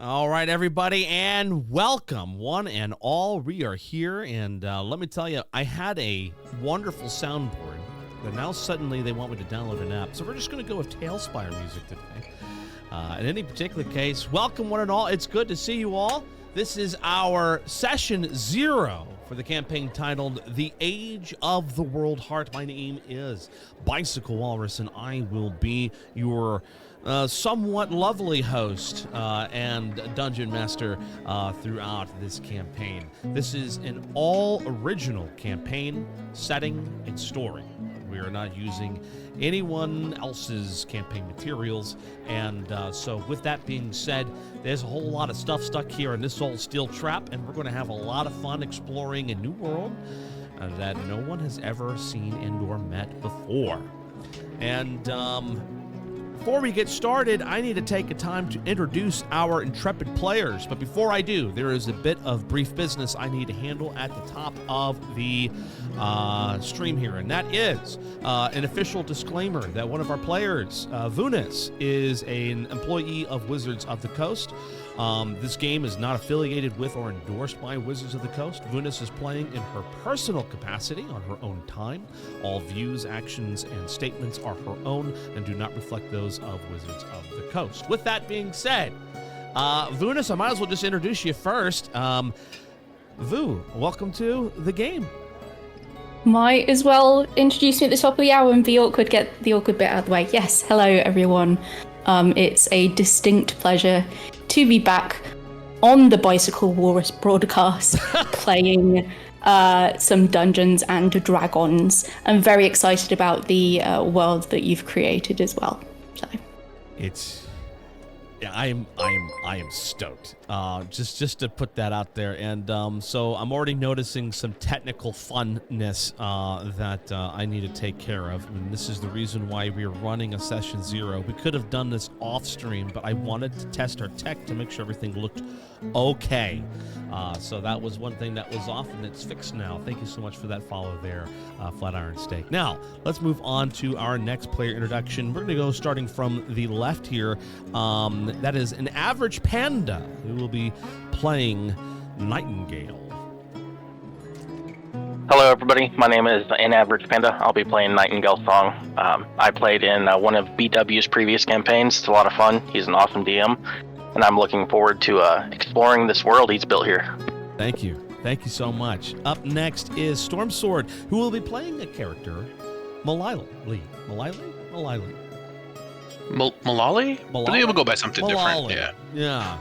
All right, everybody, and welcome, one and all. We are here, and let me tell you, I had a wonderful soundboard, but now suddenly they want me to download an app, so we're just going to go with Tailspire music today. In any particular case, welcome, one and all. It's good to see you all. This is our session 0 for the campaign titled The Age of the Worldheart. My name is Bicycle Walrus, and I will be your somewhat lovely host and dungeon master throughout this campaign. This is an all-original campaign, setting, and story. We are not using anyone else's campaign materials, and so with that being said, there's a whole lot of stuff stuck here in this old steel trap, and we're going to have a lot of fun exploring a new world that no one has ever seen and or met before. And before we get started, I need to take a time to introduce our intrepid players. But before I do, there is a bit of brief business I need to handle at the top of the stream here. And that is an official disclaimer that one of our players, Vunis, is an employee of Wizards of the Coast. This game is not affiliated with or endorsed by Wizards of the Coast. Vunis is playing in her personal capacity on her own time. All views, actions, and statements are her own and do not reflect those of Wizards of the Coast. With that being said, Vunis, I might as well just introduce you first. Vu, welcome to the game. Might as well introduce me at the top of the hour and get the awkward bit out of the way. Yes, hello everyone. It's a distinct pleasure to be back on the Bicycle Walrus broadcast playing some Dungeons and Dragons. I'm very excited about the world that you've created as well. So I am stoked. Just to put that out there, and so I'm already noticing some technical funness that I need to take care of. And this is the reason why we're running a session 0. We could have done this off stream, but I wanted to test our tech to make sure everything looked okay. So that was one thing that was off, and it's fixed now. Thank you so much for that follow there, Flatiron Steak. Now, let's move on to our next player introduction. We're going to go starting from the left here. That is an average panda who will be playing Nightingale. Hello, everybody. My name is An Average Panda. I'll be playing Nightingale Song. I played in one of BW's previous campaigns. It's a lot of fun. He's an awesome DM, and I'm looking forward to exploring this world he's built here. Thank you. Thank you so much. Up next is Stormsword, who will be playing a character, Malali. Malali? Malali? I think we'll go by something different. Yeah.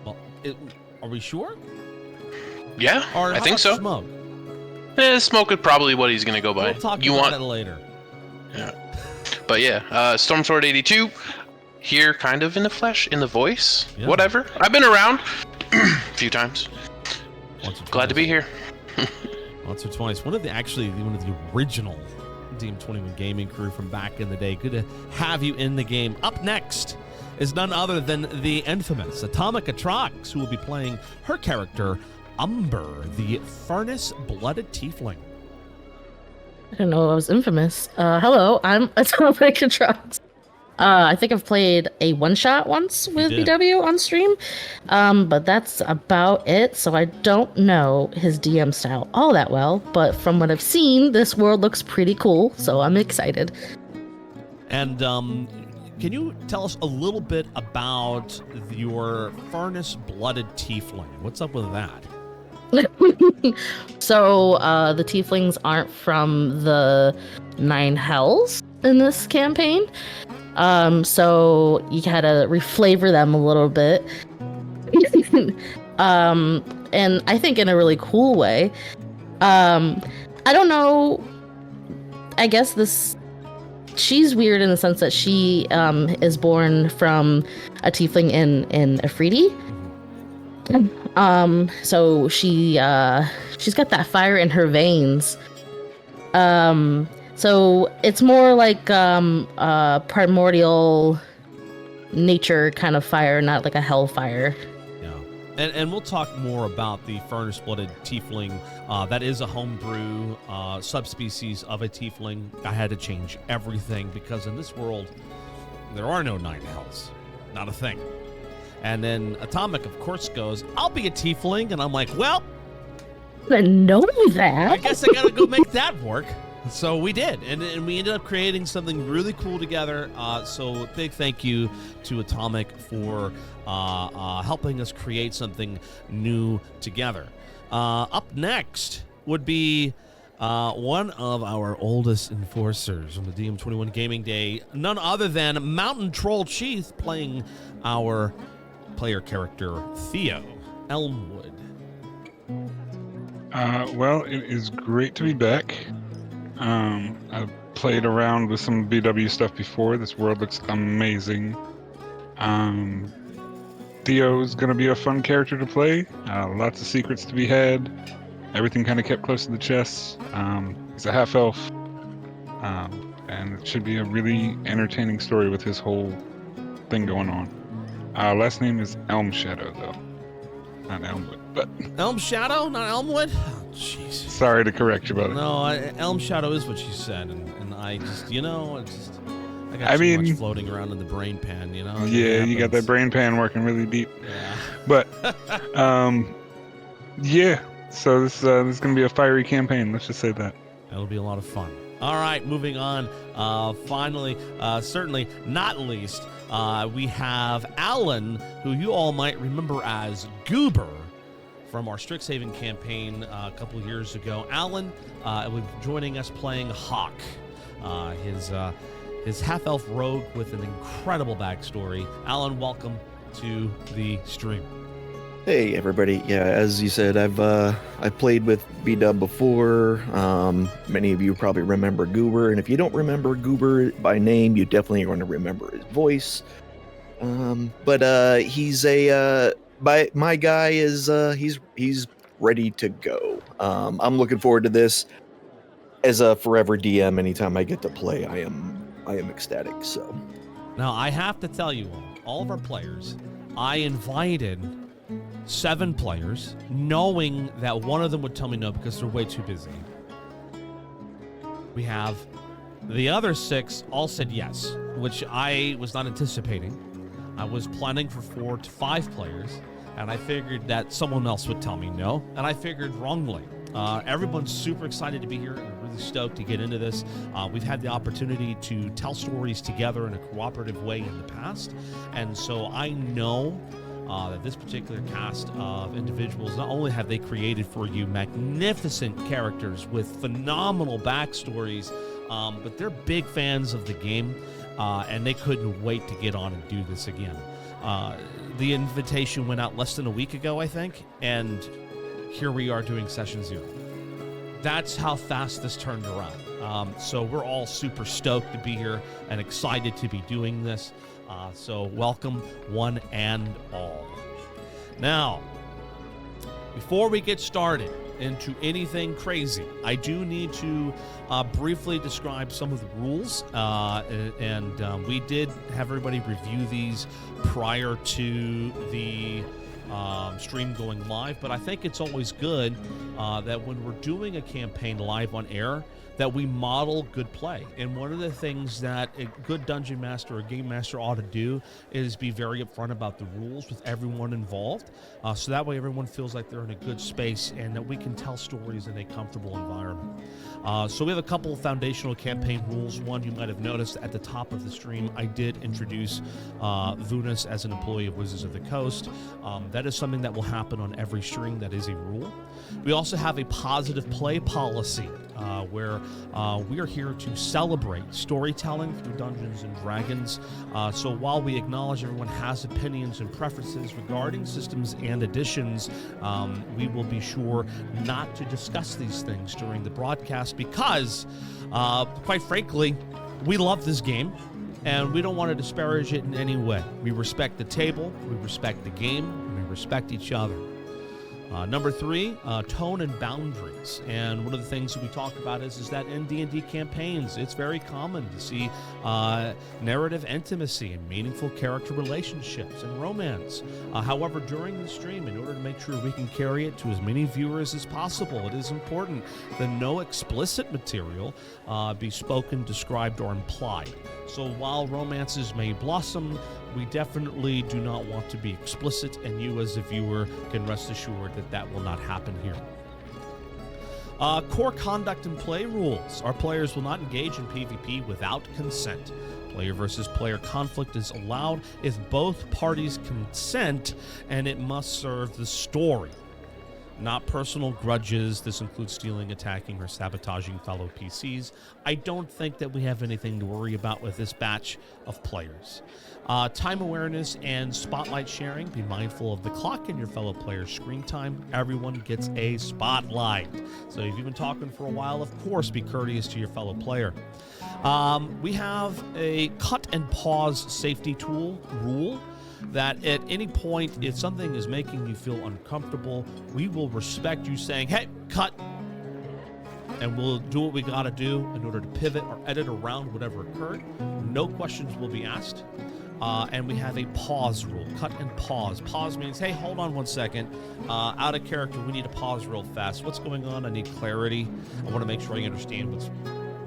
Well, are we sure? Yeah, or I think so. Smoke? Smoke is probably what he's going to go by. We'll talk about that later. Yeah. But yeah, Stormsword 82, here kind of in the flesh, in the voice, whatever. I've been around a few times. Glad to be here. Once or twice. One of the original DM21 gaming crew from back in the day. Good to have you in the game. Up next is none other than the infamous Atomic Atrox, who will be playing her character, Umber, the furnace-blooded tiefling. I didn't know I was infamous. Hello, I'm Atomic Atrox. I think I've played a one-shot once with BW on stream, but that's about it, so I don't know his DM style all that well, but from what I've seen, this world looks pretty cool, so I'm excited. And can you tell us a little bit about your furnace-blooded tiefling? What's up with that? So, the tieflings aren't from the 9 hells in this campaign. So you gotta reflavor them a little bit. And I think in a really cool way. I don't know. I guess she's weird in the sense that she is born from a tiefling in Afridi. So she's got that fire in her veins. So it's more like primordial nature kind of fire, not like a hellfire. Yeah. And we'll talk more about the furnace-blooded tiefling. That is a homebrew subspecies of a tiefling. I had to change everything because in this world, there are no 9 hells. Not a thing. And then Atomic, of course, goes, I'll be a tiefling. And I'm like, well, I didn't know that. I guess I got to go make that work. So we did, and we ended up creating something really cool together. So big thank you to Atomic for helping us create something new together. Up next would be one of our oldest enforcers on the DM21 Gaming Day, none other than Mountain Troll Chief, playing our player character Theo Elmwood. Well, it is great to be back. I've played around with some BW stuff before. This world looks amazing. Theo's going to be a fun character to play. Lots of secrets to be had. Everything kind of kept close to the chest. He's a half-elf. And it should be a really entertaining story with his whole thing going on. Last name is Elm Shadow, though. Not Elmwood, but... Elm Shadow, not Elmwood? Oh, jeez. Sorry to correct you, brother. No, Elm Shadow is what she said, and I just, I got I too mean, much floating around in the brain pan, Yeah, you got that brain pan working really deep. Yeah. But, yeah. So this is going to be a fiery campaign. Let's just say that. That'll be a lot of fun. All right, moving on. Finally, certainly not least, we have Alan, who you all might remember as Goober from our Strixhaven campaign a couple years ago. Alan will be joining us playing Hawk, his half-elf rogue with an incredible backstory. Alan, welcome to the stream. Hey everybody, yeah, as you said, I've played with B-Dub before. Many of you probably remember Goober, and if you don't remember Goober by name, you definitely are going to remember his voice. But he's my guy is he's ready to go. I'm looking forward to this. As a forever DM, anytime I get to play, I am ecstatic. So now I have to tell you all of our players, I invited 7 players, knowing that one of them would tell me no because they're way too busy. We have the other 6 all said yes, which I was not anticipating. I was planning for 4 to 5 players, and I figured that someone else would tell me no, and I figured wrongly. Everyone's super excited to be here and really stoked to get into this. We've had the opportunity to tell stories together in a cooperative way in the past, and so I know that this particular cast of individuals, not only have they created for you magnificent characters with phenomenal backstories, but they're big fans of the game, and they couldn't wait to get on and do this again. The invitation went out less than a week ago, I think, and here we are doing session 0. That's how fast this turned around. So we're all super stoked to be here and excited to be doing this. So welcome one and all. Now, before we get started into anything crazy, I do need to briefly describe some of the rules. And we did have everybody review these prior to the stream going live, but I think it's always good that when we're doing a campaign live on air, that we model good play. And one of the things that a good dungeon master or game master ought to do is be very upfront about the rules with everyone involved, so that way everyone feels like they're in a good space and that we can tell stories in a comfortable environment. So we have a couple of foundational campaign rules. One, you might have noticed at the top of the stream, I did introduce Vunas as an employee of Wizards of the Coast. That is something that will happen on every stream. That is a rule. We also have a positive play policy where we are here to celebrate storytelling through Dungeons and Dragons. So while we acknowledge everyone has opinions and preferences regarding systems and editions, we will be sure not to discuss these things during the broadcast because, quite frankly, we love this game and we don't want to disparage it in any way. We respect the table, we respect the game, and we respect each other. Number 3, tone and boundaries. And one of the things that we talk about is that in D&D campaigns, it's very common to see narrative intimacy and meaningful character relationships and romance. However, during the stream, in order to make sure we can carry it to as many viewers as possible, it is important that no explicit material be spoken, described, or implied. So while romances may blossom, We definitely do not want to be explicit, and you as a viewer can rest assured that that will not happen here. Core conduct and play rules. Our players will not engage in PvP without consent. Player versus player conflict is allowed if both parties consent, and it must serve the story. Not personal grudges. This includes stealing, attacking, or sabotaging fellow PCs. I don't think that we have anything to worry about with this batch of players. Time awareness and spotlight sharing. Be mindful of the clock and your fellow player's screen time. Everyone gets a spotlight. So if you've been talking for a while, of course, be courteous to your fellow player. We have a cut and pause safety tool rule that at any point, if something is making you feel uncomfortable, we will respect you saying, hey, cut, and we'll do what we got to do in order to pivot or edit around whatever occurred. No questions will be asked. And we have a pause rule, cut and pause. Pause means, hey, hold on 1 second. Out of character, we need to pause real fast. What's going on? I need clarity. I want to make sure I understand what's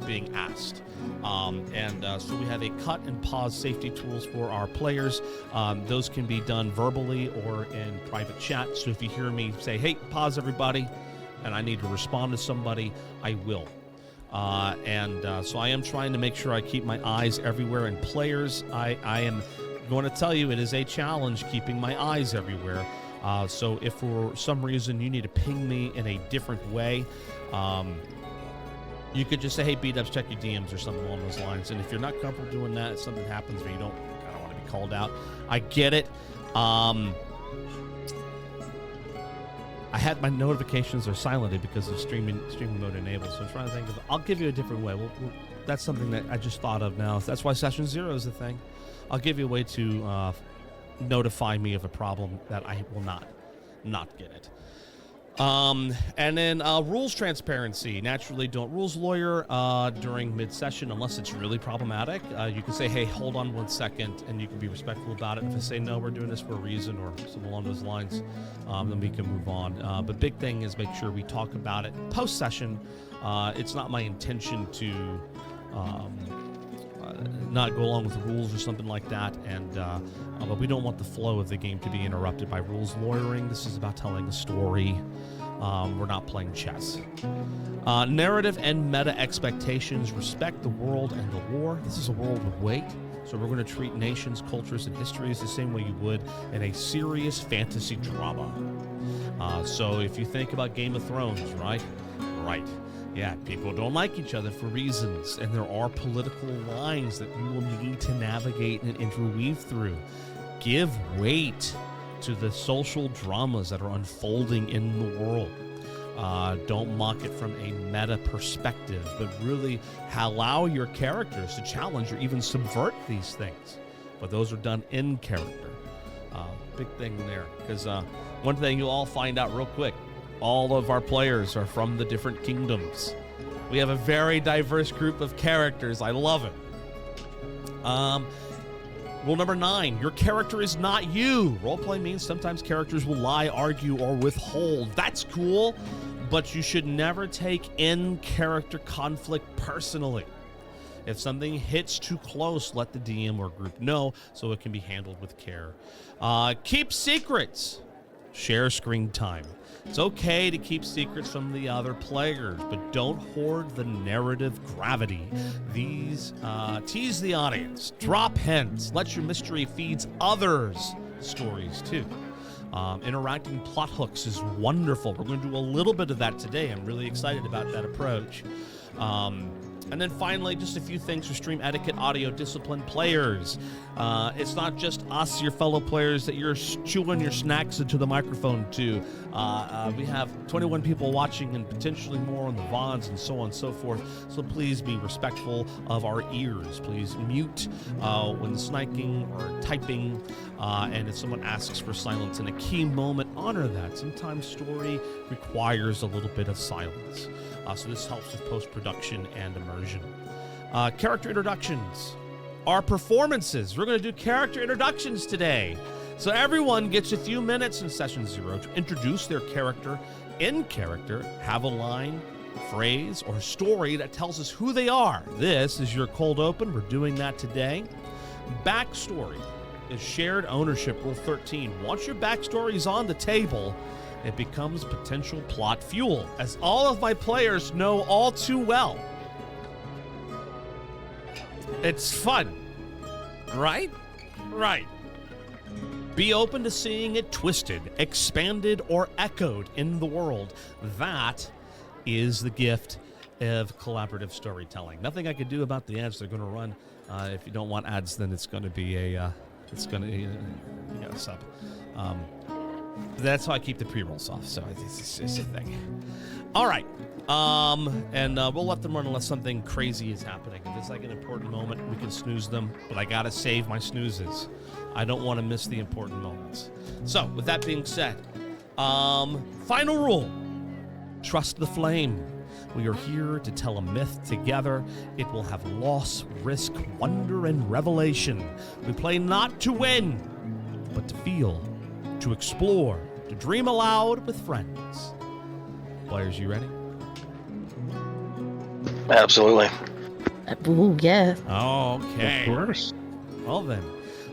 being asked. So we have a cut and pause safety tools for our players. Those can be done verbally or in private chat. So if you hear me say, hey, pause everybody, and I need to respond to somebody, I will. So I am trying to make sure I keep my eyes everywhere. And players, I am going to tell you it is a challenge keeping my eyes everywhere. So if for some reason you need to ping me in a different way, you could just say, hey, B-dubs, check your DMs or something along those lines. And if you're not comfortable doing that, if something happens where you don't want to be called out, I get it. I had my notifications are silenced because of streaming mode enabled. So I'm trying to think of, I'll give you a different way. That's something that I just thought of now. That's why Session 0 is the thing. I'll give you a way to notify me of a problem that I will not get it. And then rules transparency. Naturally, don't rules lawyer during mid-session unless it's really problematic. You can say, hey, hold on 1 second, and you can be respectful about it. If I say, no, we're doing this for a reason or something along those lines, then we can move on. But big thing is make sure we talk about it post-session. It's not my intention to not go along with the rules or something like that, but we don't want the flow of the game to be interrupted by rules lawyering. This is about telling a story. We're not playing chess. Narrative and meta expectations. Respect the world and the war. This is a world with weight, so we're going to treat nations, cultures, and histories the same way you would in a serious fantasy drama. So if you think about Game of Thrones, right? Yeah, people don't like each other for reasons, and there are political lines that you will need to navigate and interweave through. Give weight to the social dramas that are unfolding in the world. Don't mock it from a meta perspective, but really allow your characters to challenge or even subvert these things. But those are done in character. Big thing there, because one thing you'll all find out real quick, all of our players are from the different kingdoms. We have a very diverse group of characters. I love it. Rule number 9, your character is not you. Roleplay means sometimes characters will lie, argue, or withhold. That's cool, but you should never take in-character conflict personally. If something hits too close, let the DM or group know so it can be handled with care. Keep secrets. Share screen time. It's okay to keep secrets from the other players, but don't hoard the narrative gravity. These tease the audience, drop hints, let your mystery feeds others' stories too. Interacting plot hooks is wonderful. We're going to do a little bit of that today. I'm really excited about that approach. And then finally, just a few things for stream etiquette, audio discipline, players. It's not just us, your fellow players, that you're chewing your snacks into the microphone to. We have 21 people watching and potentially more on the VODs and so on and so forth. So please be respectful of our ears. Please mute when sniking or typing. And if someone asks for silence in a key moment, honor that. Sometimes story requires a little bit of silence. So this helps with post-production and immersion. Character introductions. Our performances. We're going to do character introductions today. So everyone gets a few minutes in Session 0 to introduce their character in character, have a line, phrase, or story that tells us who they are. This is your cold open. We're doing that today. Backstory. is shared ownership, Rule 13. Once your backstory is on the table, it becomes potential plot fuel, as all of my players know all too well. It's fun, right? Right. Be open to seeing it twisted, expanded, or echoed in the world. That is the gift of collaborative storytelling. Nothing I can do about the ads they're going to run. If you don't want ads, then it's going to be you got a sub. That's how I keep the pre-rolls off, so it's a thing. All right. And we'll let them run unless something crazy is happening. If it's like an important moment, we can snooze them, but I gotta save my snoozes. I don't want to miss the important moments. So, with that being said, final rule. Trust the flame. We are here to tell a myth together. It will have loss, risk, wonder, and revelation. We play not to win, but to feel, to explore, to dream aloud with friends. Players, you ready? Absolutely. Ooh, yeah. Okay. Of course. Well then,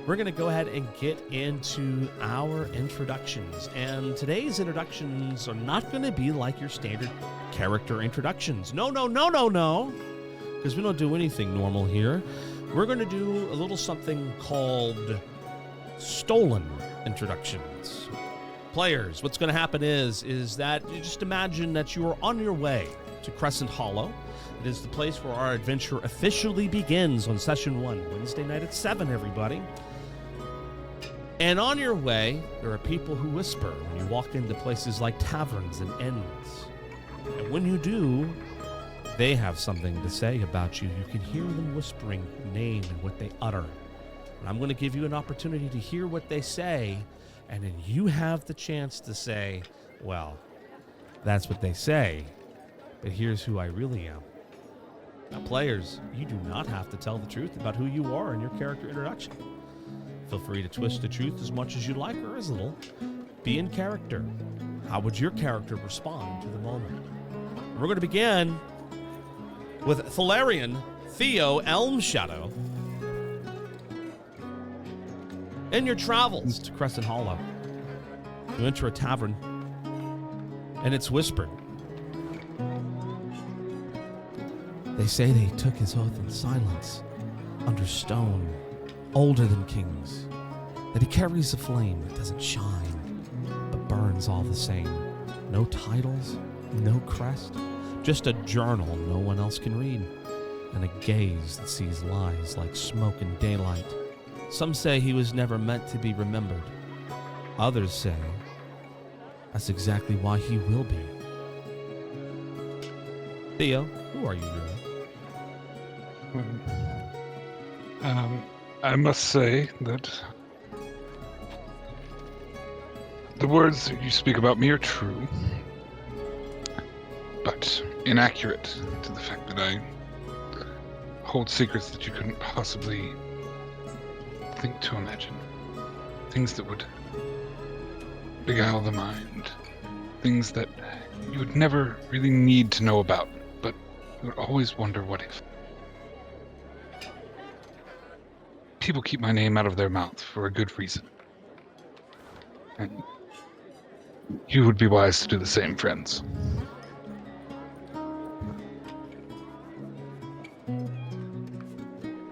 we're going to go ahead and get into our introductions. And today's introductions are not going to be like your standard character introductions. No. Because we don't do anything normal here. We're going to do a little something called stolen introductions. Players, what's going to happen is that you just imagine that you are on your way to Crescent Hollow. It is the place where our adventure officially begins on Session 1, Wednesday night at 7, everybody. And on your way, there are people who whisper when you walk into places like taverns and inns. And when you do, they have something to say about you. You can hear them whispering your name and what they utter. And I'm going to give you an opportunity to hear what they say, and then you have the chance to say, well, that's what they say, but here's who I really am. Now, players, you do not have to tell the truth about who you are in your character introduction. Feel free to twist the truth as much as you like or as little. Be in character. How would your character respond to the moment? We're going to begin with Thalarian Theo Elmshadow. In your travels to Crescent Hollow, you enter a tavern, and it's whispered. They say they took his oath in silence, under stone, older than kings, that he carries a flame that doesn't shine, but burns all the same. No titles, no crest, just a journal no one else can read, and a gaze that sees lies like smoke in daylight. Some say he was never meant to be remembered. Others say that's exactly why he will be. Theo, who are you really? I must say that the words that you speak about me are true, but inaccurate to the fact that I hold secrets that you couldn't possibly think to imagine. Things that would beguile the mind. Things that you would never really need to know about, but you would always wonder what if. People keep my name out of their mouth for a good reason. And you would be wise to do the same, friends.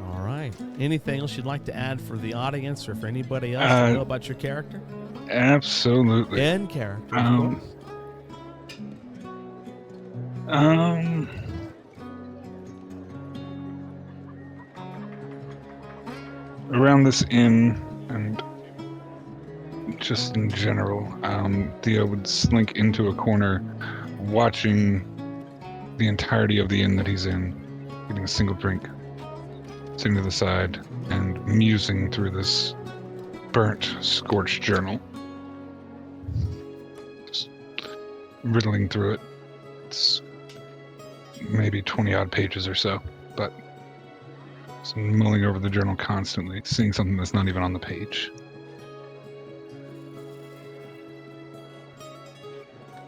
All right. Anything else you'd like to add for the audience or for anybody else to know about your character? Absolutely. In character, of course. Around this inn, and just in general, Theo would slink into a corner, watching the entirety of the inn that he's in, getting a single drink, sitting to the side, and musing through this burnt, scorched journal. Just riddling through it. It's maybe 20-odd pages or so, but just mulling over the journal constantly, seeing something that's not even on the page.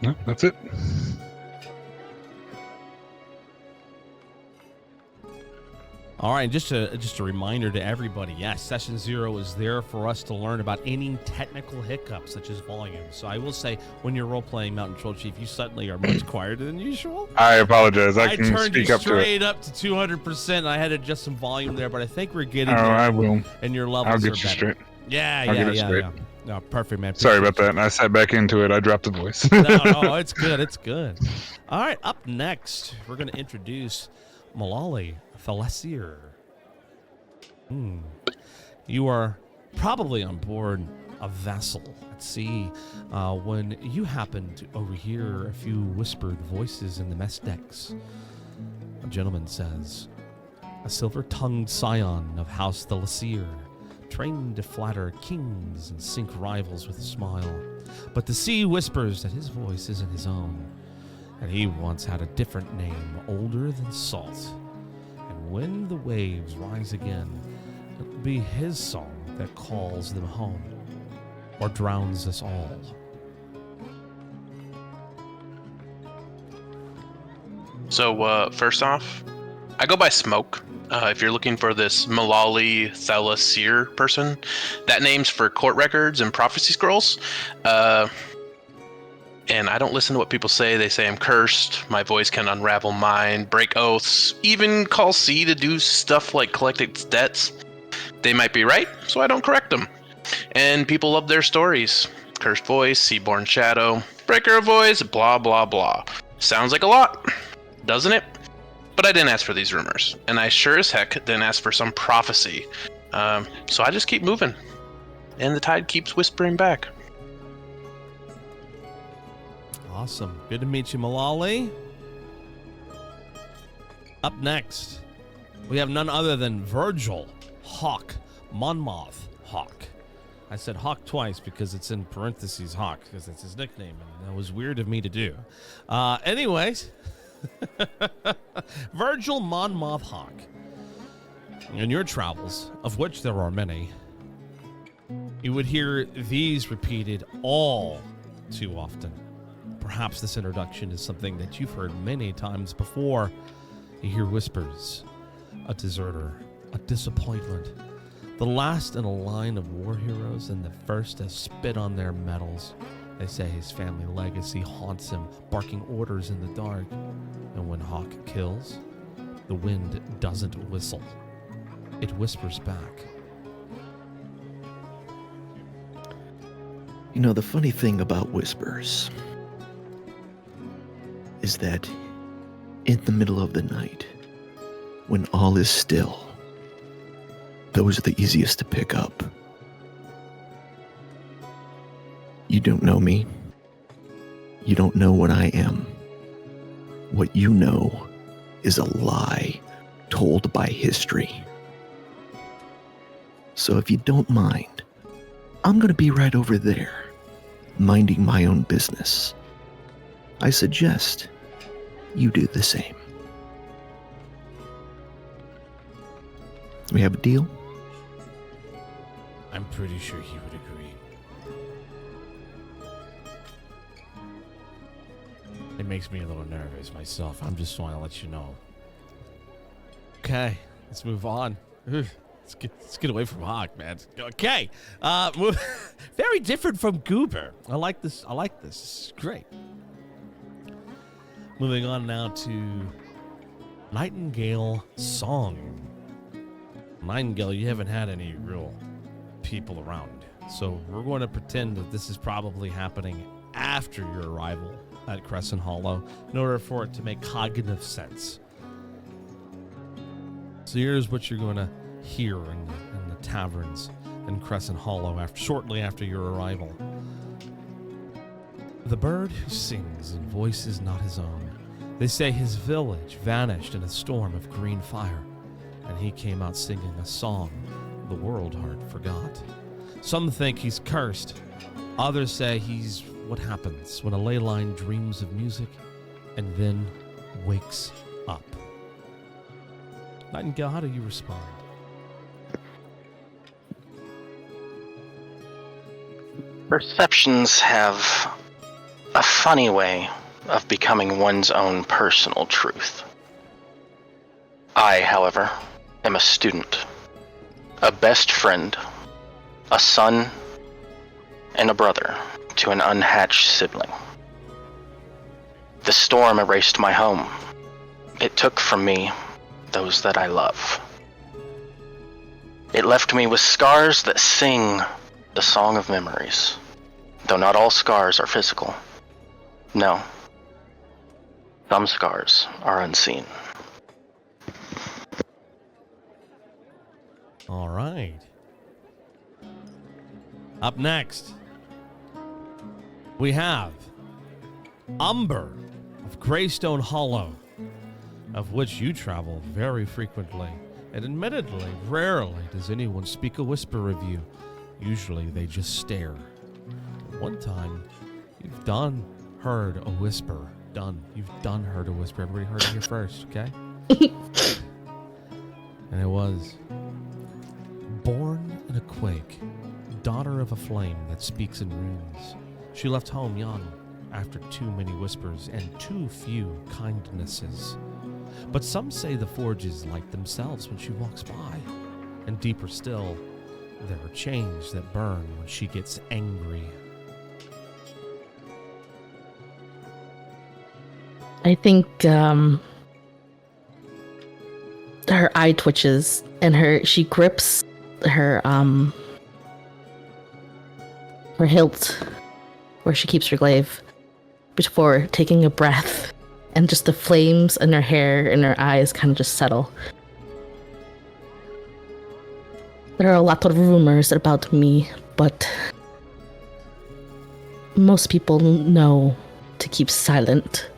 No, that's it. All right, just a reminder to everybody, yes, Session 0 is there for us to learn about any technical hiccups, such as volume. So I will say, when you're role-playing Mountain Troll Chief, you suddenly are much quieter than usual. I apologize. I can turned you speak up to it. straight up to 200%, and I had to adjust some volume there, but I think we're getting there. I will. And your levels I'll get are you better. straight. Yeah. No, perfect, man. Sorry about that. I sat back into it. I dropped the voice. No, it's good. It's good. All right, up next, we're going to introduce Malali Thalessier. You are probably on board a vessel at sea when you happen to overhear a few whispered voices in the mess decks. A gentleman says, a silver-tongued scion of House Thalessier, trained to flatter kings and sink rivals with a smile. But the sea whispers that his voice isn't his own, and he once had a different name, older than salt. And when the waves rise again, it will be his song that calls them home, or drowns us all. So, first off, I go by Smoke. If you're looking for this Malali Thalessier person, that name's for court records and prophecy scrolls. And I don't listen to what people say. They say I'm cursed. My voice can unravel mine, break oaths, even call C to do stuff like collect its debts. They might be right, so I don't correct them. And people love their stories. Cursed voice, Seaborn shadow, breaker of voice, blah, blah, blah. Sounds like a lot, doesn't it? But I didn't ask for these rumors, and I sure as heck didn't ask for some prophecy. So I just keep moving, and the tide keeps whispering back. Awesome. Good to meet you, Malali. Up next, we have none other than Virgil Hawk Monmouth Hawk. I said Hawk twice because it's in parentheses Hawk, because it's his nickname, and that was weird of me to do. Anyways, Virgil Monmouth Hawk. In your travels, of which there are many, you would hear these repeated all too often. Perhaps this introduction is something that you've heard many times before. You hear whispers, a deserter, a disappointment, the last in a line of war heroes and the first to spit on their medals. They say his family legacy haunts him, barking orders in the dark. And when Hawk kills, the wind doesn't whistle. It whispers back. You know, the funny thing about whispers is that in the middle of the night, when all is still, those are the easiest to pick up. You don't know me. You don't know what I am. What you know is a lie told by history. So if you don't mind, I'm going to be right over there, minding my own business. I suggest you do the same. We have a deal? I'm pretty sure he would agree. It makes me a little nervous myself. I'm just trying to let you know. Okay, let's move on. Let's get away from Hawk, man. Okay, very different from Goober. I like this. This is great. Moving on now to Nightingale Song. Nightingale, you haven't had any real people around, so we're going to pretend that this is probably happening after your arrival at Crescent Hollow in order for it to make cognitive sense. So here's what you're going to hear in the taverns in Crescent Hollow shortly after your arrival. The bird who sings in voices not his own. They say his village vanished in a storm of green fire, and he came out singing a song the Worldheart forgot. Some think he's cursed. Others say he's what happens when a ley line dreams of music and then wakes up. Nightingale, how do you respond? Perceptions have a funny way of becoming one's own personal truth. I, however, am a student, a best friend, a son, and a brother to an unhatched sibling. The storm erased my home. It took from me those that I love. It left me with scars that sing the song of memories, though not all scars are physical. No, some scars are unseen. All right. Up next, we have Umber of Greystone Hollow, of which you travel very frequently. And admittedly, rarely does anyone speak a whisper of you. Usually they just stare. One time, you've heard a whisper. You've heard a whisper. Everybody heard it here first, okay? And it was, born in a quake, daughter of a flame that speaks in runes. She left home young, after too many whispers and too few kindnesses. But some say the forge is like themselves when she walks by. And deeper still, there are chains that burn when she gets angry. I think her eye twitches and she grips her hilt where she keeps her glaive before taking a breath, and just the flames in her hair and her eyes kind of just settle. There are a lot of rumors about me, but most people know to keep silent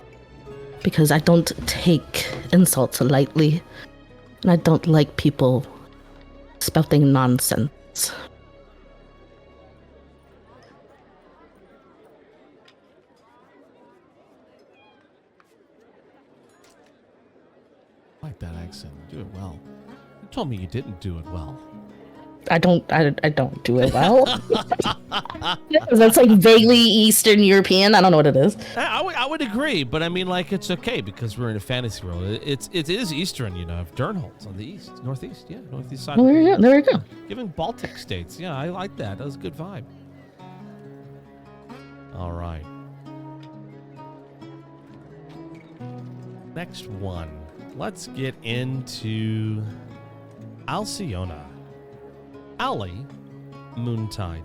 because I don't take insults lightly, and I don't like people spouting nonsense. I like that accent. You do it well. You told me you didn't do it well. I don't do it well. That's like vaguely Eastern European. I don't know what it is. I would agree, but I mean, like, it's okay because we're in a fantasy world. It is Eastern, Durnholt's on the northeast side. Oh, there we go. Giving Baltic states. Yeah, I like that. That was a good vibe. All right. Next one. Let's get into Alcyona. Allie Moontide.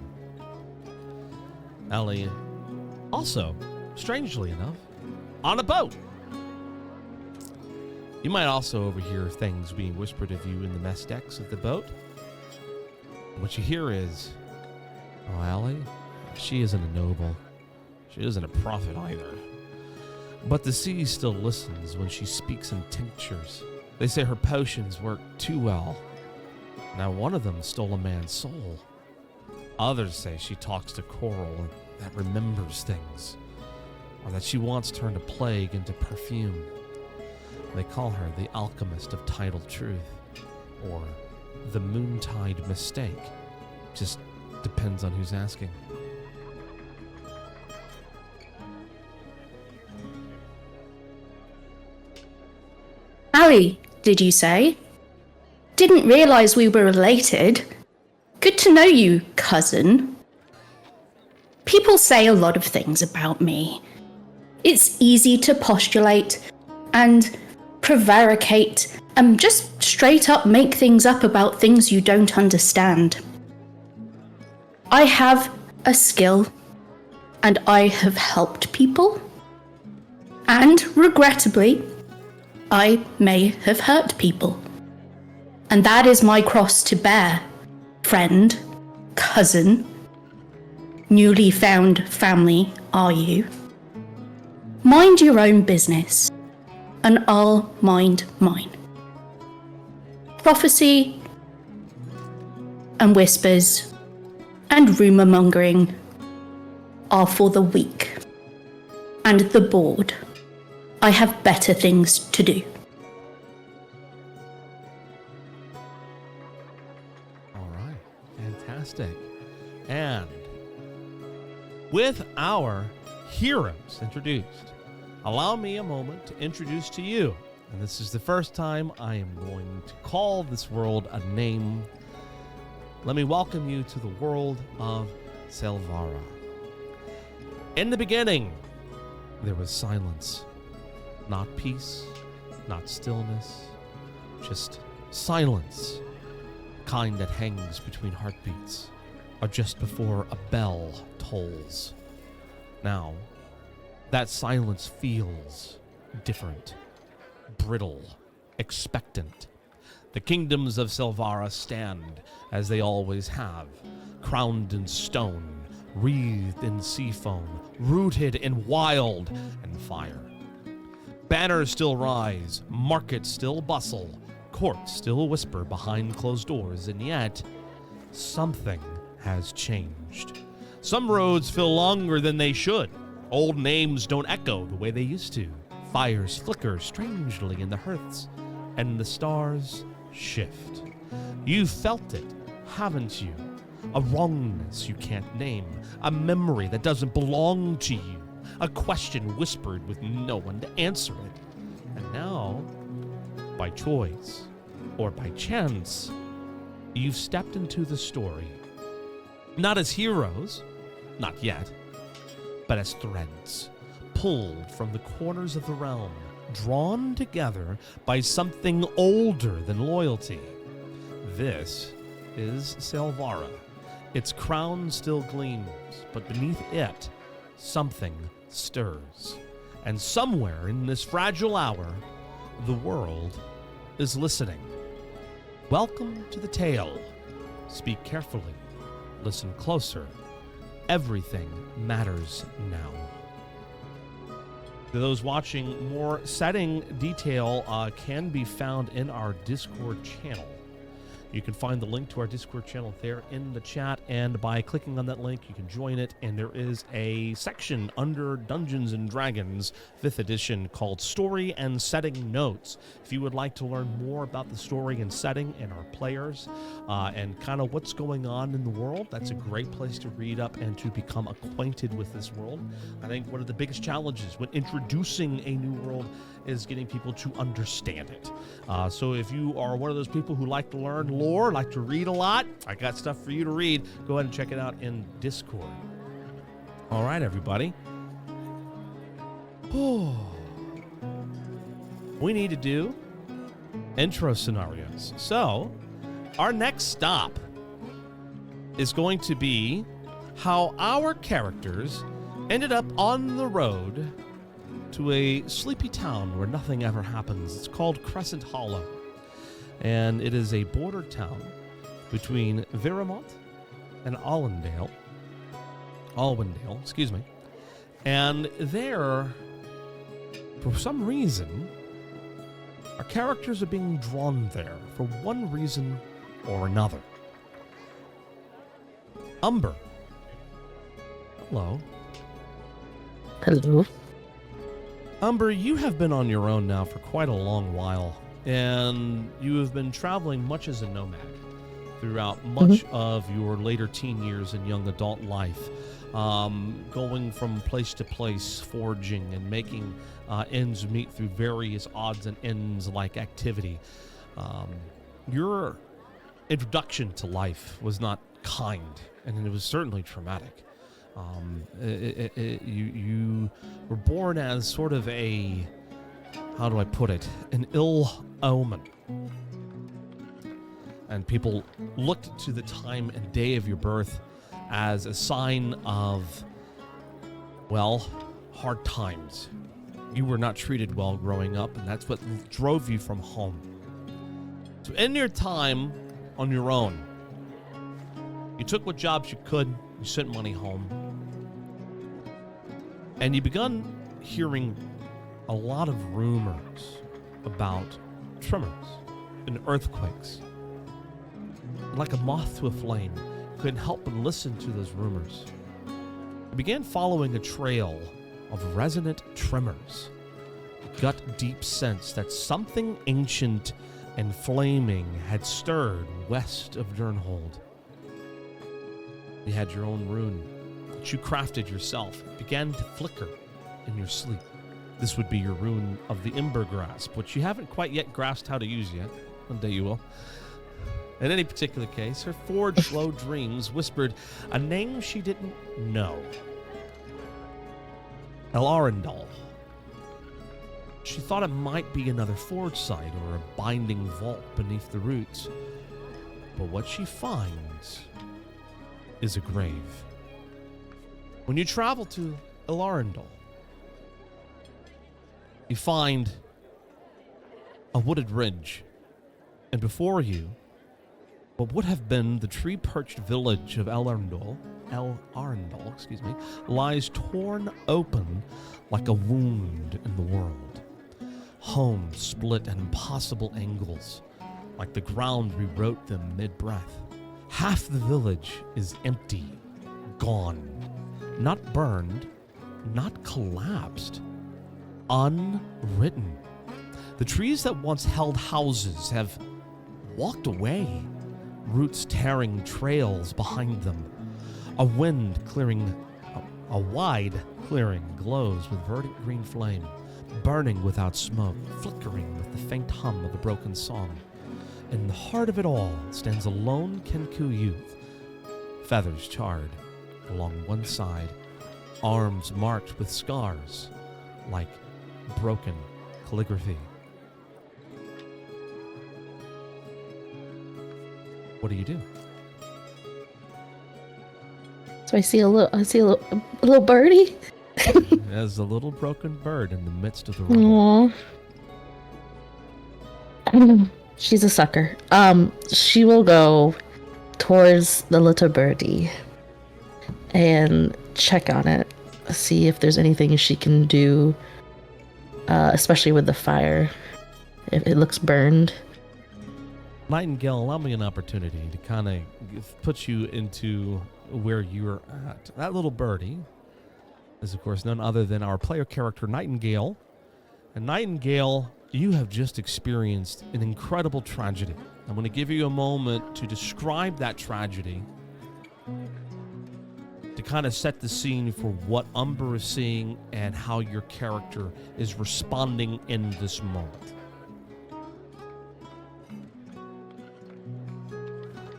Allie, also, strangely enough, on a boat. You might also overhear things being whispered of you in the mess decks of the boat. What you hear is, oh, Allie, she isn't a noble. She isn't a prophet either. But the sea still listens when she speaks in tinctures. They say her potions work too well. Now one of them stole a man's soul. Others say she talks to coral that remembers things, or that she once turned a plague into perfume. They call her the alchemist of tidal truth, or the Moontide mistake. Just depends on who's asking. Allie, did you say? Didn't realize we were related. Good to know you, cousin. People say a lot of things about me. It's easy to postulate and prevaricate and just straight up make things up about things you don't understand. I have a skill, and I have helped people. And regrettably, I may have hurt people. And that is my cross to bear, friend, cousin, newly found family are you. Mind your own business, and I'll mind mine. Prophecy and whispers and rumour mongering are for the weak and the bored. I have better things to do. All right, fantastic. And with our heroes introduced, allow me a moment to introduce to you and this is the first time I am going to call this world a name. Let me welcome you to the world of Selvara. In the beginning, there was silence. Not peace, not stillness, just silence. Kind that hangs between heartbeats, or just before a bell tolls. Now, that silence feels different, brittle, expectant. The kingdoms of Selvara stand, as they always have, crowned in stone, wreathed in sea foam, rooted in wild and fire. Banners still rise, markets still bustle, courts still whisper behind closed doors, and yet, something has changed. Some roads feel longer than they should. Old names don't echo the way they used to. Fires flicker strangely in the hearths, and the stars shift. You've felt it, haven't you? A wrongness you can't name, a memory that doesn't belong to you, a question whispered with no one to answer it. And now, by choice or by chance, you've stepped into the story. Not as heroes, not yet, but as threads, pulled from the corners of the realm, drawn together by something older than loyalty. This is Selvara. Its crown still gleams, but beneath it, something stirs. And somewhere in this fragile hour, the world is listening. Welcome to the tale. Speak carefully. Listen closer. Everything matters now. To those watching, more setting detail can be found in our Discord channel. You can find the link to our Discord channel there in the chat, and by clicking on that link, you can join it, and there is a section under Dungeons & Dragons 5th edition called Story and Setting Notes. If you would like to learn more about the story and setting and our players and kind of what's going on in the world, that's a great place to read up and to become acquainted with this world. I think one of the biggest challenges when introducing a new world is getting people to understand it. So if you are one of those people who like to learn lore, like to read a lot, I got stuff for you to read. Go ahead and check it out in Discord. All right, everybody. We need to do intro scenarios. So our next stop is going to be how our characters ended up on the road to a sleepy town where nothing ever happens. It's called Crescent Hollow, and it is a border town between Viramont and Alwendale, excuse me. And there, for some reason, our characters are being drawn there for one reason or another. Umber. Hello. Hello. Umber, you have been on your own now for quite a long while, and you have been traveling much as a nomad throughout much of your later teen years and young adult life, going from place to place, foraging and making ends meet through various odds and ends like activity. Your introduction to life was not kind, and it was certainly traumatic. You were born as sort of a, how do I put it, an ill omen. And people looked to the time and day of your birth as a sign of, well, hard times. You were not treated well growing up, and that's what drove you from home. So in your time on your own, you took what jobs you could, you sent money home, and you begun hearing a lot of rumors about tremors and earthquakes. Like a moth to a flame, you couldn't help but listen to those rumors. You began following a trail of resonant tremors, a gut-deep sense that something ancient and flaming had stirred west of Durnhold. You had your own rune that you crafted yourself. It began to flicker in your sleep. This would be your rune of the Ember Grasp, which you haven't quite yet grasped how to use yet. One day you will. In any particular case, her forged low dreams whispered a name she didn't know. El Arundel. She thought it might be another forge site or a binding vault beneath the roots. But what she finds is a grave. When you travel to El Arundel, you find a wooded ridge, and before you, what would have been the tree-perched village of El Arundel, lies torn open like a wound in the world. Homes split at impossible angles, like the ground rewrote them mid-breath. Half the village is empty, gone, not burned, not collapsed, unwritten. The trees that once held houses have walked away, roots tearing trails behind them. A wide clearing glows with verdant green flame, burning without smoke, flickering with the faint hum of a broken song. In the heart of it all stands a lone Kenku youth, feathers charred along one side, arms marked with scars like broken calligraphy. What do you do? So I see a little birdie. There's a little broken bird in the midst of the rubble. Aww. She's a sucker. She will go towards the little birdie and check on it, see if there's anything she can do, especially with the fire, if it looks burned. Nightingale, allow me an opportunity to kind of put you into where you're at. That little birdie is, of course, none other than our player character, Nightingale. And Nightingale, you have just experienced an incredible tragedy. I'm going to give you a moment to describe that tragedy, to kind of set the scene for what Umber is seeing and how your character is responding in this moment.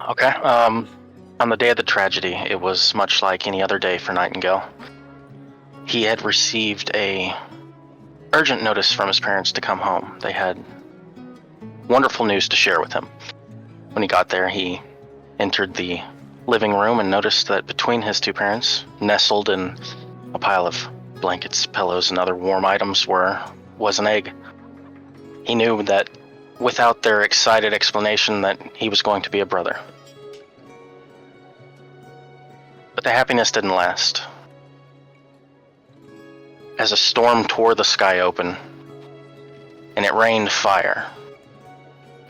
Okay. On the day of the tragedy, it was much like any other day for Nightingale. He had received a urgent notice from his parents to come home. They had wonderful news to share with him. When he got there, he entered the living room and noticed that between his two parents, nestled in a pile of blankets, pillows, and other warm items was an egg. He knew that without their excited explanation that he was going to be a brother. But the happiness didn't last. As a storm tore the sky open, and it rained fire,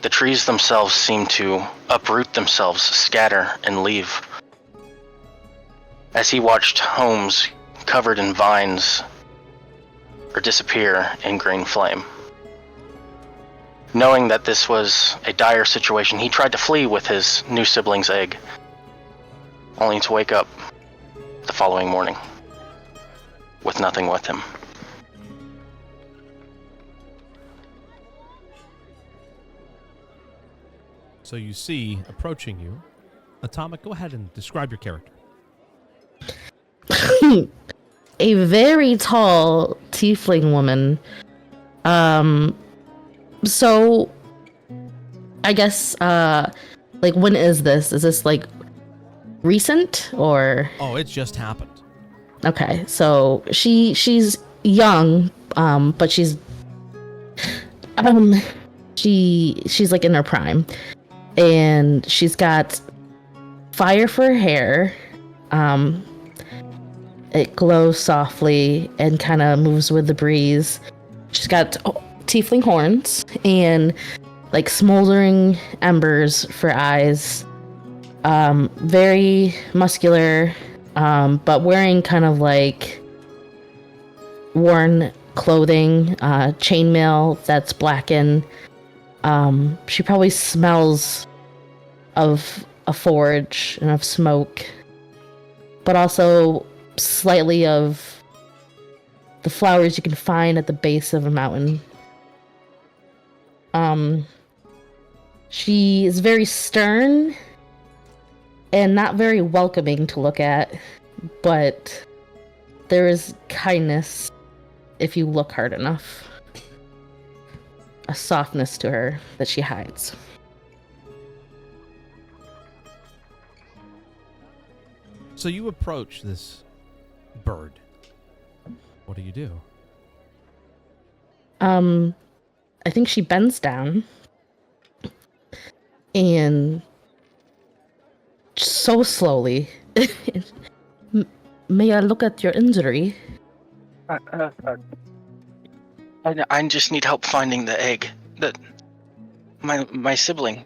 the trees themselves seemed to uproot themselves, scatter, and leave. As he watched homes covered in vines or disappear in green flame. Knowing that this was a dire situation, he tried to flee with his new sibling's egg, only to wake up the following morning with nothing with him. So you see, approaching you, Atomic, go ahead and describe your character. A very tall tiefling woman. So I guess like, when is this? Is this like recent or? Oh, it just happened. Okay, so she's young, but she's like in her prime, and she's got fire for her hair. It glows softly and kind of moves with the breeze. She's got tiefling horns and like smoldering embers for eyes. Very muscular, but wearing kind of like worn clothing, chainmail that's blackened. She probably smells of a forge and of smoke, but also slightly of the flowers you can find at the base of a mountain. She is very stern and not very welcoming to look at, but there is kindness if you look hard enough. A softness to her that she hides. So you approach this bird. What do you do? I think she bends down and so slowly. May I look at your injury? I just need help finding the egg. My sibling.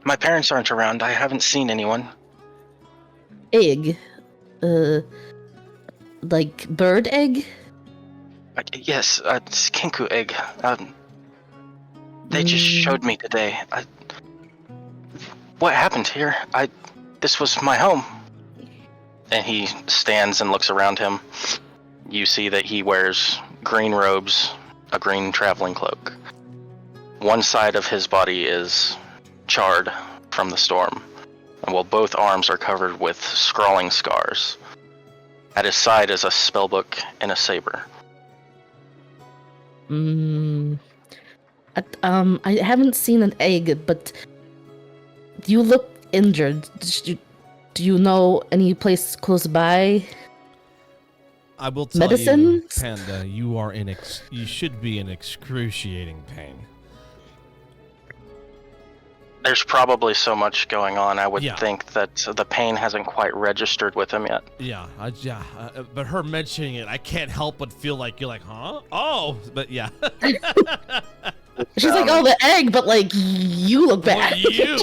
My parents aren't around. I haven't seen anyone. Egg? Like bird egg? Yes, it's kinku egg. They just showed me today. What happened here? This was my home. And he stands and looks around him. You see that he wears green robes, a green traveling cloak. One side of his body is charred from the storm, while both arms are covered with scrawling scars. At his side is a spellbook and a saber. I haven't seen an egg, but you look injured. Do you know any place close by? I will tell Medicine? you, Panda, you are you should be in excruciating pain. There's probably so much going on. I would Yeah. think that the pain hasn't quite registered with him yet. Yeah, but her mentioning it, I can't help but feel like you're like, huh? Oh, but yeah. She's like, oh, the egg, but like, you look bad. You.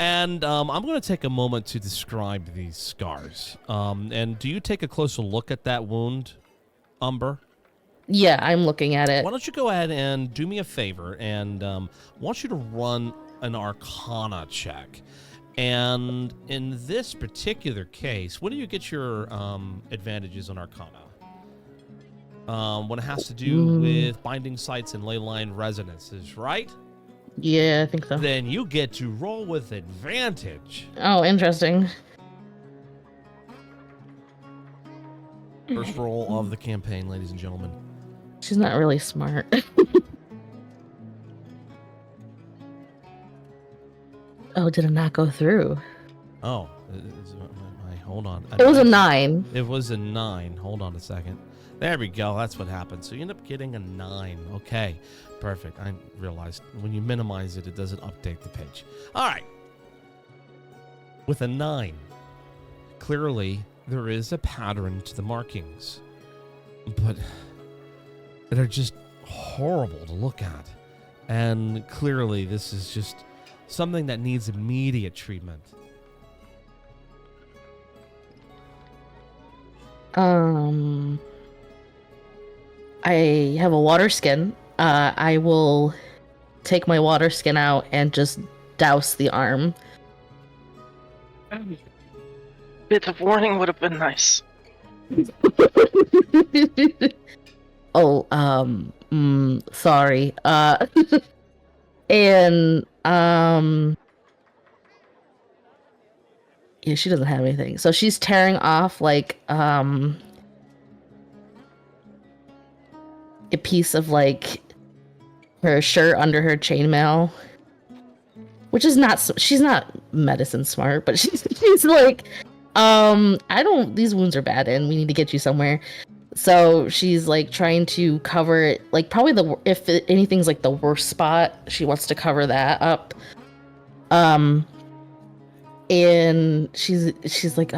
And I'm going to take a moment to describe these scars. And do you take a closer look at that wound, Umber? Yeah, I'm looking at it. Why don't you go ahead and do me a favor, and I want you to run an Arcana check. And in this particular case, when do you get your advantages on Arcana? When it has to do with binding sights and ley line resonances, right? Yeah, I think so. Then you get to roll with advantage. Oh, interesting. First roll of the campaign, ladies and gentlemen. She's not really smart. Oh, did it not go through? Oh, hold on. It was a 9. It was a 9. Hold on a second. There we go. That's what happened. So you end up getting a 9. Okay, perfect. I realized when you minimize it, it doesn't update the page. All right. With a 9, clearly there is a pattern to the markings, but they're just horrible to look at. And clearly this is just something that needs immediate treatment. I have a water skin. I will take my water skin out and just douse the arm. Bit of warning would have been nice. Oh, sorry. And, yeah, she doesn't have anything. So she's tearing off, like, a piece of, like, her shirt under her chainmail. Which is not, she's not medicine smart, but she's like, these wounds are bad and we need to get you somewhere. So she's like trying to cover it, like probably if anything's like the worst spot, she wants to cover that up. And she's like,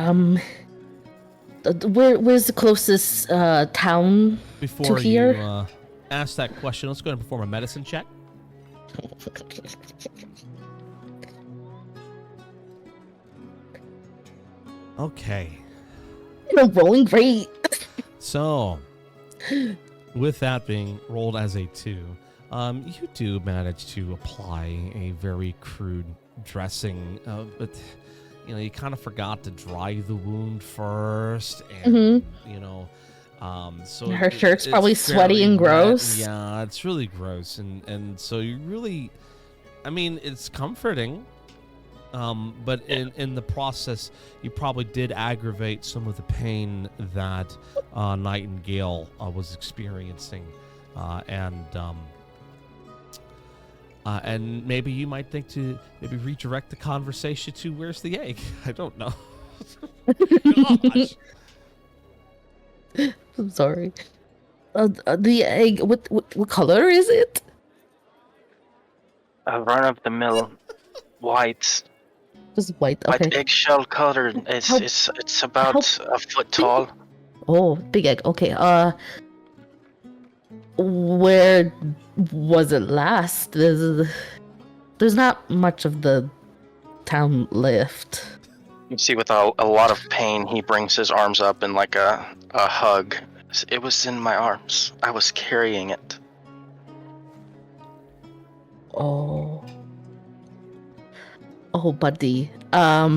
where's the closest town Before to here? you ask that question, let's go ahead and perform a medicine check. Okay. You're rolling great. So, with that being rolled as a 2, you do manage to apply a very crude dressing, but you kind of forgot to dry the wound first, and So Her shirt's probably sweaty very and wet. gross. Yeah, it's really gross, and so you really, I mean, it's comforting. But in the process, you probably did aggravate some of the pain that Nightingale was experiencing, and maybe you might think to maybe redirect the conversation to where's the egg? I don't know. Gosh. I'm sorry. The egg, what color is it? A run-of-the-mill white Just white. Okay. eggshell colored. How- It's about a foot tall. Oh, big egg. Okay. Where was it last? There's not much of the town left. You see, with a lot of pain, he brings his arms up in like a hug. It was in my arms. I was carrying it. Oh. Oh, buddy. W.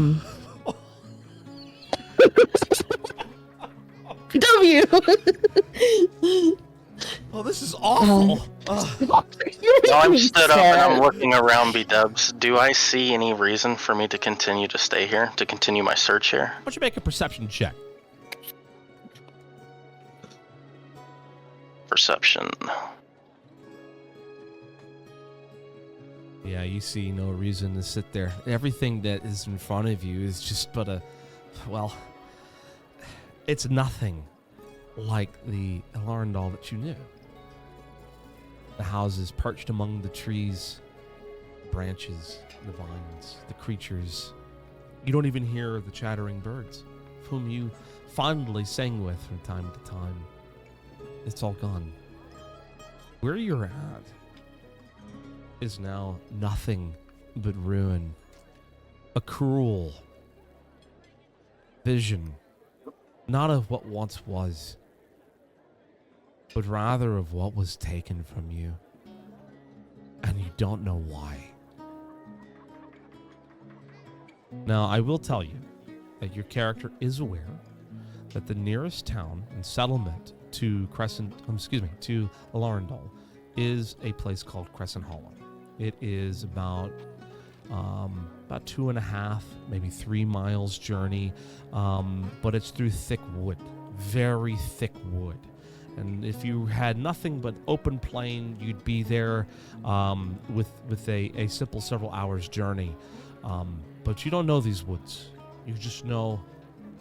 Oh, this is awful. Now I'm stood up and I'm looking around, B-dubs. Do I see any reason for me to continue to stay here, to continue my search here? Why don't you make a perception check? Perception. Yeah, you see no reason to sit there. Everything that is in front of you is just but it's nothing like the Alarndal that you knew. The houses perched among the trees, branches, the vines, the creatures. You don't even hear the chattering birds, whom you fondly sang with from time to time. It's all gone. Where you're at is now nothing but ruin. A cruel vision, not of what once was, but rather of what was taken from you. And you don't know why. Now, I will tell you that your character is aware that the nearest town and settlement to to Alarndal is a place called Crescent Hollow. It is about 2.5, maybe 3 miles journey, but it's through thick wood, very thick wood. And if you had nothing but open plain, you'd be there with a simple several hours journey. But you don't know these woods. You just know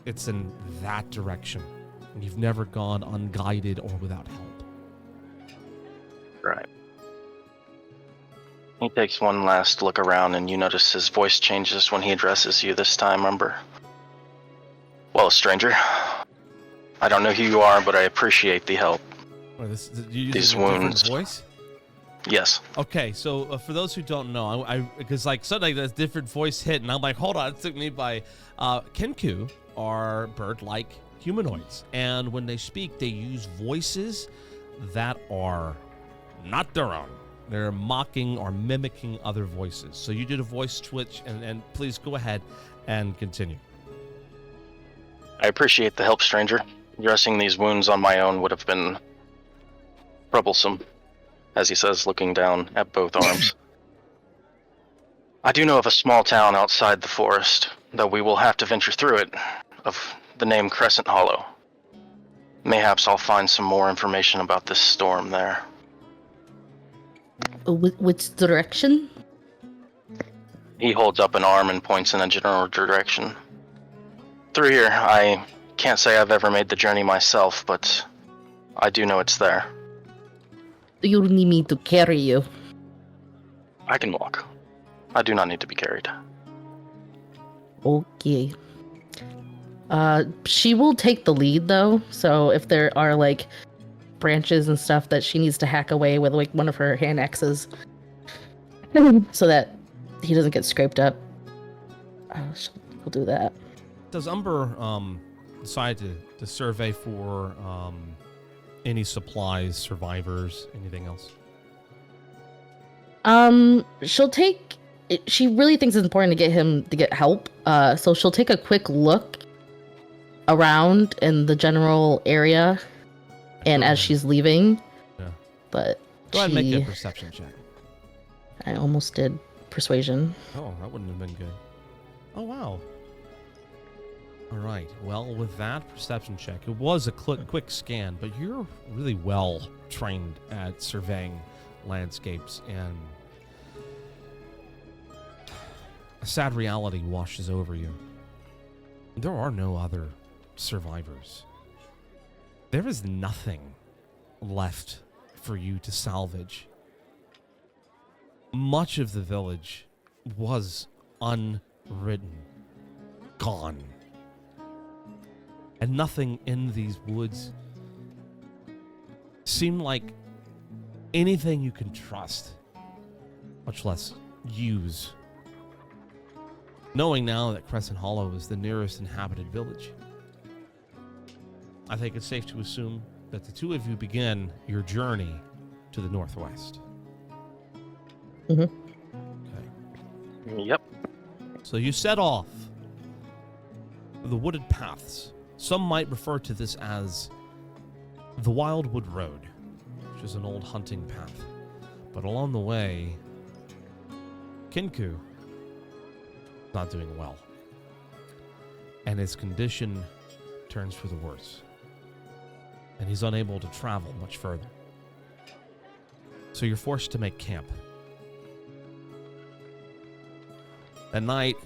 it's in that direction. And you've never gone unguided or without help. Right. He takes one last look around, and you notice his voice changes when he addresses you this time, remember? Well, stranger, I don't know who you are, but I appreciate the help. These wounds. Voice? Yes. Okay, so for those who don't know, because like suddenly this different voice hit, and I'm like, hold on, it took me by. Kenku are bird-like humanoids, and when they speak, they use voices that are not their own. They're mocking or mimicking other voices. So you did a voice twitch, and please go ahead and continue. I appreciate the help, stranger. Dressing these wounds on my own would have been troublesome, as he says, looking down at both arms. I do know of a small town outside the forest, though we will have to venture through it, of the name Crescent Hollow. Mayhaps I'll find some more information about this storm there. Which direction? He holds up an arm and points in a general direction. Through here, I can't say I've ever made the journey myself, but I do know it's there. You need me to carry you. I can walk. I do not need to be carried. Okay. She will take the lead though, so if there are like branches and stuff that she needs to hack away with like one of her hand axes so that he doesn't get scraped up, we'll do that. Does Umber decide to survey for any supplies, survivors, anything else? She'll take. She really thinks it's important to get him to get help. So she'll take a quick look around in the general area and Go as ahead. she's leaving, Yeah. but Go ahead and make she, a perception check. I almost did persuasion. Oh, that wouldn't have been good. Oh, wow. All right. Well, with that perception check, it was a quick scan, but you're really well trained at surveying landscapes, and a sad reality washes over you. There are no other survivors. There is nothing left for you to salvage. Much of the village was unwritten, gone. And nothing in these woods seemed like anything you can trust, much less use. Knowing now that Crescent Hollow is the nearest inhabited village, I think it's safe to assume that the two of you begin your journey to the northwest. Mhm. Okay. Yep. So you set off the wooded paths. Some might refer to this as the Wildwood Road, which is an old hunting path. But along the way, Kinku is not doing well, and his condition turns for the worse, and he's unable to travel much further. So you're forced to make camp. At night,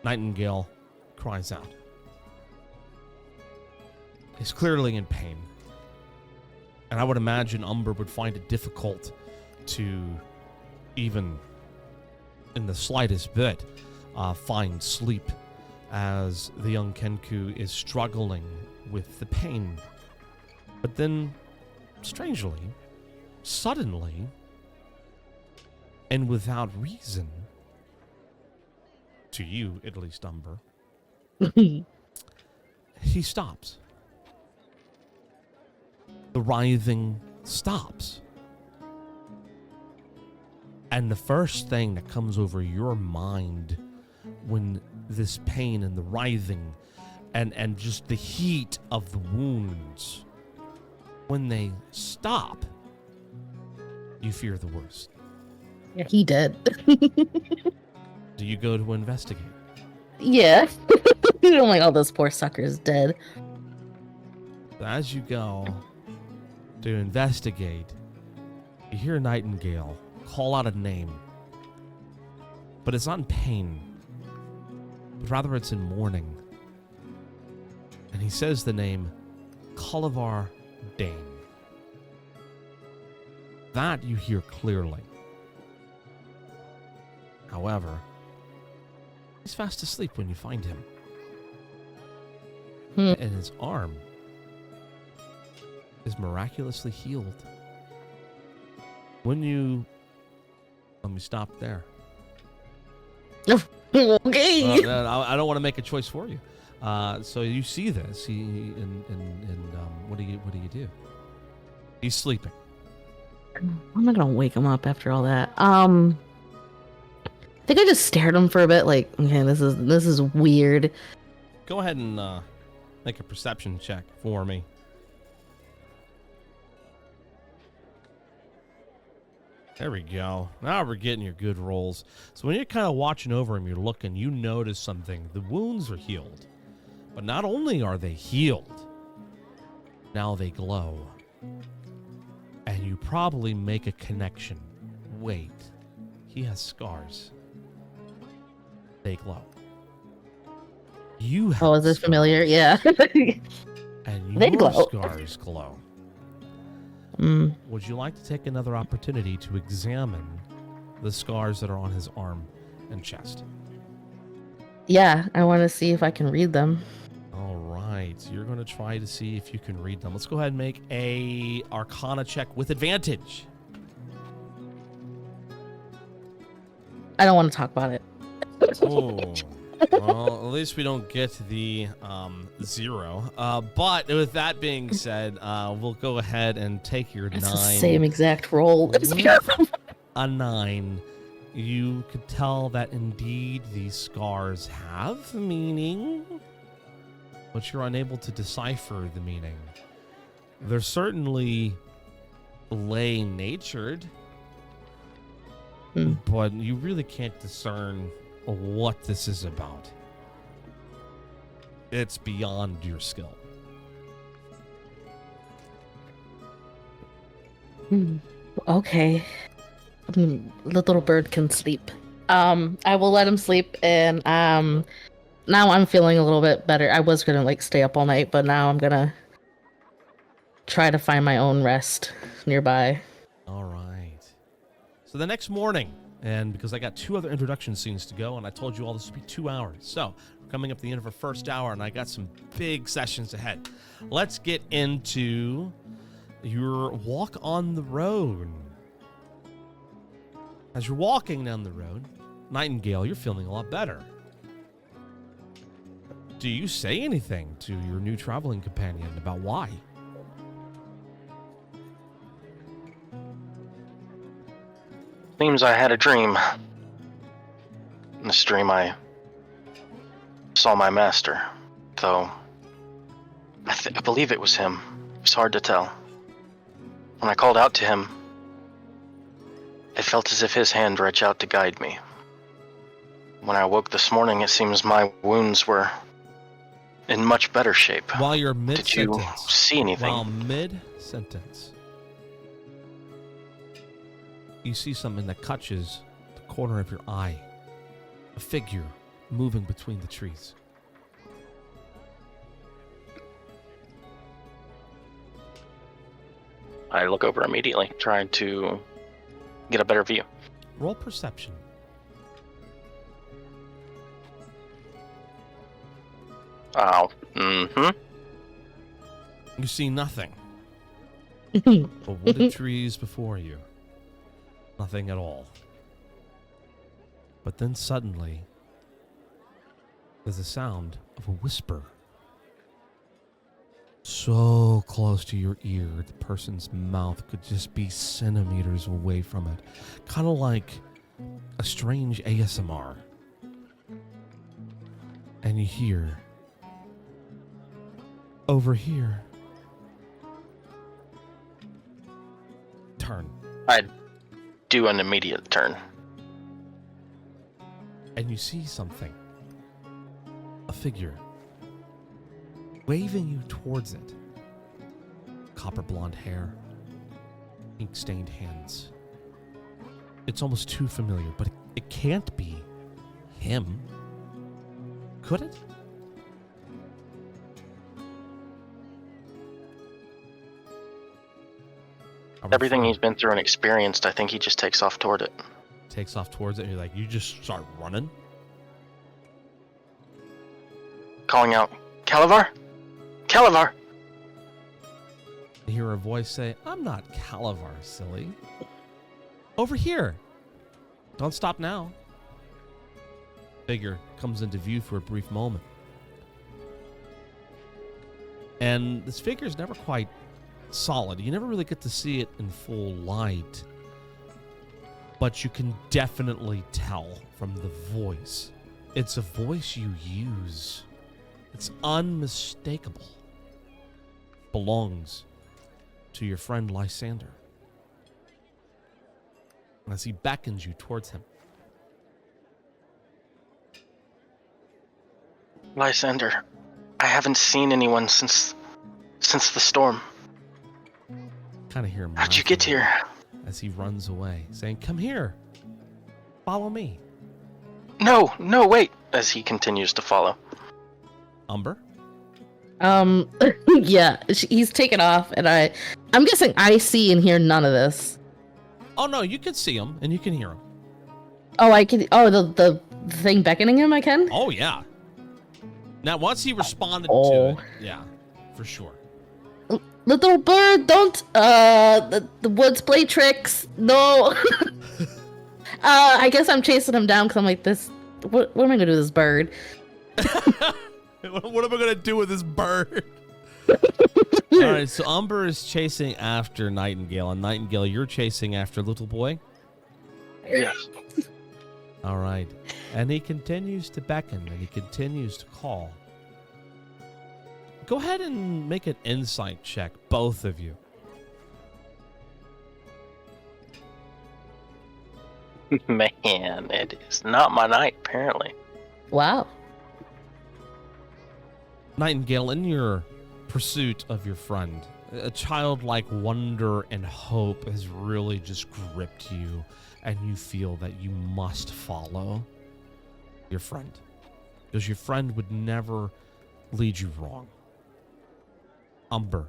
Nightingale cries out. He's clearly in pain. And I would imagine Umber would find it difficult to even, in the slightest bit, find sleep as the young Kenku is struggling with the pain. But then, strangely, suddenly, and without reason, to you, at least, Umber, he stops. The writhing stops. And the first thing that comes over your mind when this pain and the writhing and just the heat of the wounds, when they stop, you fear the worst. Yeah, he did. Do you go to investigate? Yeah. I'm like, oh, this poor sucker's dead. As you go to investigate, you hear Nightingale call out a name. But it's not in pain, but rather it's in mourning. And he says the name Cullivar Dane. That you hear clearly. However, he's fast asleep when you find him. And his arm is miraculously healed. When you... Let me stop there. Okay. I don't want to make a choice for you. So you see this, what do you do? He's sleeping. I'm not gonna wake him up after all that. I think I just stared at him for a bit, like, okay, this is weird. Go ahead and make a perception check for me. There we go. Now we're getting your good rolls. So when you're kind of watching over him, you're looking, you notice something. The wounds are healed. But not only are they healed, now they glow. And you probably make a connection. Wait, he has scars. They glow. You have Oh, is this scars, familiar? Yeah. and They your glow. scars glow. Mm. Would you like to take another opportunity to examine the scars that are on his arm and chest? Yeah, I want to see if I can read them. All right, you're going to try to see if you can read them. Let's go ahead and make a Arcana check with advantage. I don't want to talk about it. Oh, well, at least we don't get the 0. But with that being said, we'll go ahead and take your It's 9. the same exact roll. A 9. You could tell that indeed these scars have meaning, but you're unable to decipher the meaning. They're certainly lay-natured, but you really can't discern what this is about. It's beyond your skill. Okay. The little bird can sleep. I will let him sleep, and now I'm feeling a little bit better. I was gonna like stay up all night, but now I'm gonna try to find my own rest nearby. All right. So the next morning, and because I got 2 other introduction scenes to go, and I told you all this would be 2 hours. So we're coming up to the end of our first hour, and I got some big sessions ahead. Let's get into your walk on the road. As you're walking down the road, Nightingale, you're feeling a lot better. Do you say anything to your new traveling companion about why? Seems I had a dream. In this dream, I saw my master, though I believe it was him. It's hard to tell. When I called out to him, it felt as if his hand reached out to guide me. When I woke this morning, it seems my wounds were in much better shape. While you're Did mid-sentence. you see anything? While mid-sentence, you see something that catches the corner of your eye. A figure moving between the trees. I look over immediately, trying to get a better view. Roll perception. Oh, You see nothing. But wooded trees before you. Nothing at all. But then suddenly, there's a sound of a whisper. So close to your ear, the person's mouth could just be centimeters away from it. Kind of like a strange ASMR. And you hear, over here. Turn. I'd do an immediate turn. And you see something. A figure. Waving you towards it. Copper blonde hair. Ink-stained hands. It's almost too familiar, but it can't be him. Could it? Everything he's been through and experienced, I think he just takes off toward it. Takes off towards it, and you're like, you just start running? Calling out, Calavar? Calavar! You hear a voice say, I'm not Calavar, silly. Over here. Don't stop now. Figure comes into view for a brief moment. And this figure's never quite solid. You never really get to see it in full light. But you can definitely tell from the voice. It's a voice you use. It's unmistakable. Belongs to your friend Lysander. As he beckons you towards him. Lysander, I haven't seen anyone since the storm. Kind of hear him. How'd you get here? As he runs away, saying, come here. Follow me. No, wait, as he continues to follow. Umber? Yeah, he's taken off, and I'm guessing I see and hear none of this. Oh, no, you can see him, and you can hear him. Oh, I can. Oh, the thing beckoning him, I can? Oh, yeah. Now, once he responded to it, yeah, for sure. Little bird, don't, the woods play tricks. No. I guess I'm chasing him down because I'm like, what am I going to do with this bird? What am I going to do with this bird? All right, so Umber is chasing after Nightingale, and Nightingale, you're chasing after Little Boy? Yes. All right. And he continues to beckon, and he continues to call. Go ahead and make an insight check, both of you. Man, it is not my night, apparently. Wow. Nightingale, in your pursuit of your friend, a childlike wonder and hope has really just gripped you, and you feel that you must follow your friend, because your friend would never lead you wrong. Umber,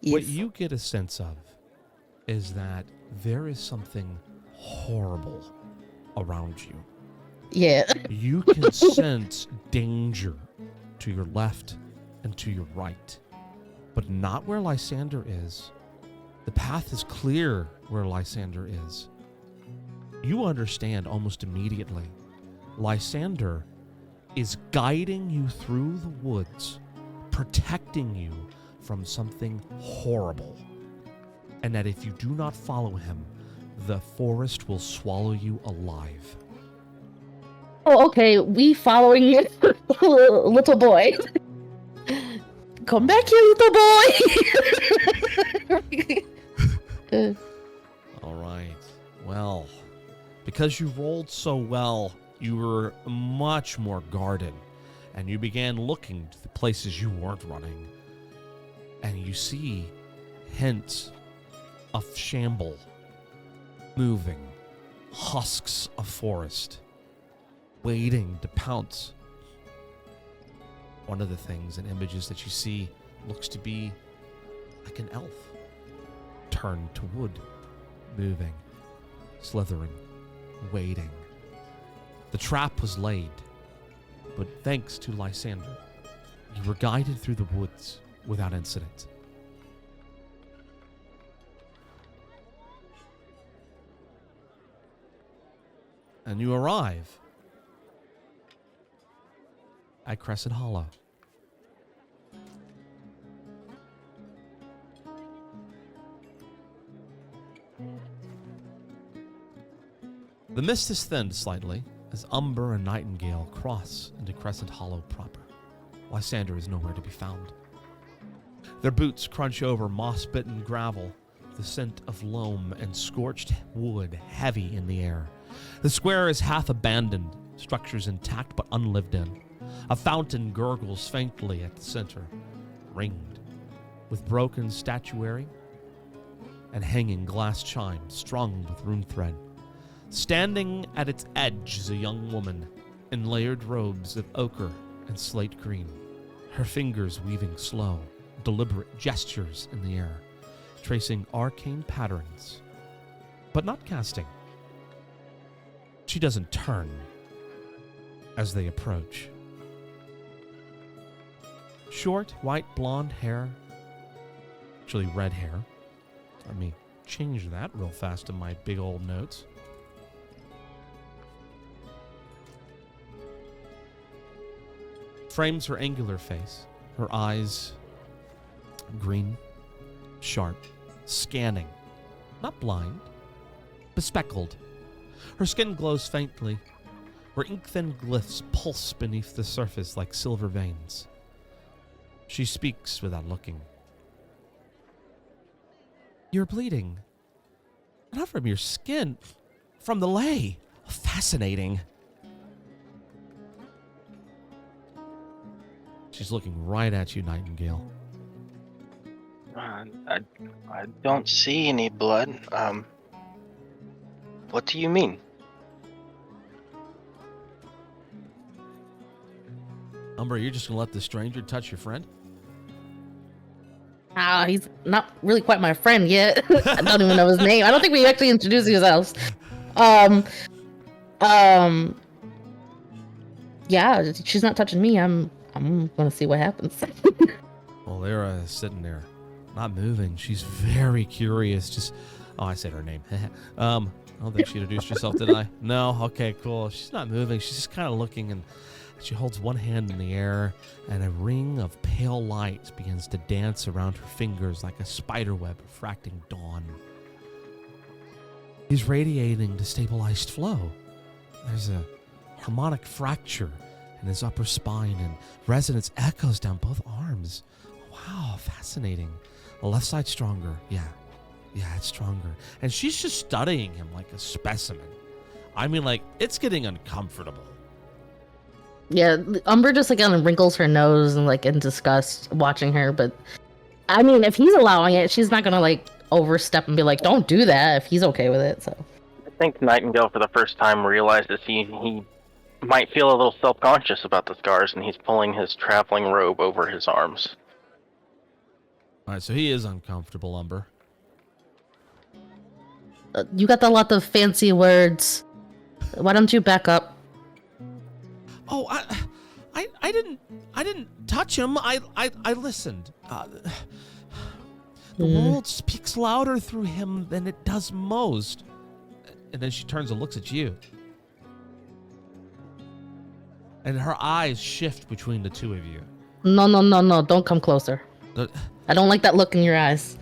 what you get a sense of is that there is something horrible around you. Yeah. You can sense danger to your left and to your right, but not where Lysander is. The path is clear where Lysander is. You understand almost immediately. Lysander is guiding you through the woods, protecting you from something horrible, and that if you do not follow him, the forest will swallow you alive. Oh, okay. We following you, little boy. Come back here, little boy. All right. Well, because you rolled so well, you were much more guarded, and you began looking to the places you weren't running, and you see hints of shamble moving, husks of forest waiting to pounce. One of the things and images that you see looks to be like an elf turned to wood, moving, slithering, waiting. The trap was laid, but thanks to Lysander, you were guided through the woods without incident. And you arrive at Crescent Hollow. The mist is thinned slightly as Umber and Nightingale cross into Crescent Hollow proper. Lysander is nowhere to be found. Their boots crunch over moss-bitten gravel, the scent of loam and scorched wood heavy in the air. The square is half abandoned, structures intact but unlived in. A fountain gurgles faintly at the center, ringed with broken statuary and hanging glass chimes strung with rune thread. Standing at its edge is a young woman in layered robes of ochre and slate green, her fingers weaving slow, deliberate gestures in the air, tracing arcane patterns, but not casting. She doesn't turn as they approach. Short, white, blonde hair, actually red hair. Let me change that real fast in my big old notes. Frames her angular face, her eyes green, sharp, scanning, not blind, bespectacled. Her skin glows faintly, where ink-thin glyphs pulse beneath the surface like silver veins. She speaks without looking. You're bleeding. Not from your skin, from the lay. Fascinating. She's looking right at you, Nightingale. I don't see any blood. What do you mean? Umber, you're just gonna let the stranger touch your friend? He's not really quite my friend yet. I don't even know his name. I don't think we actually introduced ourselves. Yeah, she's not touching me. I'm gonna see what happens. Well, they're sitting there, not moving. She's very curious. I said her name. I don't think she introduced herself, did I? No? Okay, cool. She's not moving. She's just kind of looking, and she holds one hand in the air, and a ring of pale light begins to dance around her fingers like a spiderweb refracting dawn. He's radiating destabilized flow. There's a harmonic fracture and his upper spine, and resonance echoes down both arms. Wow, fascinating. The left side stronger. Yeah, it's stronger. And she's just studying him like a specimen. I mean, like, it's getting uncomfortable. Yeah, Umber just like kind of wrinkles her nose and like in disgust watching her. But I mean, if he's allowing it, she's not gonna like overstep and be like, "Don't do that." If he's okay with it, so. I think Nightingale, for the first time, realizes he might feel a little self-conscious about the scars, and he's pulling his traveling robe over his arms. All right, so he is uncomfortable, Umber. You got a lot of fancy words. Why don't you back up? Oh, I didn't touch him. I listened. The world speaks louder through him than it does most. And then she turns and looks at you. And her eyes shift between the two of you. No, don't come closer. I don't like that look in your eyes.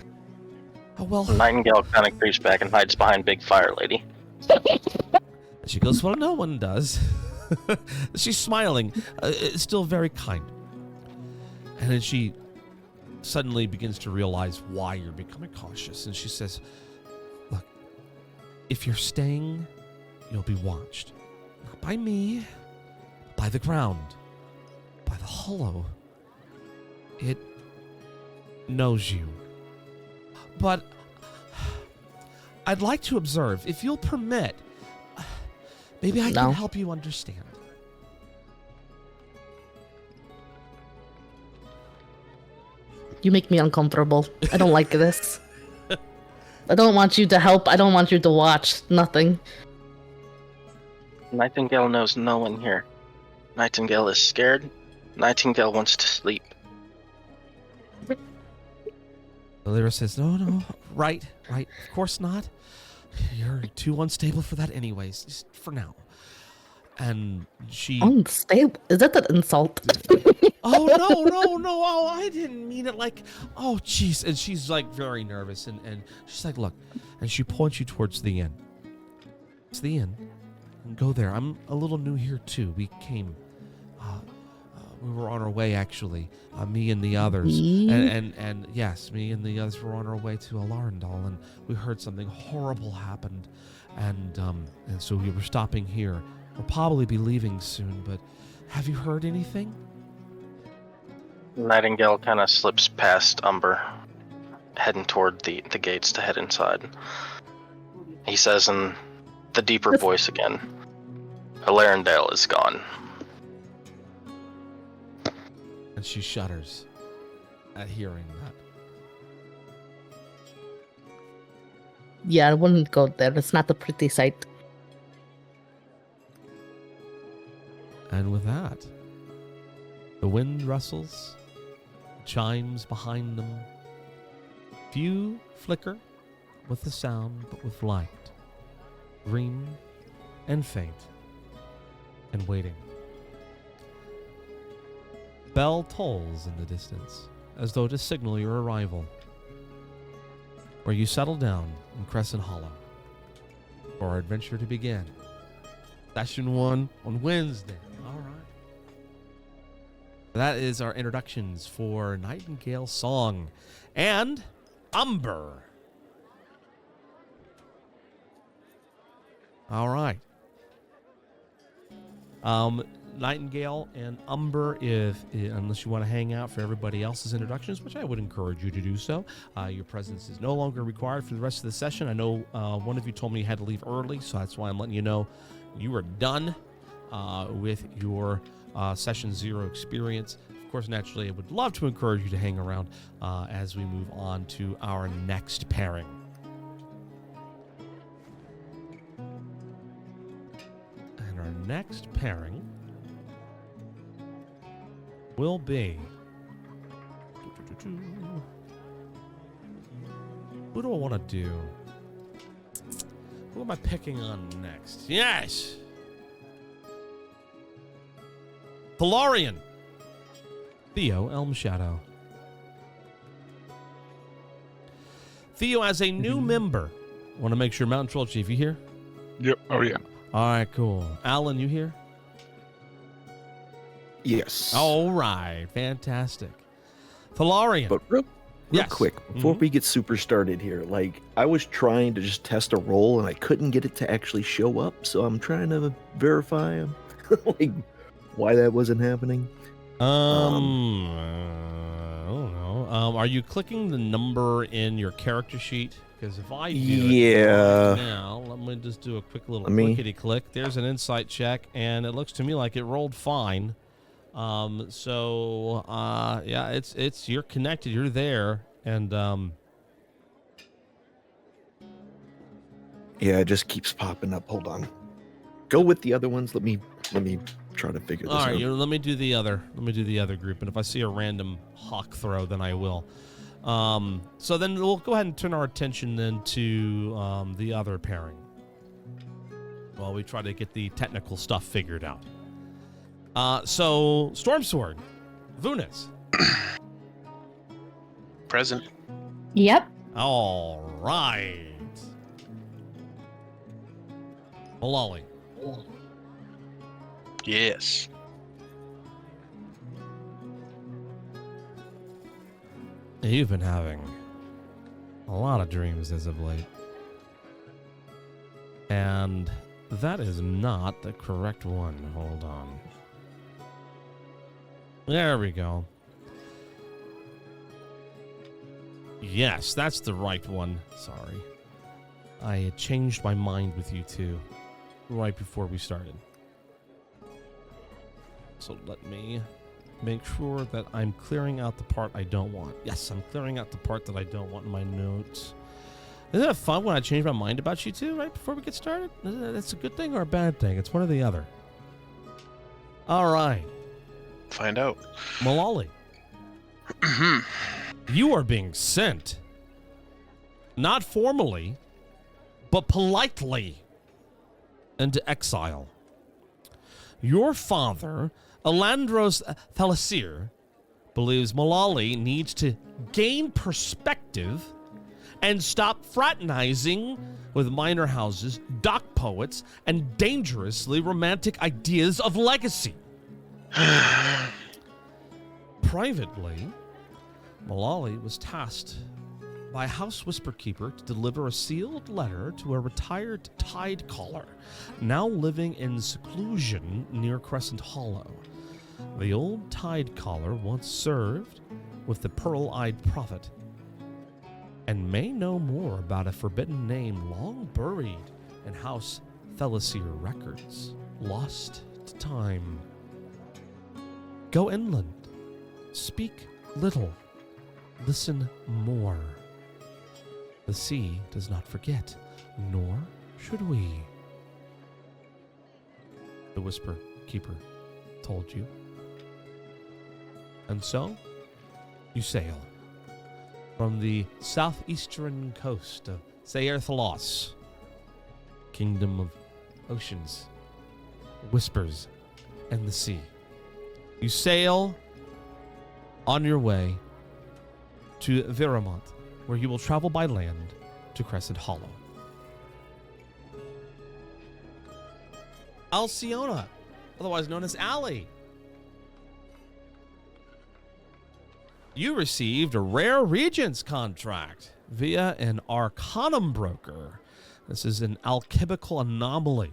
Oh, well. Nightingale kind of creeps back and hides behind Big Fire Lady. She goes, well, no one does. She's smiling, still very kind. And then she suddenly begins to realize why you're becoming cautious. And she says, look, if you're staying, you'll be watched. Not by me, by the ground, by the hollow. It knows you. But I'd like to observe, if you'll permit, maybe I can help you understand. You make me uncomfortable. I don't like this. I don't want you to help. I don't want you to watch. Nothing. Nightingale knows no one here. Nightingale is scared. Nightingale wants to sleep. Lyra says, no, right, of course not. You're too unstable for that anyways, just for now. And she... Unstable? Is that an insult? Oh, no, oh, I didn't mean it like... Oh, jeez. And she's like very nervous, and she's like, look, and she points you towards the inn. It's the inn. And go there. I'm a little new here, too. We came... we were on our way, actually. Me and the others. And yes, me and the others were on our way to Alarndal, and we heard something horrible happened. And so we were stopping here. We'll probably be leaving soon, but have you heard anything? Nightingale kind of slips past Umber, heading toward the gates to head inside. He says in the deeper voice again, Alarndale is gone. And she shudders at hearing that. Yeah, I wouldn't go there. It's not a pretty sight. And with that, the wind rustles, chimes behind them. Few flicker with the sound, but with light, green and faint, and waiting. Bell tolls in the distance, as though to signal your arrival, where you settle down in Crescent Hollow for our adventure to begin. Session 1 on Wednesday. All right. That is our introductions for Nightingale Song and Umber. All right. Nightingale and Umber, unless you want to hang out for everybody else's introductions, which I would encourage you to do so, your presence is no longer required for the rest of the session. I know one of you told me you had to leave early, so that's why I'm letting you know you are done with your Session 0 experience. Of course, naturally, I would love to encourage you to hang around as we move on to our next pairing. And our next pairing will be... Who do I want to do? Who am I picking on next? Yes! Valorian! Theo Elmshadow. Theo, as a new member, want to make sure Mountain Troll Chief, you here? Yep. Oh, yeah. All right, cool. Alan, you here? Yes. All right. Fantastic. Thalarian. But real Yes. quick, before Mhm. we get super started here, like I was trying to just test a roll and I couldn't get it to actually show up, so I'm trying to verify like why that wasn't happening. I don't know. Are you clicking the number in your character sheet? Because if I do Yeah. it right now, let me just do a quick little Let me- clickety-click. There's an insight check, and it looks to me like it rolled fine. Yeah, it's you're connected. You're there, and Yeah, it just keeps popping up. Hold on. Go with the other ones. Let me try to figure this all right. out. Let me do the other. Let me do the other group, and if I see a random hawk throw, then I will. So then we'll go ahead and turn our attention then to the other pairing. While we try to get the technical stuff figured out. So Stormsword, Vunas. Present. Yep. All right. Malali. Yes. You've been having a lot of dreams as of late. And that is not the correct one. Hold on. There we go. Yes, that's the right one. Sorry. I had changed my mind with you two right before we started. So let me make sure that I'm clearing out the part I don't want. Yes, I'm clearing out the part that I don't want in my notes. Isn't it fun when I change my mind about you two right before we get started? That's a good thing or a bad thing? It's one or the other. All right. Find out. Malali. You are being sent. Not formally, but politely into exile. Your father, Elandros Thalasir, believes Malali needs to gain perspective and stop fraternizing with minor houses, dock poets, and dangerously romantic ideas of legacy. Privately, Malali was tasked by a House Whisperkeeper to deliver a sealed letter to a retired tide caller, now living in seclusion near Crescent Hollow. The old tide caller once served with the Pearl-Eyed Prophet, and may know more about a forbidden name long buried in House Thalasir records, lost to time. Go inland. Speak little. Listen more. The sea does not forget, nor should we. The Whisper Keeper told you. And so, you sail from the southeastern coast of Saer Thalos, kingdom of oceans, whispers, and the sea. You sail on your way to Viramont, where you will travel by land to Crescent Hollow. Alciona, otherwise known as Allie. You received a rare Regents contract via an Arcanum broker. This is an alchemical anomaly.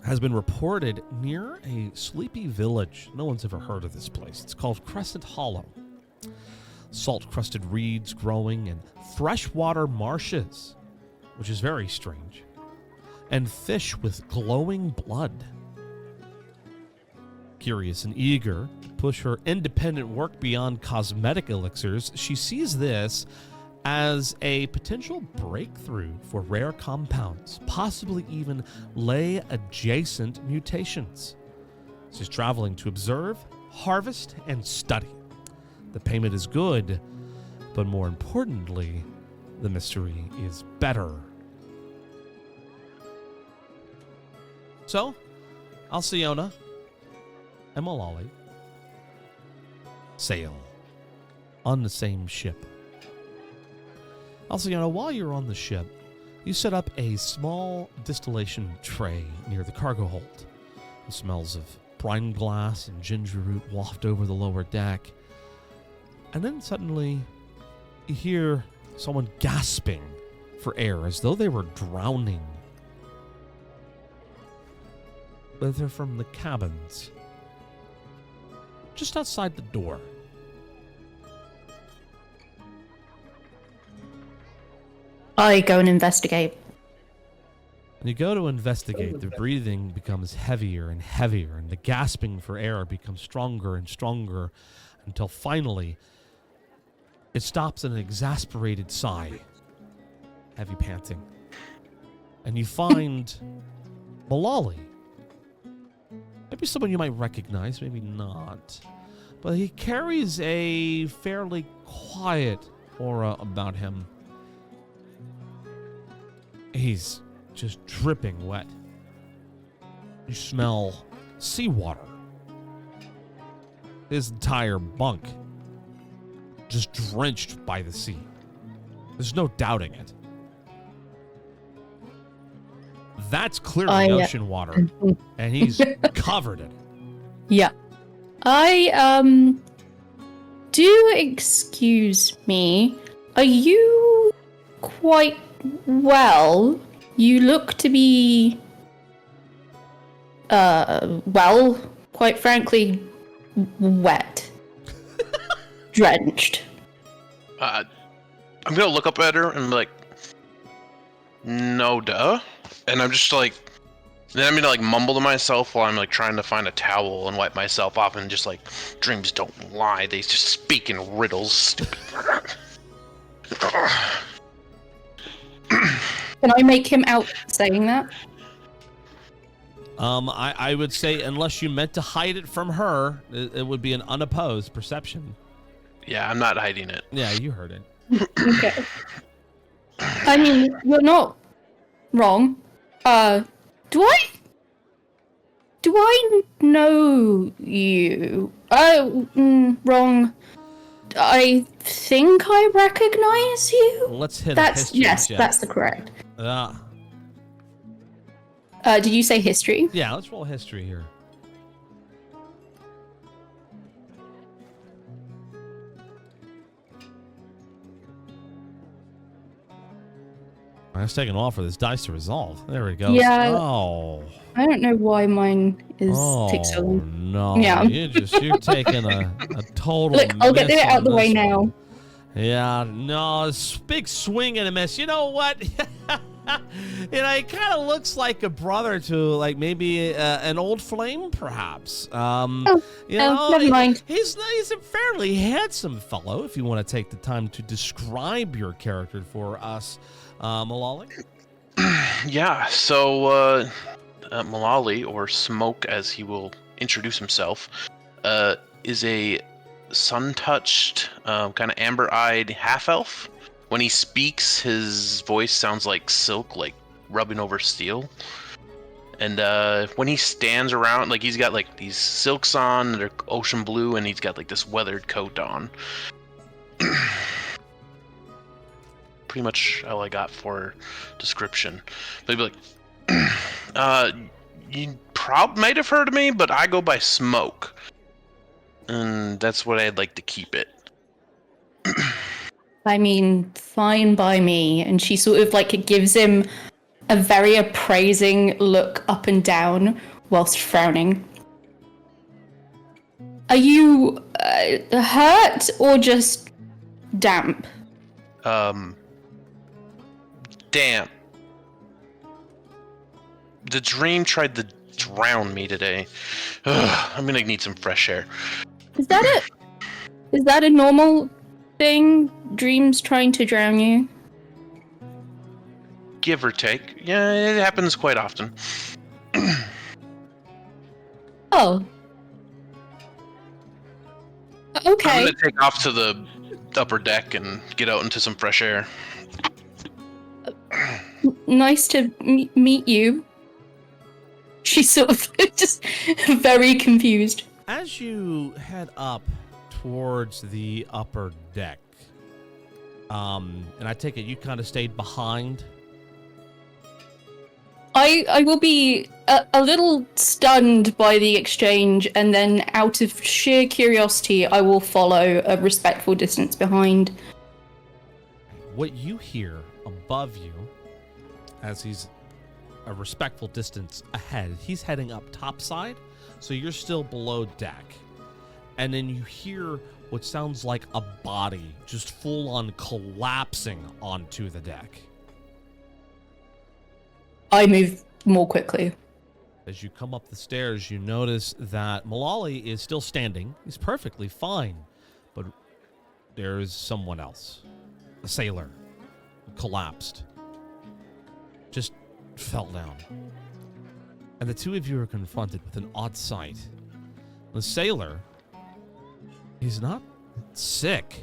Has been reported near a sleepy village. No one's ever heard of this place. It's called Crescent Hollow. Salt-crusted reeds growing in freshwater marshes, which is very strange, and fish with glowing blood. Curious and eager to push her independent work beyond cosmetic elixirs, she sees this as a potential breakthrough for rare compounds, possibly even ley-adjacent mutations. She's traveling to observe, harvest, and study. The payment is good, but more importantly, the mystery is better. So, Alciona and Malali sail on the same ship. Alciona, while you're on the ship, you set up a small distillation tray near the cargo hold. The smells of brine glass and ginger root waft over the lower deck. And then suddenly, you hear someone gasping for air as though they were drowning. But they're from the cabins, just outside the door. I go and investigate. When you go to investigate, the breathing becomes heavier and heavier, and the gasping for air becomes stronger and stronger until finally it stops in an exasperated sigh, heavy panting. And you find Malali. Maybe someone you might recognize, maybe not. But he carries a fairly quiet aura about him. He's just dripping wet. You smell seawater. His entire bunk just drenched by the sea. There's no doubting it. That's clearly ocean water, and he's covered in it. Yeah. I, do excuse me. Are you quite well? You look to be, well, quite frankly, wet. Drenched. I'm gonna look up at her and be like, no duh. And I'm just like, then I'm gonna like mumble to myself while I'm like trying to find a towel and wipe myself off and just like, dreams don't lie, they just speak in riddles, stupid. Can I make him out saying that? I would say unless you meant to hide it from her, it would be an unopposed perception. Yeah, I'm not hiding it. Yeah, you heard it. Okay. I mean, you're not wrong. Do I know you? Wrong. I think I recognize you. Let's hit That's a history yes, check. that's the correct. Ah. Did you say history? Yeah, let's roll history here. I was taking off for this dice to resolve. There we go. Yeah. Oh. I don't know why mine takes so long. No. Yeah. You're taking a total Look, I'll get miss it out on the way this now. one. Yeah, no, big swing and a miss. You know what? He kind of looks like a brother to, like, maybe an old flame, perhaps. Never mind. He's a fairly handsome fellow, if you want to take the time to describe your character for us, Malali. Yeah, so Malali, or Smoke as he will introduce himself, is a sun-touched, kind of amber-eyed half-elf. When he speaks, his voice sounds like silk, like rubbing over steel. And when he stands around, like, he's got like these silks on that are ocean blue, and he's got like this weathered coat on. Pretty much all I got for description. But he'd be like, you might have heard of me, but I go by Smoke. And that's what I'd like to keep it. I mean, fine by me. And she sort of like gives him a very appraising look up and down whilst frowning. Are you hurt or just damp? Damn. The dream tried to drown me today. Ugh, I'm gonna need some fresh air. Is that it? Is that a normal thing? Dreams trying to drown you? Give or take. Yeah, it happens quite often. Oh. Okay. I'm gonna take off to the upper deck and get out into some fresh air. Nice to meet you. She's sort of just very confused. As you head up towards the upper deck, and I take it you kind of stayed behind. I will be a little stunned by the exchange, and then out of sheer curiosity, I will follow a respectful distance behind. What you hear above you, as he's a respectful distance ahead, he's heading up topside, so you're still below deck. And then you hear what sounds like a body just full on collapsing onto the deck. I move more quickly. As you come up the stairs, you notice that Malali is still standing. He's perfectly fine, but there is someone else. A sailor who collapsed. Just fell down. And the two of you are confronted with an odd sight. The sailor, he's not sick.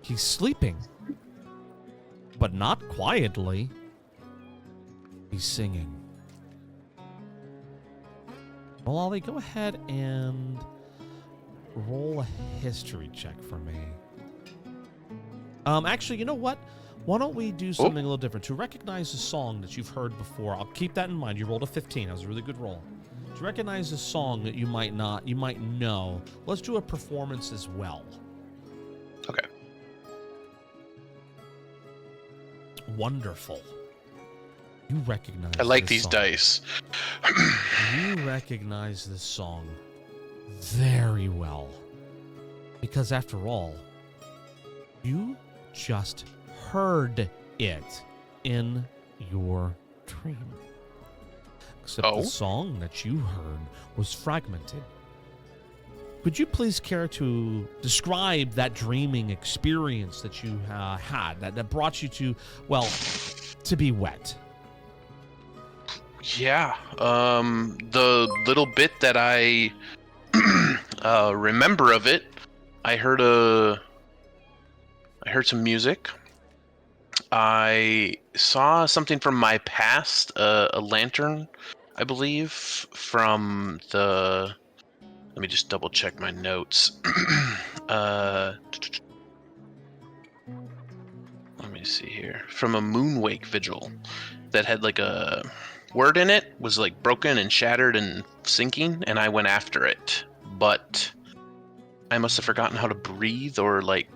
He's sleeping. But not quietly. He's singing. Malali, go ahead and roll a history check for me. Actually, you know what? Why don't we do something a little different? To recognize a song that you've heard before, I'll keep that in mind. You rolled a 15. That was a really good roll. To recognize a song that you might know, let's do a performance as well. Okay. Wonderful. You recognize I like this these song. dice. You recognize this song very well. Because after all, you just heard it in your dream. Except the song that you heard was fragmented. Could you please care to describe that dreaming experience that you had that brought you to be wet? Yeah. The little bit that I remember of it, I heard some music. I saw something from my past, a lantern, I believe, from the... Let me just double check my notes. Let me see here. From a moonwake vigil that had like a word in it, was like broken and shattered and sinking, and I went after it. But I must have forgotten how to breathe or like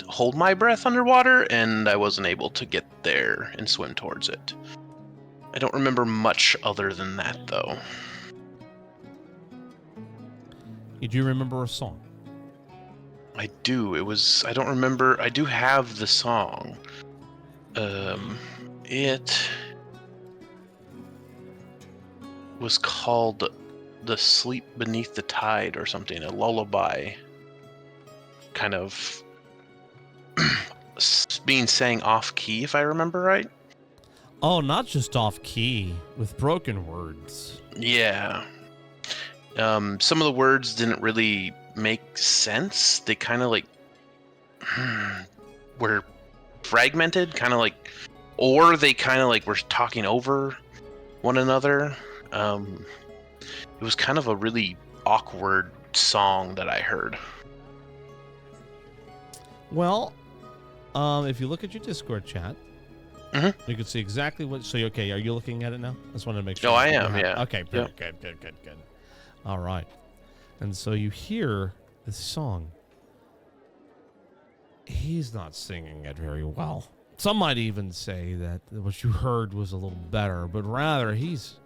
hold my breath underwater, and I wasn't able to get there and swim towards it. I don't remember much other than that, though. You do remember a song? I do. I don't remember. I do have the song. It was called The Sleep Beneath the Tide or something, a lullaby. Kind of being sang off key, if I remember right. Oh, not just off key, with broken words. Yeah. Some of the words didn't really make sense. They kind of like were fragmented, kind of like, or they kind of like were talking over one another. It was kind of a really awkward song that I heard. Well, if you look at your Discord chat, you can see exactly what. So, okay, are you looking at it now? I just wanted to make sure. No, I am. Yeah. Okay. Good. All right. And so you hear this song. He's not singing it very well. Some might even say that what you heard was a little better, but rather he's.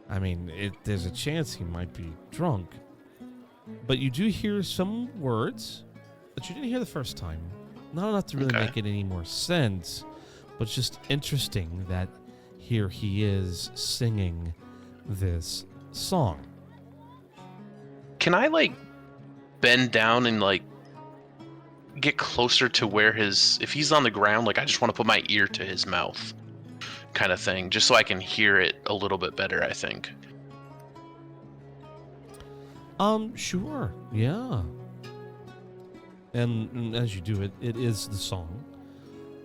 I mean, there's a chance he might be drunk. But you do hear some words that you didn't hear the first time. Not enough to really make it any more sense, but just interesting that here he is singing this song. Can I, like, bend down and, like, get closer to where if he's on the ground, like, I just want to put my ear to his mouth kind of thing, just so I can hear it a little bit better, I think. Sure, yeah. And as you do it, it is the song,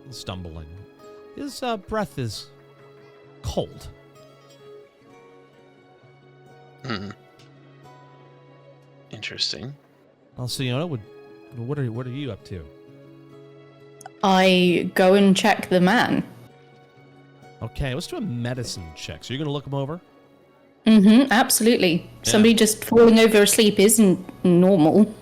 stumbling. His breath is cold. Interesting. Alciona, what are you up to? I go and check the man. Okay, let's do a medicine check. So you're going to look him over? Absolutely. Somebody just falling over asleep isn't normal.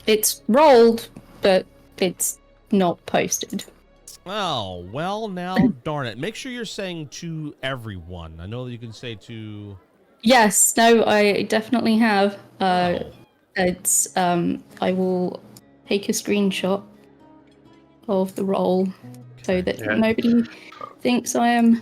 It's rolled, but it's not posted. Oh, well, now, darn it. Make sure you're saying to everyone. I know that you can say to... Yes, no, I definitely have. Oh. It's, I will take a screenshot of the roll so that nobody thinks I am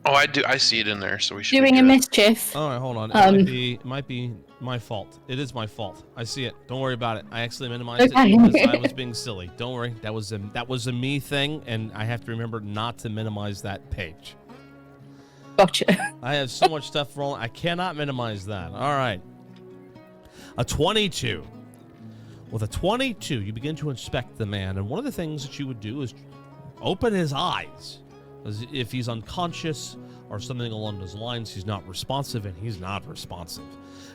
Oh, I do. I see it in there, so we should doing be a good. mischief. All right, hold on. It might be my fault. It is my fault. I see it. Don't worry about it. I actually minimized it because I was being silly. Don't worry. That was a me thing, and I have to remember not to minimize that page. Gotcha. I have so much stuff rolling. I cannot minimize that. All right. A 22. With a 22, you begin to inspect the man, and one of the things that you would do is open his eyes. As if he's unconscious or something along those lines, he's not responsive, and he's not responsive.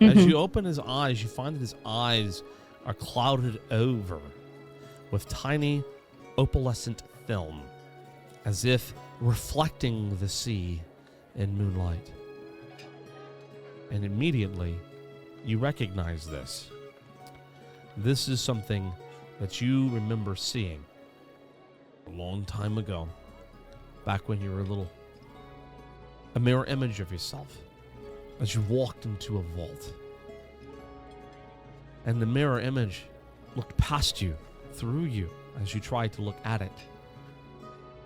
As you open his eyes, you find that his eyes are clouded over with tiny opalescent film, as if reflecting the sea in moonlight. And immediately, you recognize this. This is something that you remember seeing a long time ago, back when you were a mirror image of yourself, as you walked into a vault. And the mirror image looked past you, through you, as you tried to look at it.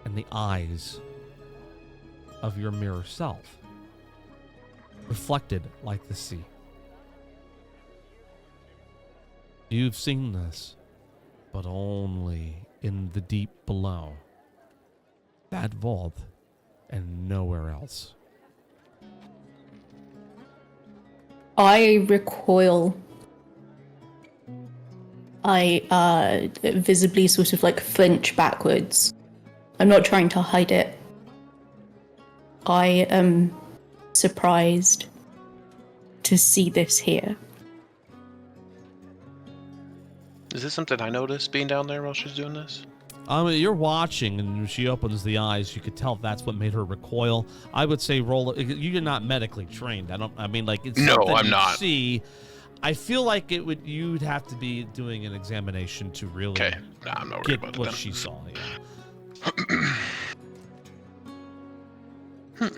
And the eyes of your mirror self reflected like the sea. You've seen this, but only in the deep below. That vault and nowhere else. I recoil. I visibly sort of like flinch backwards. I'm not trying to hide it. I am surprised to see this here. Is this something I noticed being down there while she's doing this? You're watching, and when she opens the eyes, you could tell that's what made her recoil. I would say roll. You're not medically trained. It's No, something I'm you not. See, I feel like you'd have to be doing an examination to really Okay, nah, I'm not worried get about it what then. she saw. Yeah.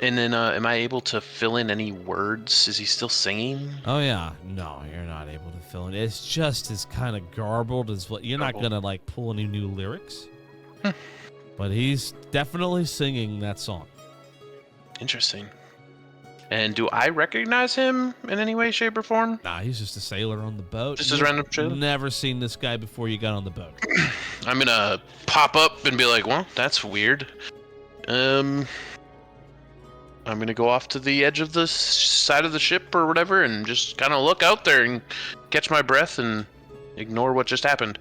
And then, am I able to fill in any words? Is he still singing? Oh yeah, no, you're not able to fill in. It's just as kind of garbled as what. You're not gonna like pull any new lyrics, but he's definitely singing that song. Interesting. And do I recognize him in any way, shape, or form? Nah, he's just a sailor on the boat. Just a random sailor? Never seen this guy before you got on the boat. I'm gonna pop up and be like, well, that's weird. I'm gonna go off to the edge of the side of the ship or whatever and just kind of look out there and catch my breath and ignore what just happened.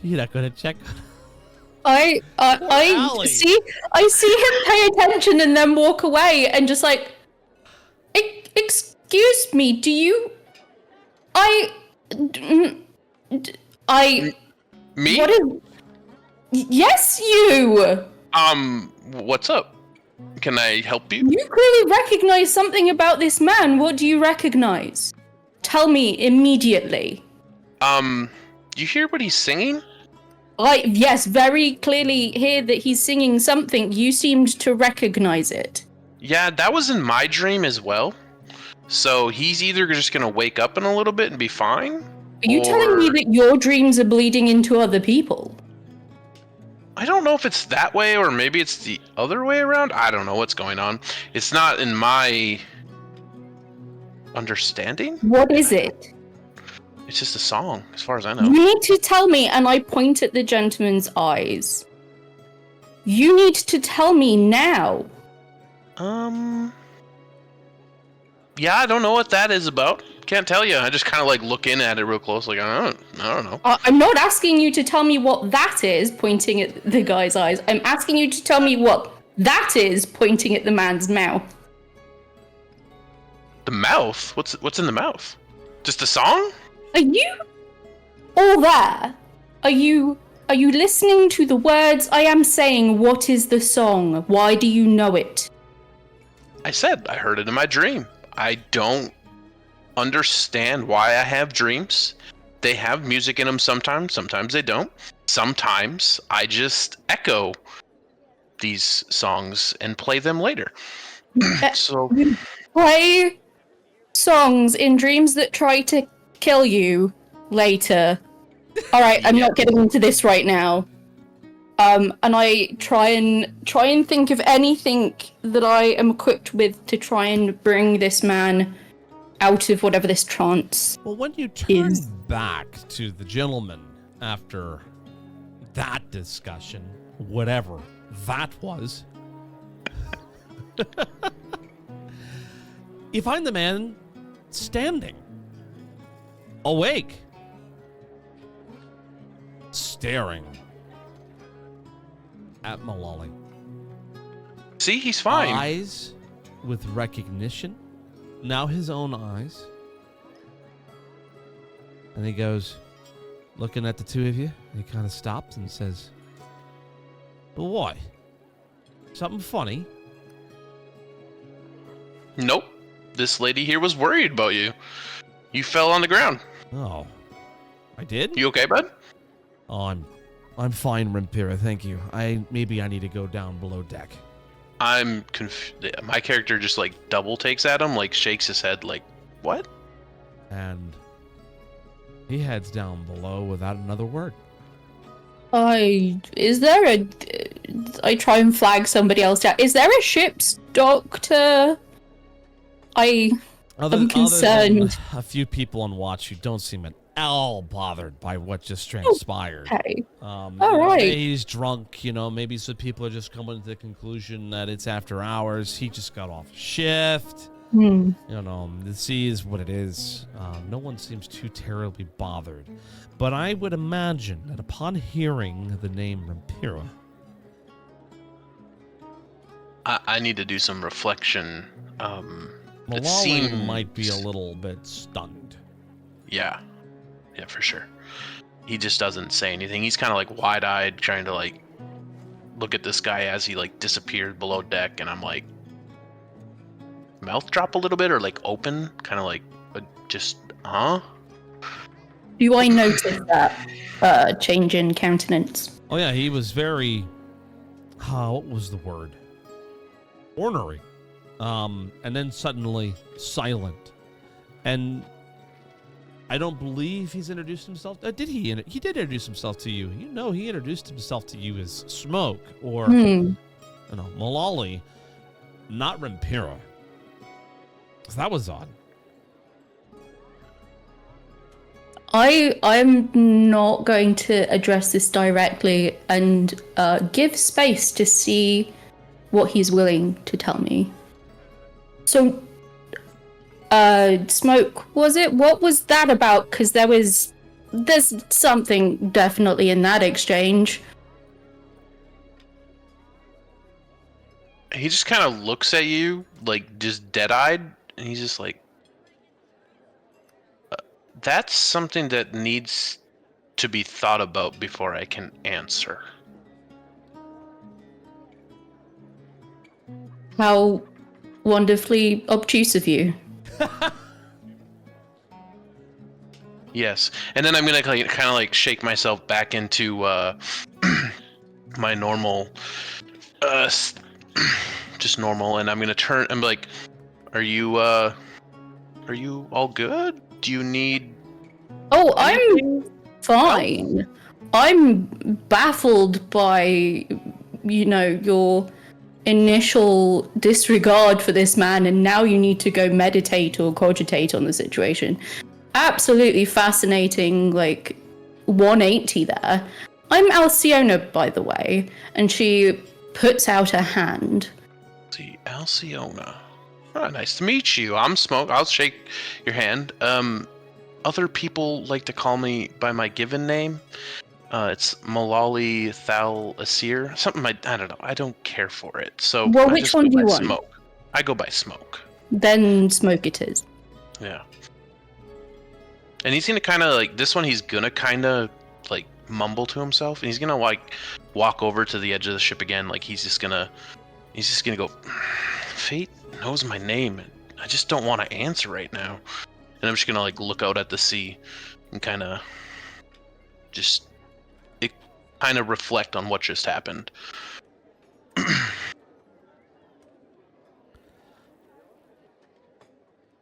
You're not gonna check. I Allie. see him pay attention and then walk away and just like, excuse me, do you? Me? What is? Yes, you. What's up? Can I help you? You clearly recognize something about this man. What do you recognize? Tell me immediately. You hear what he's singing? Yes, very clearly hear that he's singing something. You seemed to recognize it. Yeah, that was in my dream as well. So he's either just gonna wake up in a little bit and be fine. Are you telling me that your dreams are bleeding into other people? I don't know if it's that way or maybe it's the other way around. I don't know what's going on. It's not in my understanding. What is it? It's just a song, as far as I know. You need to tell me, and I point at the gentleman's eyes. You need to tell me now. Yeah, I don't know what that is about. Can't tell you. I just kind of like look in at it real close, like I don't know. I'm not asking you to tell me what that is, pointing at the guy's eyes. I'm asking you to tell me what that is, pointing at the man's mouth. The mouth? What's in the mouth? Just a song? Are you all there? Are you listening to the words I am saying? What is the song? Why do you know it? I said I heard it in my dream. I don't understand why I have dreams. They have music in them sometimes they don't. Sometimes I just echo these songs and play them later. So You play songs in dreams that try to kill you later. All right, I'm not getting into this right now. And I try and think of anything that I am equipped with to try and bring this man out of whatever this trance. Well, when you turn back to the gentleman after that discussion, whatever that was, you find the man standing, awake, staring at Malali. see, he's fine. Eyes with recognition. Now his own eyes. And he goes, looking at the two of you, and he kind of stops and says, "Well, what? Something funny?" Nope. This lady here was worried about you. You fell on the ground. Oh, I did? You okay, bud? Oh, I'm fine, Rimpira, thank you. Maybe I need to go down below deck. I'm my character just like double takes at him, like shakes his head like, what? And he heads down below without another word. I try and flag somebody else down. Is there a ship's doctor? I'm concerned. Other than a few people on watch who don't seem at all bothered by what just transpired. Okay. All right. He's drunk, maybe some people are just coming to the conclusion that it's after hours. He just got off shift. The sea is what it is. No one seems too terribly bothered. But I would imagine that upon hearing the name Rimpira, I need to do some reflection. Malali might be a little bit stunned. Yeah, for sure. He just doesn't say anything. He's kind of like wide-eyed, trying to like look at this guy as he like disappeared below deck, and I'm like, mouth drop a little bit or like open, kind of like just Do I notice that change in countenance? Oh yeah, he was very, what was the word? Ornery. And then suddenly silent. And I don't believe he's introduced himself. Did he? He did introduce himself to you. He introduced himself to you as Smoke or Malali, not Rimpira. So that was odd. I'm not going to address this directly and give space to see what he's willing to tell me. So, Smoke, was it? What was that about? Because there's something definitely in that exchange. He just kind of looks at you, like, just dead-eyed, and he's just like, that's something that needs to be thought about before I can answer. How wonderfully obtuse of you. Yes, and then I'm gonna kind of like shake myself back into my normal, just normal, and I'm gonna turn. I'm like, are you all good? Do you need? Oh, I'm fine. I'm baffled by, your initial disregard for this man, and now you need to go meditate or cogitate on the situation. Absolutely fascinating, 180 there. I'm Alcyona, by the way, and she puts out her hand. See, Alcyona. Oh, nice to meet you. I'm Smoke. I'll shake your hand. Other people like to call me by my given name. It's Malali Thal Asir. Something I don't know. I don't care for it. So Well, I which just one go do you by want? Smoke. I go by Smoke. Then Smoke it is. Yeah. And he's gonna kind of like this one. He's gonna kind of like mumble to himself, and he's gonna like walk over to the edge of the ship again. Like he's just gonna go. Fate knows my name, and I just don't want to answer right now. And I'm just gonna like look out at the sea and kind of reflect on what just happened.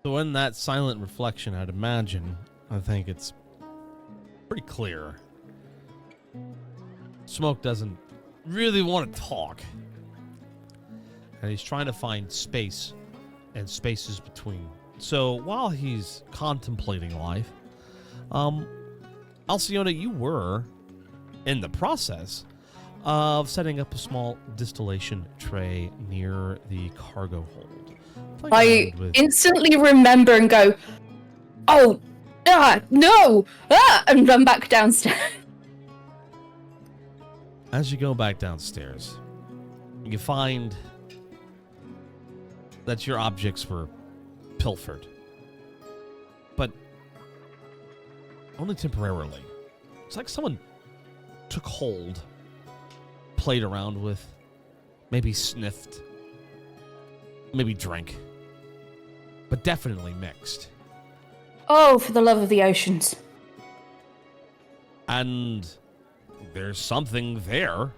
So in that silent reflection, I'd imagine, I think it's pretty clear. Smoke doesn't really want to talk. And he's trying to find space and spaces between. So while he's contemplating life, Alcyone, you were in the process of setting up a small distillation tray near the cargo hold. I instantly remember and go, oh, no, and run back downstairs. As you go back downstairs, you find that your objects were pilfered, but only temporarily. It's like someone took hold, played around with, maybe sniffed, maybe drank, but definitely mixed. Oh, for the love of the oceans. And there's something there.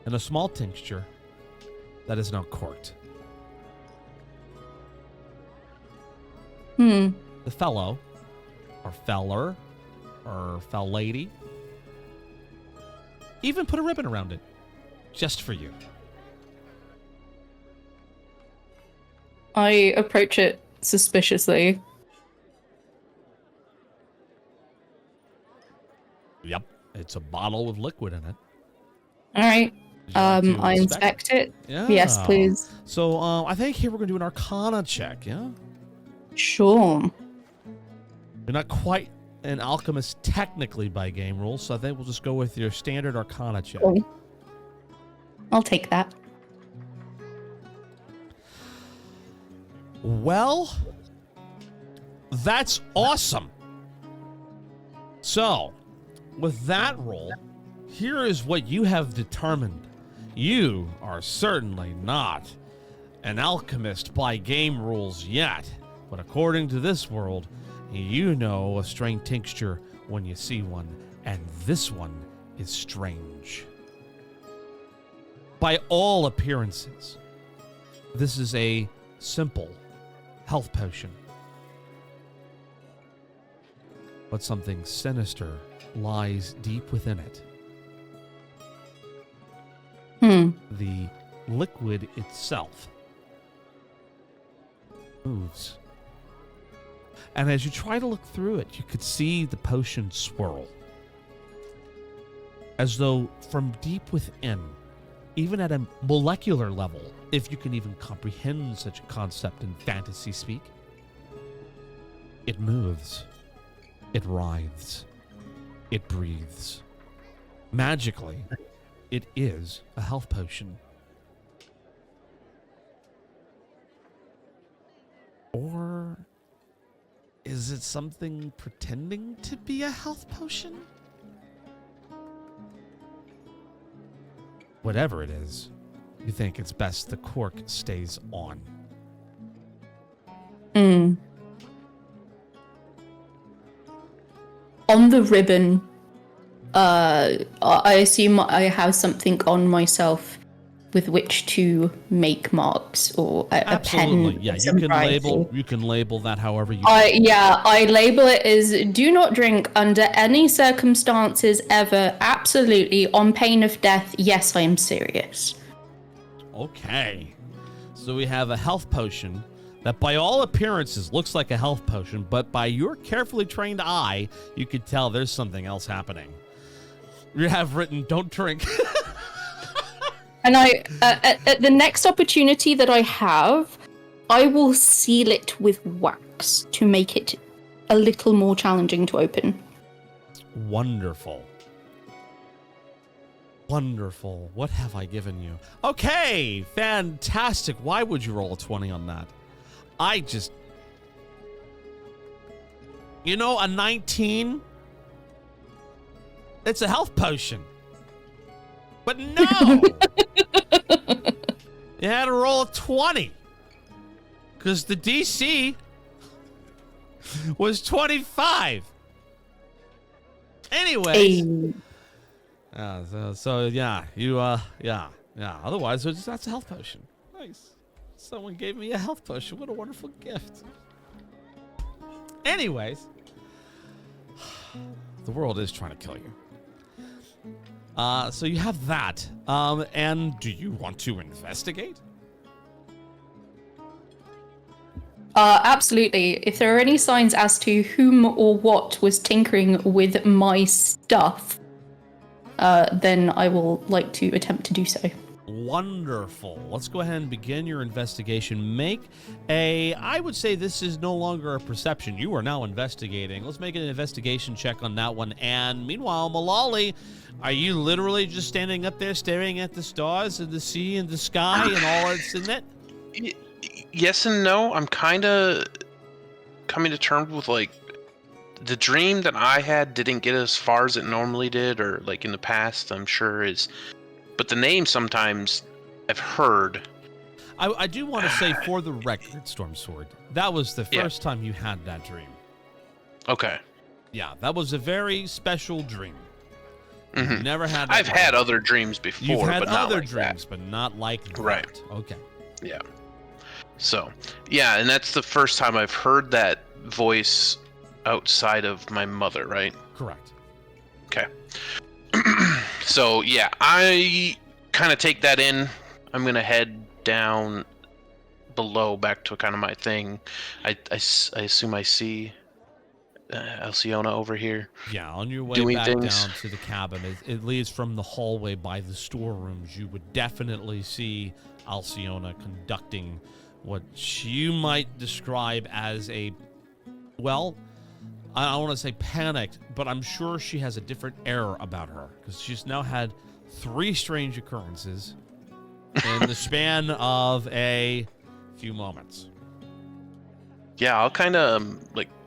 And a small tincture that is now corked. The fellow, or feller, or fell lady, even put a ribbon around it, just for you. I approach it suspiciously. Yep, it's a bottle with liquid in it. All right. Would you like to I inspect it. Yeah. Yes, please. So, I think here we're going to do an Arcana check, yeah? Sure. You're not quite an alchemist technically by game rules, so I think we'll just go with your standard Arcana check. Cool. I'll take that. Well, that's awesome. So, with that roll, here is what you have determined. You are certainly not an alchemist by game rules yet, but according to this world, you know a strange tincture when you see one, and this one is strange. By all appearances, this is a simple health potion. But something sinister lies deep within it. The liquid itself moves. And as you try to look through it, you could see the potion swirl. As though from deep within, even at a molecular level, if you can even comprehend such a concept in fantasy speak, it moves, it writhes, it breathes. Magically, it is a health potion. Or is it something pretending to be a health potion? Whatever it is, you think it's best the cork stays on. On the ribbon, I assume I have something on myself with which to make marks, or a Absolutely. pen. Yeah, you can label that however you I label it as do not drink under any circumstances ever, absolutely, on pain of death. Yes, I am serious. Okay. So we have a health potion that by all appearances looks like a health potion, but by your carefully trained eye, you could tell there's something else happening. You have written, don't drink. And at the next opportunity that I have, I will seal it with wax to make it a little more challenging to open. Wonderful. Wonderful. What have I given you? Okay, fantastic. Why would you roll a 20 on that? A 19? It's a health potion. But no! You had to roll a 20. Because the DC was 25. Anyways. Otherwise, that's a health potion. Nice. Someone gave me a health potion. What a wonderful gift. Anyways, the world is trying to kill you. So you have that. And do you want to investigate? Absolutely. If there are any signs as to whom or what was tinkering with my stuff, then I will like to attempt to do so. Wonderful. Let's go ahead and begin your investigation. I would say this is no longer a perception. You are now investigating. Let's make an investigation check on that one. And meanwhile, Malali, are you literally just standing up there staring at the stars and the sea and the sky and all that's in it? Yes and no. I'm kind of coming to terms with, like, the dream that I had didn't get as far as it normally did, or like in the past, I'm sure is. But the name sometimes I've heard. I do want to say, for the record, Storm Sword, that was the first time you had that dream. Okay. Yeah, that was a very special dream. Mm-hmm. You've never had that. I've had other dreams before. You've had but not other like dreams, that. but not like that. Right. Okay. Yeah. So, yeah, and that's the first time I've heard that voice outside of my mother, right? Correct. Okay. So, yeah, I kind of take that in. I'm going to head down below back to kind of my thing. I assume I see Alciona over here. Yeah, on your way doing back things. down to the cabin, it leads from the hallway by the storerooms. You would definitely see Alciona conducting what you might describe as I don't want to say panicked, but I'm sure she has a different air about her, because she's now had 3 strange occurrences in the span of a few moments. Yeah, I'll kind of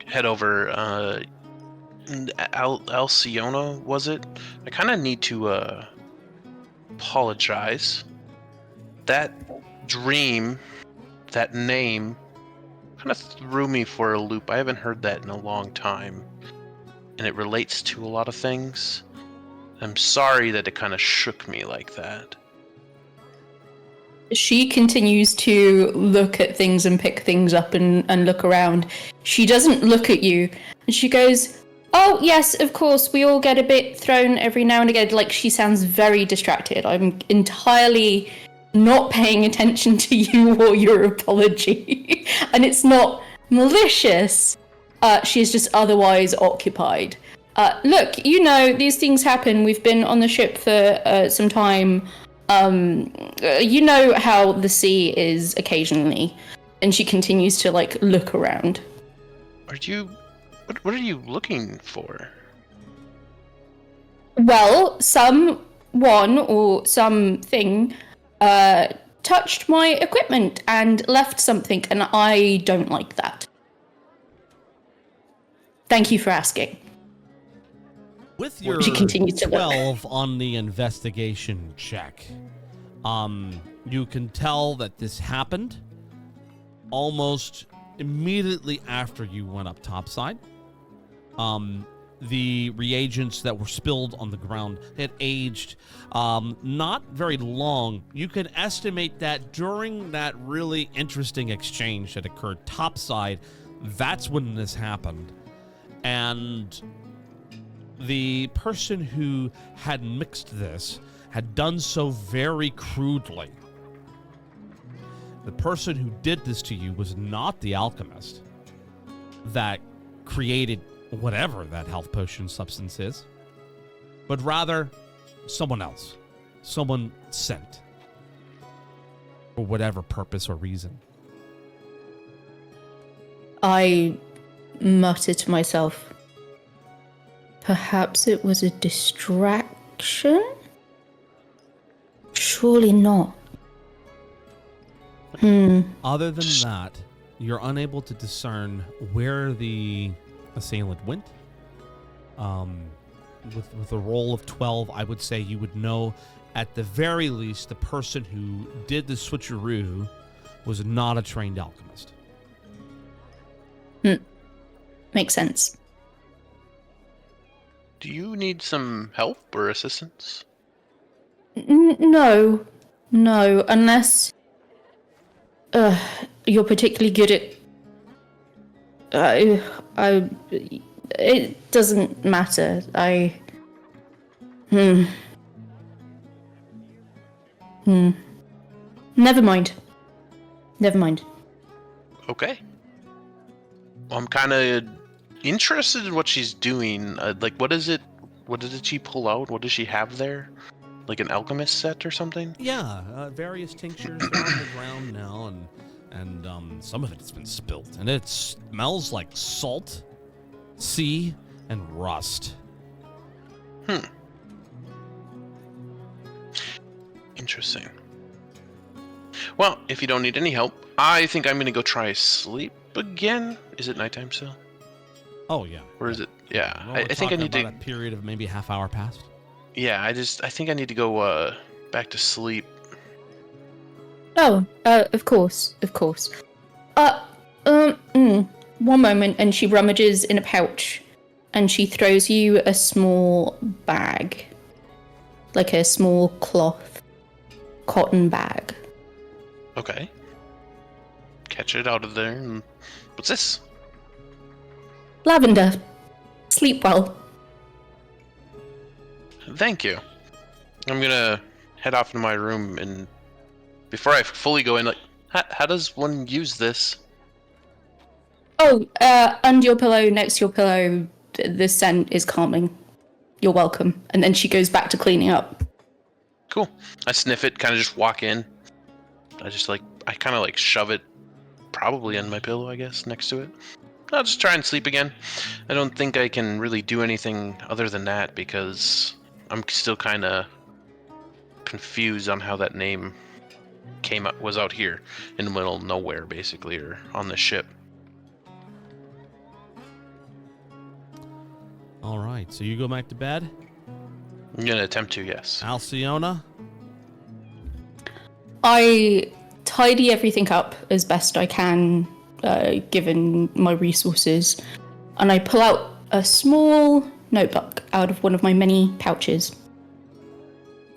head over. Alciona, was it? I kind of need to apologize. That dream, that name, kind of threw me for a loop. I haven't heard that in a long time, and it relates to a lot of things. I'm sorry that it kind of shook me like that. She continues to look at things and pick things up and look around. She doesn't look at you, and she goes, "Oh, yes, of course, we all get a bit thrown every now and again." Like, she sounds very distracted. I'm entirely not paying attention to you or your apology. And it's not malicious. She is just otherwise occupied. Look, these things happen. We've been on the ship for some time. You know how the sea is occasionally. And she continues to, look around. What are you looking for? Well, someone or something touched my equipment and left something, and I don't like that. Thank you for asking. With your She continues to 12 on the investigation check, you can tell that this happened almost immediately after you went up topside. The reagents that were spilled on the ground had aged not very long. You can estimate that during that really interesting exchange that occurred topside, that's when this happened. And the person who had mixed this had done so very crudely. The person who did this to you was not the alchemist that created whatever that health potion substance is, but rather someone else, someone sent. for whatever purpose or reason. I mutter to myself, perhaps it was a distraction? Surely not. Other than that, you're unable to discern where the assailant went. With a roll of 12, I would say you would know at the very least the person who did the switcheroo was not a trained alchemist. Makes sense. Do you need some help or assistance? No, unless you're particularly good at. It doesn't matter. Never mind. Okay. Well, I'm kind of interested in what she's doing. Like, what is it? What did she pull out? What does she have there? Like an alchemist set or something? Yeah, various tinctures. They're on the ground now, and some of it's been spilt, and it smells like salt, sea, and rust. Interesting. Well, if you don't need any help, I think I'm gonna go try sleep again. Is it nighttime still? Oh yeah. Or is it? Yeah, Well, I think I need to. a period of maybe a half hour past. Yeah, I think I need to go back to sleep. Oh, of course. One moment, and she rummages in a pouch, and she throws you a small bag, like a small cloth, cotton bag. Okay. Catch it out of there. And what's this? Lavender. Sleep well. Thank you. I'm gonna head off into my room, and before I fully go in, like, how does one use this? Oh, under your pillow, next to your pillow, the scent is calming. You're welcome. And then she goes back to cleaning up. Cool. I sniff it, kind of just walk in. I kind of shove it probably on my pillow, I guess, next to it. I'll just try and sleep again. I don't think I can really do anything other than that because I'm still kind of confused on how that name was out here in the middle of nowhere, basically, or on the ship. All right, so you go back to bed. I'm gonna attempt to, yes. Alcyona? I tidy everything up as best I can, given my resources, and I pull out a small notebook out of one of my many pouches.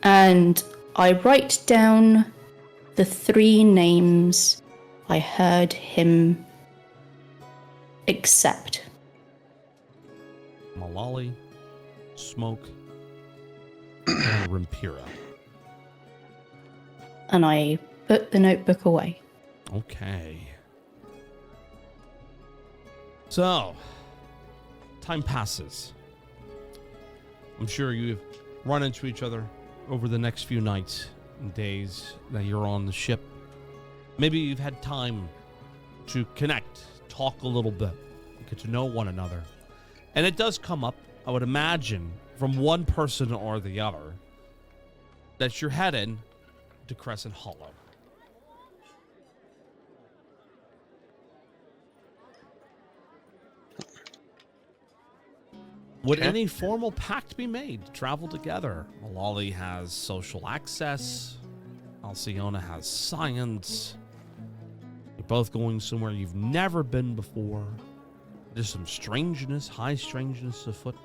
And I write down the 3 names I heard him accept. Malali, Smoke, and Rimpira. And I put the notebook away. Okay. So, time passes. I'm sure you've run into each other over the next few nights and days that you're on the ship. Maybe you've had time to connect, talk a little bit, get to know one another. And it does come up, I would imagine, from one person or the other, that you're headed to Crescent Hollow. Would any formal pact be made to travel together? Malali has social access. Alcyona has science. You're both going somewhere you've never been before. There's some strangeness, high strangeness afoot.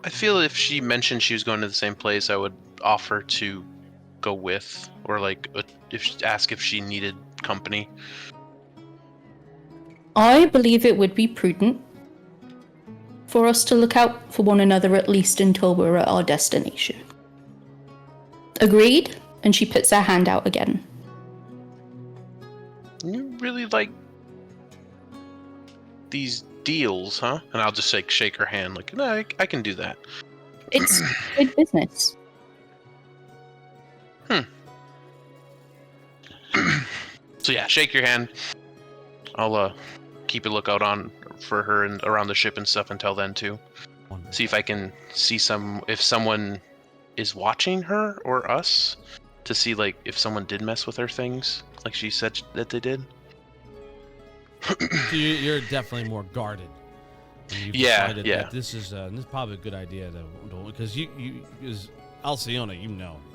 I feel if she mentioned she was going to the same place, I would offer to go with, or ask if she needed company. I believe it would be prudent for us to look out for one another at least until we're at our destination. Agreed? And she puts her hand out again. You really like these deals, huh? And I'll just shake her hand no, I can do that. It's good business. So yeah, shake your hand. I'll keep a lookout on for her and around the ship and stuff until then too. Wonderful. See if I can see if someone is watching her or us, to see like if someone did mess with her things, like she said that they did. So you're definitely more guarded. And you've Yeah, decided yeah. that this is probably a good idea because because Alcyona,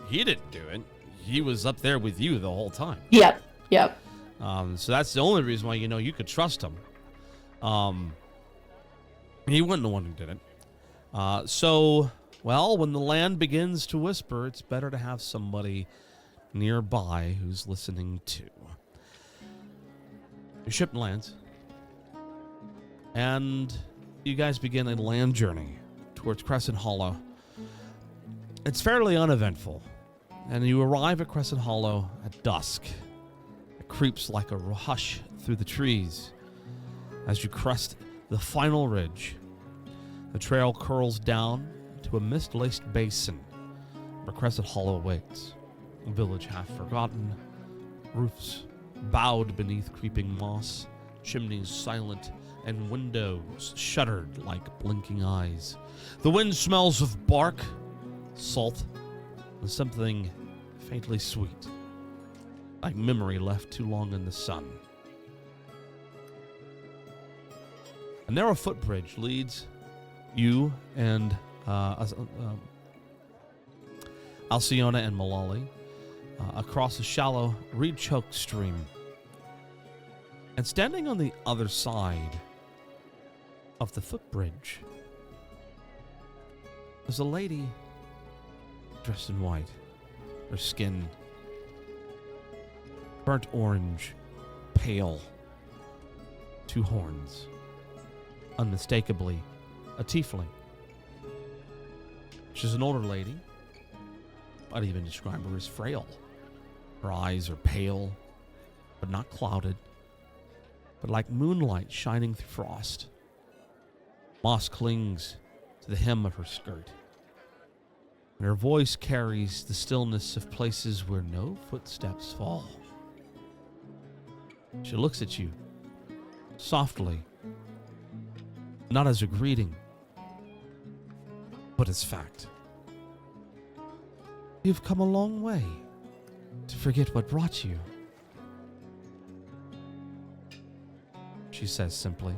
he didn't do it. He was up there with you the whole time. Yep. So that's the only reason why you could trust him. He wasn't the one who did it. So when the land begins to whisper, it's better to have somebody nearby who's listening too. Your ship lands, and you guys begin a land journey towards Crescent Hollow. It's fairly uneventful, and you arrive at Crescent Hollow at dusk. It creeps like a hush through the trees as you crest the final ridge. The trail curls down to a mist-laced basin where Crescent Hollow awaits. A village half forgotten, roofs bowed beneath creeping moss, chimneys silent, and windows shuttered like blinking eyes. The wind smells of bark, salt, and something faintly sweet, like memory left too long in the sun. A narrow footbridge leads you and Alcyona and Malali across a shallow, reed-choked stream. And standing on the other side of the footbridge was a lady dressed in white, her skin burnt orange, pale, two horns, unmistakably a tiefling. She's an older lady. I'd even describe her as frail. Her eyes are pale, but not clouded, but like moonlight shining through frost. Moss clings to the hem of her skirt, and her voice carries the stillness of places where no footsteps fall. She looks at you softly, not as a greeting, but as fact. You've come a long way to forget what brought you, she says simply,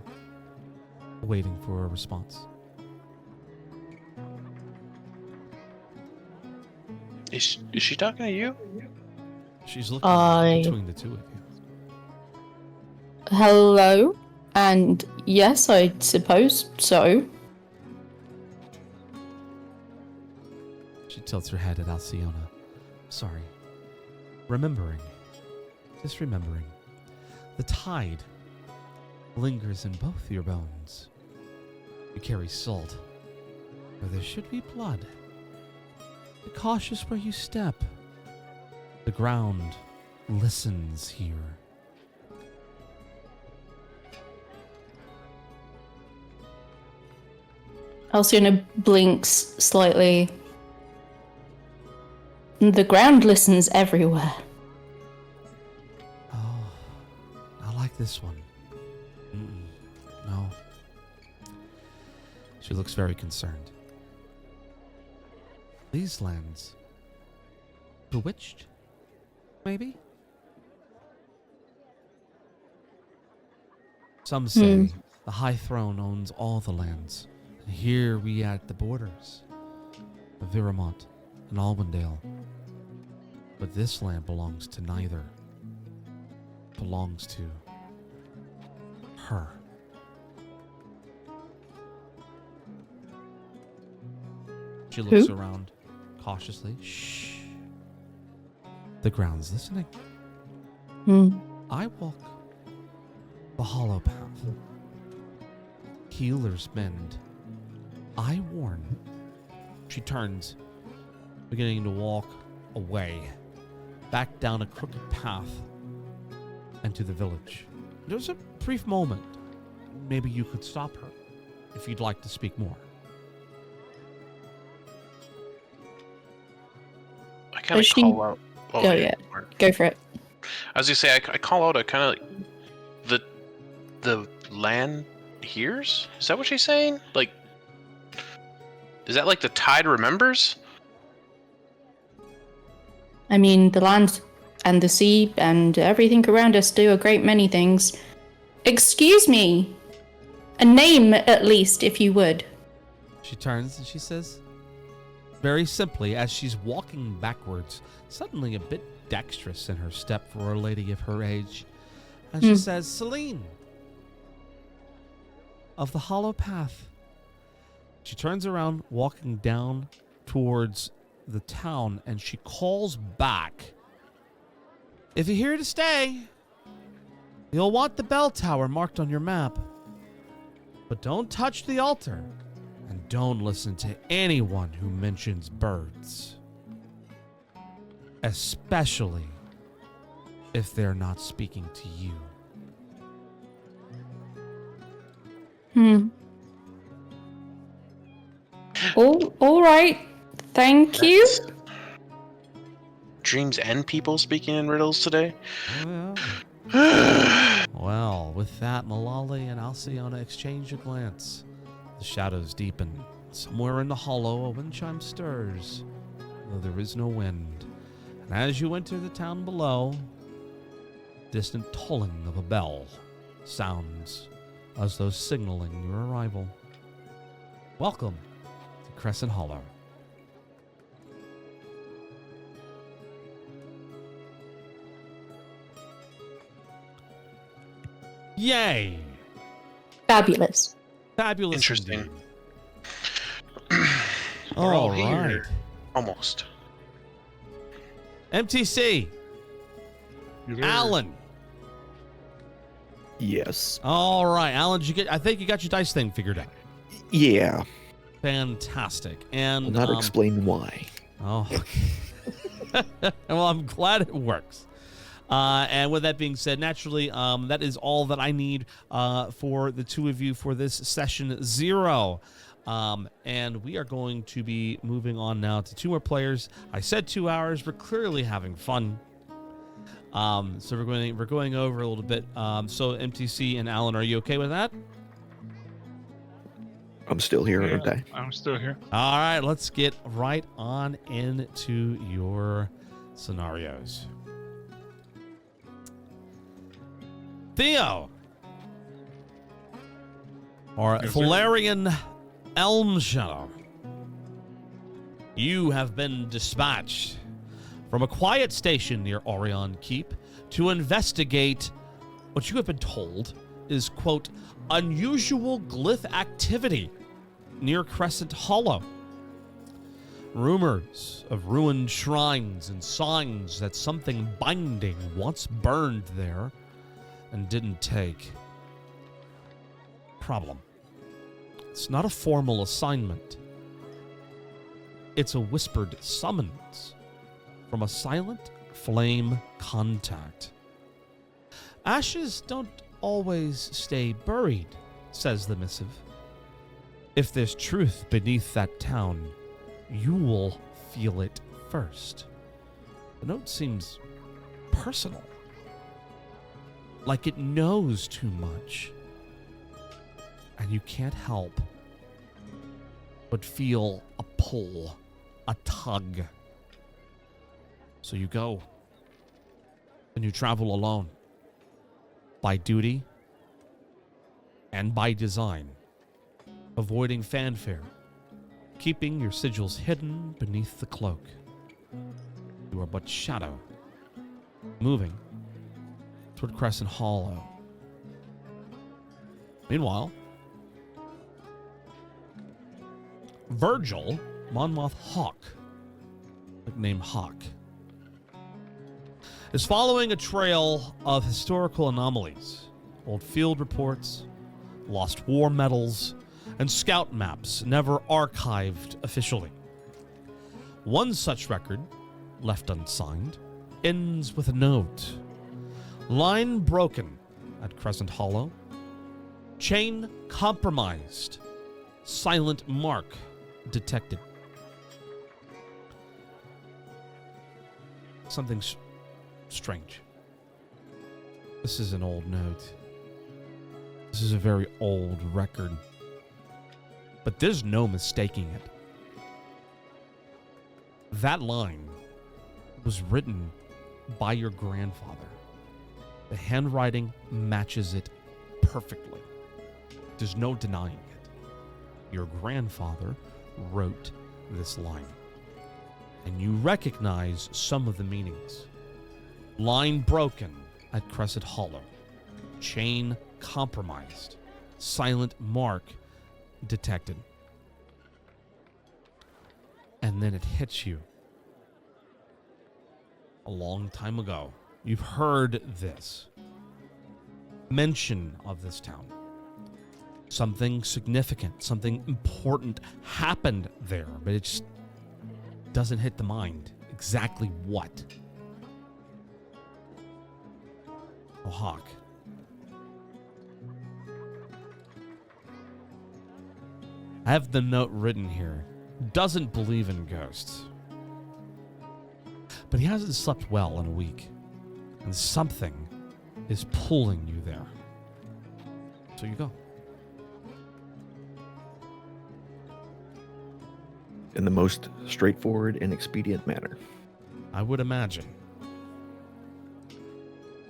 waiting for a response. Is she talking to you? She's looking between the two of you. Hello? And yes, I suppose so. She tilts her head at Alcyona. Sorry. Remembering. Just remembering. The tide lingers in both your bones. You carry salt where there should be blood. Be cautious where you step. The ground listens here. Alcyona blinks slightly. The ground listens everywhere. Oh, I like this one. No. She looks very concerned. These lands. Bewitched? Maybe? Some say the High Throne owns all the lands. And here we at the borders of Viramont and Alwindale. But this land belongs to neither. It belongs to her. She looks around cautiously. Shh. The ground's listening. I walk the hollow path. Healers mend. I warn. She turns, beginning to walk away, back down a crooked path, and to the village. There's a brief moment. Maybe you could stop her, if you'd like to speak more. I kind of call out. Oh, yeah. Go for it. I was gonna say, I call out a kind of like the land hears? Is that what she's saying? Like, is that like the tide remembers? I mean, the land and the sea and everything around us do a great many things. Excuse me. A name, at least, if you would. She turns and she says, very simply, as she's walking backwards, suddenly a bit dexterous in her step for a lady of her age, and she says, Celine, of the Hollow Path. She turns around, walking down towards the town, and she calls back, if you're here to stay, you'll want the bell tower marked on your map. But don't touch the altar, and don't listen to anyone who mentions birds. Especially if they're not speaking to you. All right. Thank you. Dreams and people speaking in riddles today. Oh, yeah. Well, with that, Malali and Alcyona exchange a glance. The shadows deepen. Somewhere in the hollow, a wind chime stirs, though there is no wind. And as you enter the town below, distant tolling of a bell sounds as though signaling your arrival. Welcome to Crescent Hollow. Yay! Fabulous. Fabulous. Interesting. All right. here. Almost. MTC. Alan. Yes. All right, Alan. Did you get? I think you got your dice thing figured out. Yeah. Fantastic. And Will not explain why. Oh. Well, I'm glad it works. And with that being said, naturally, that is all that I need for the two of you for this session 0. And we are going to be moving on now to 2 more players. I said 2 hours. We're clearly having fun. So we're going over a little bit. So MTC and Alan, are you okay with that? I'm still here, aren't I? I'm still here. All right, let's get right on into your scenarios. Theo, or Yes, sir. Valerian Elmshadow, you have been dispatched from a quiet station near Orion Keep to investigate what you have been told is, quote, unusual glyph activity near Crescent Hollow. Rumors of ruined shrines and signs that something binding once burned there and didn't take. Problem. It's not a formal assignment. It's a whispered summons from a silent flame contact. Ashes don't always stay buried, says the missive. If there's truth beneath that town, you will feel it first. The note seems personal. Like it knows too much. And you can't help but feel a pull, a tug. So you go. And you travel alone. By duty and by design. Avoiding fanfare. Keeping your sigils hidden beneath the cloak. You are but shadow. Moving toward Crescent Hollow. Meanwhile, Virgil, Monmouth Hawk, nicknamed Hawk, is following a trail of historical anomalies, old field reports, lost war medals, and scout maps never archived officially. One such record, left unsigned, ends with a note. Line broken at Crescent Hollow. Chain compromised. Silent mark detected. Something strange. This is an old note. This is a very old record. But there's no mistaking it. That line was written by your grandfather. The handwriting matches it perfectly. There's no denying it. Your grandfather wrote this line. And you recognize some of the meanings. Line broken at Crescent Hollow. Chain compromised. Silent mark detected. And then it hits you. A long time ago, you've heard this. Mention of this town. Something significant, something important happened there, but it just doesn't hit the mind. Exactly what? Oh, Hawk. I have the note written here. Doesn't believe in ghosts. But he hasn't slept well in a week. And something is pulling you there. So you go. In the most straightforward and expedient manner. I would imagine.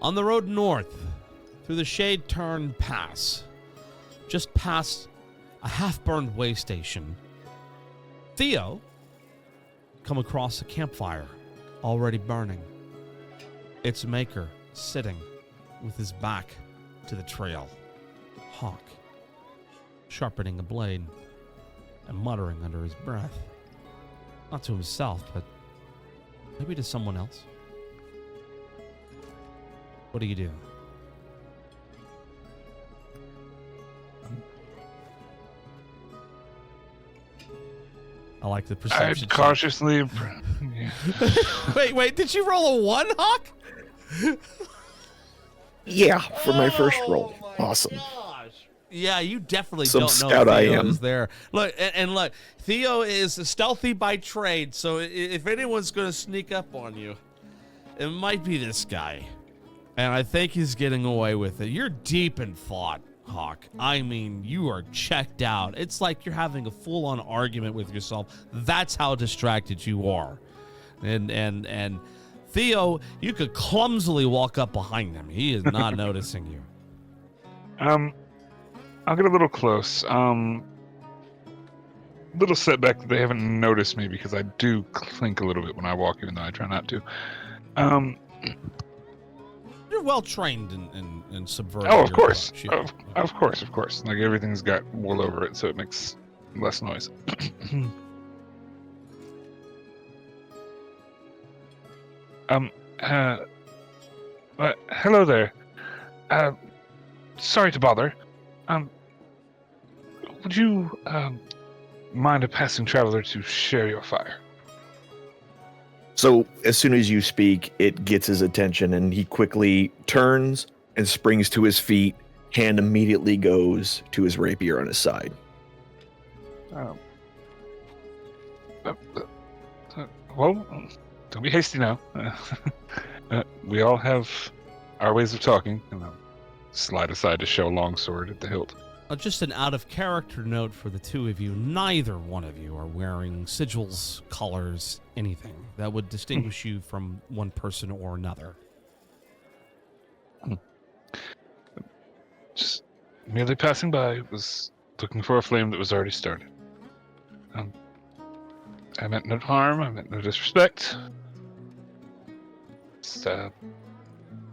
On the road north, through the Shade Turn Pass, just past a half-burned way station, Theo come across a campfire already burning. Its maker sitting with his back to the trail. Hawk sharpening a blade and muttering under his breath. Not to himself, but maybe to someone else. What do you do? I like the perception. I'd cautiously. Wait, did you roll a 1, Hawk? Yeah, for my first roll. Awesome. Yeah, you definitely Some don't scout know I Theo am. is there. Look, and look, Theo is stealthy by trade, so if anyone's going to sneak up on you, it might be this guy. And I think he's getting away with it. You're deep in thought, Hawk. I mean, you are checked out. It's like you're having a full-on argument with yourself. That's how distracted you are. And Theo, you could clumsily walk up behind him. He is not noticing you. I'll get a little close. Little setback that they haven't noticed me because I do clink a little bit when I walk, even though I try not to. You're well trained in subverting. Oh, of your course. shield. Of course. Like everything's got wool over it, so it makes less noise. Hello there. Sorry to bother. Would you mind a passing traveler to share your fire? So as soon as you speak, it gets his attention, and he quickly turns and springs to his feet. Hand immediately goes to his rapier on his side. Well, don't be hasty now. We all have our ways of talking, and I'll slide aside to show a longsword at the hilt. Just an out-of-character note for the two of you. Neither one of you are wearing sigils, colors, anything that would distinguish you from one person or another. Just merely passing by, was looking for a flame that was already started. I meant no harm, I meant no disrespect. Just,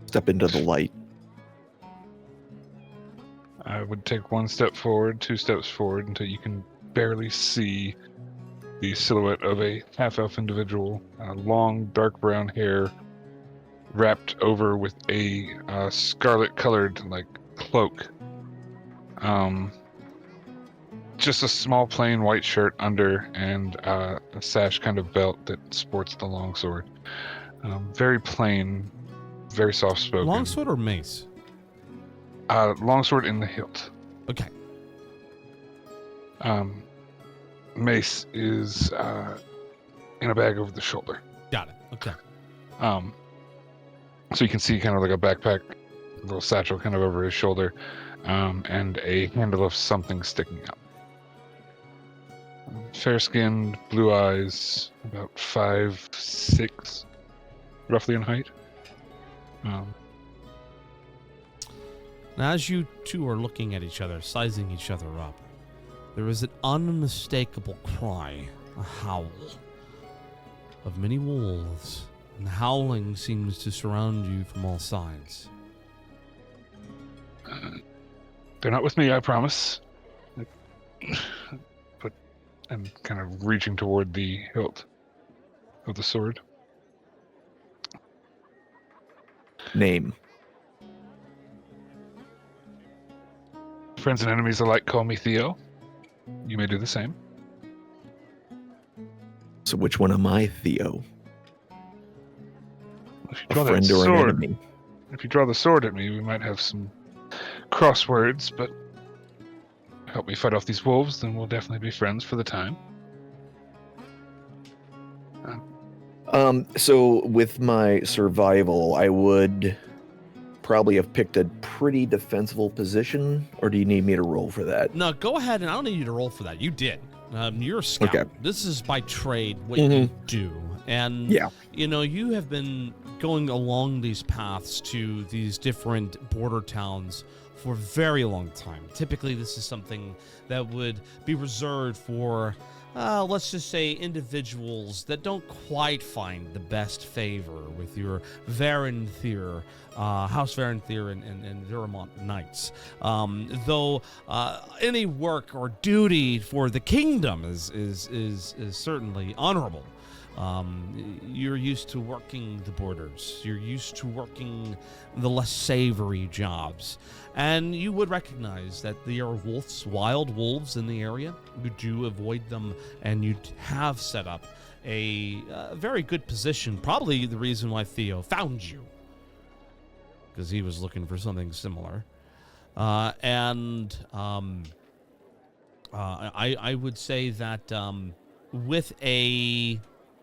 Step into the light. I would take one step forward, 2 steps forward, until you can barely see the silhouette of a half-elf individual, long, dark brown hair, wrapped over with a scarlet-colored cloak. Just a small, plain white shirt under, and a sash kind of belt that sports the longsword. Very plain, very soft-spoken. Longsword or mace? Longsword in the hilt. Okay. Mace is in a bag over the shoulder. Got it. Okay. So you can see kind of like a backpack little satchel kind of over his shoulder, and a handle of something sticking out. Fair-skinned, blue eyes, about 5'6", roughly in height. Now, as you two are looking at each other, sizing each other up, there is an unmistakable cry, a howl of many wolves, and the howling seems to surround you from all sides. They're not with me, I promise. But I'm kind of reaching toward the hilt of the sword. Name. Friends and enemies alike call me Theo. You may do the same. So which one am I, Theo? If you A draw that friend or an sword, enemy? if you draw the sword at me, we might have some crosswords, but help me fight off these wolves, then we'll definitely be friends for the time. So with my survival, I would probably have picked a pretty defensible position, or do you need me to roll for that? No, go ahead, and I don't need you to roll for that. You did. You're a scout. Okay. This is by trade what you do. And, Yeah. you know, you have been going along these paths to these different border towns for a very long time. Typically, this is something that would be reserved for, let's just say, individuals that don't quite find the best favor with your Varenthir, House Varenthir and Duramont Knights. Though any work or duty for the kingdom is certainly honorable. You're used to working the borders. You're used to working the less savory jobs. And you would recognize that there are wolves, wild wolves in the area. You do avoid them, and you have set up a very good position. Probably the reason why Theo found you, because he was looking for something similar. I would say that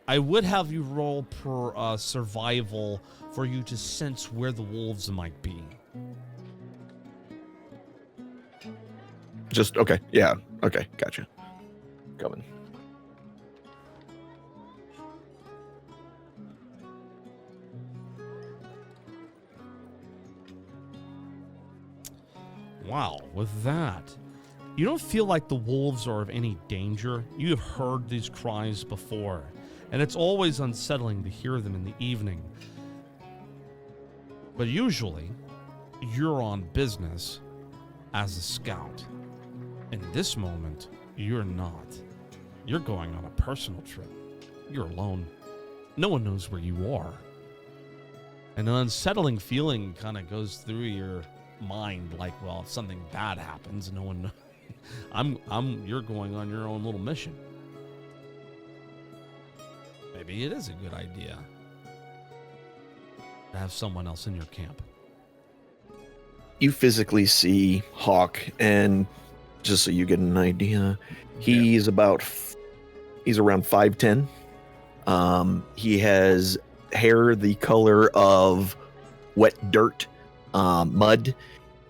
I would have you roll per survival for you to sense where the wolves might be. Just, okay. Yeah. Okay. Gotcha. Coming. Wow, with that, you don't feel like the wolves are of any danger. You have heard these cries before, and it's always unsettling to hear them in the evening. But usually, you're on business as a scout. In this moment, you're not. You're going on a personal trip. You're alone. No one knows where you are. And an unsettling feeling kind of goes through your mind, like, well, if something bad happens, no one knows. You're going on your own little mission. Maybe it is a good idea to have someone else in your camp. You physically see Hawk, and just so you get an idea, he's around 5'10". He has hair the color of wet dirt, mud,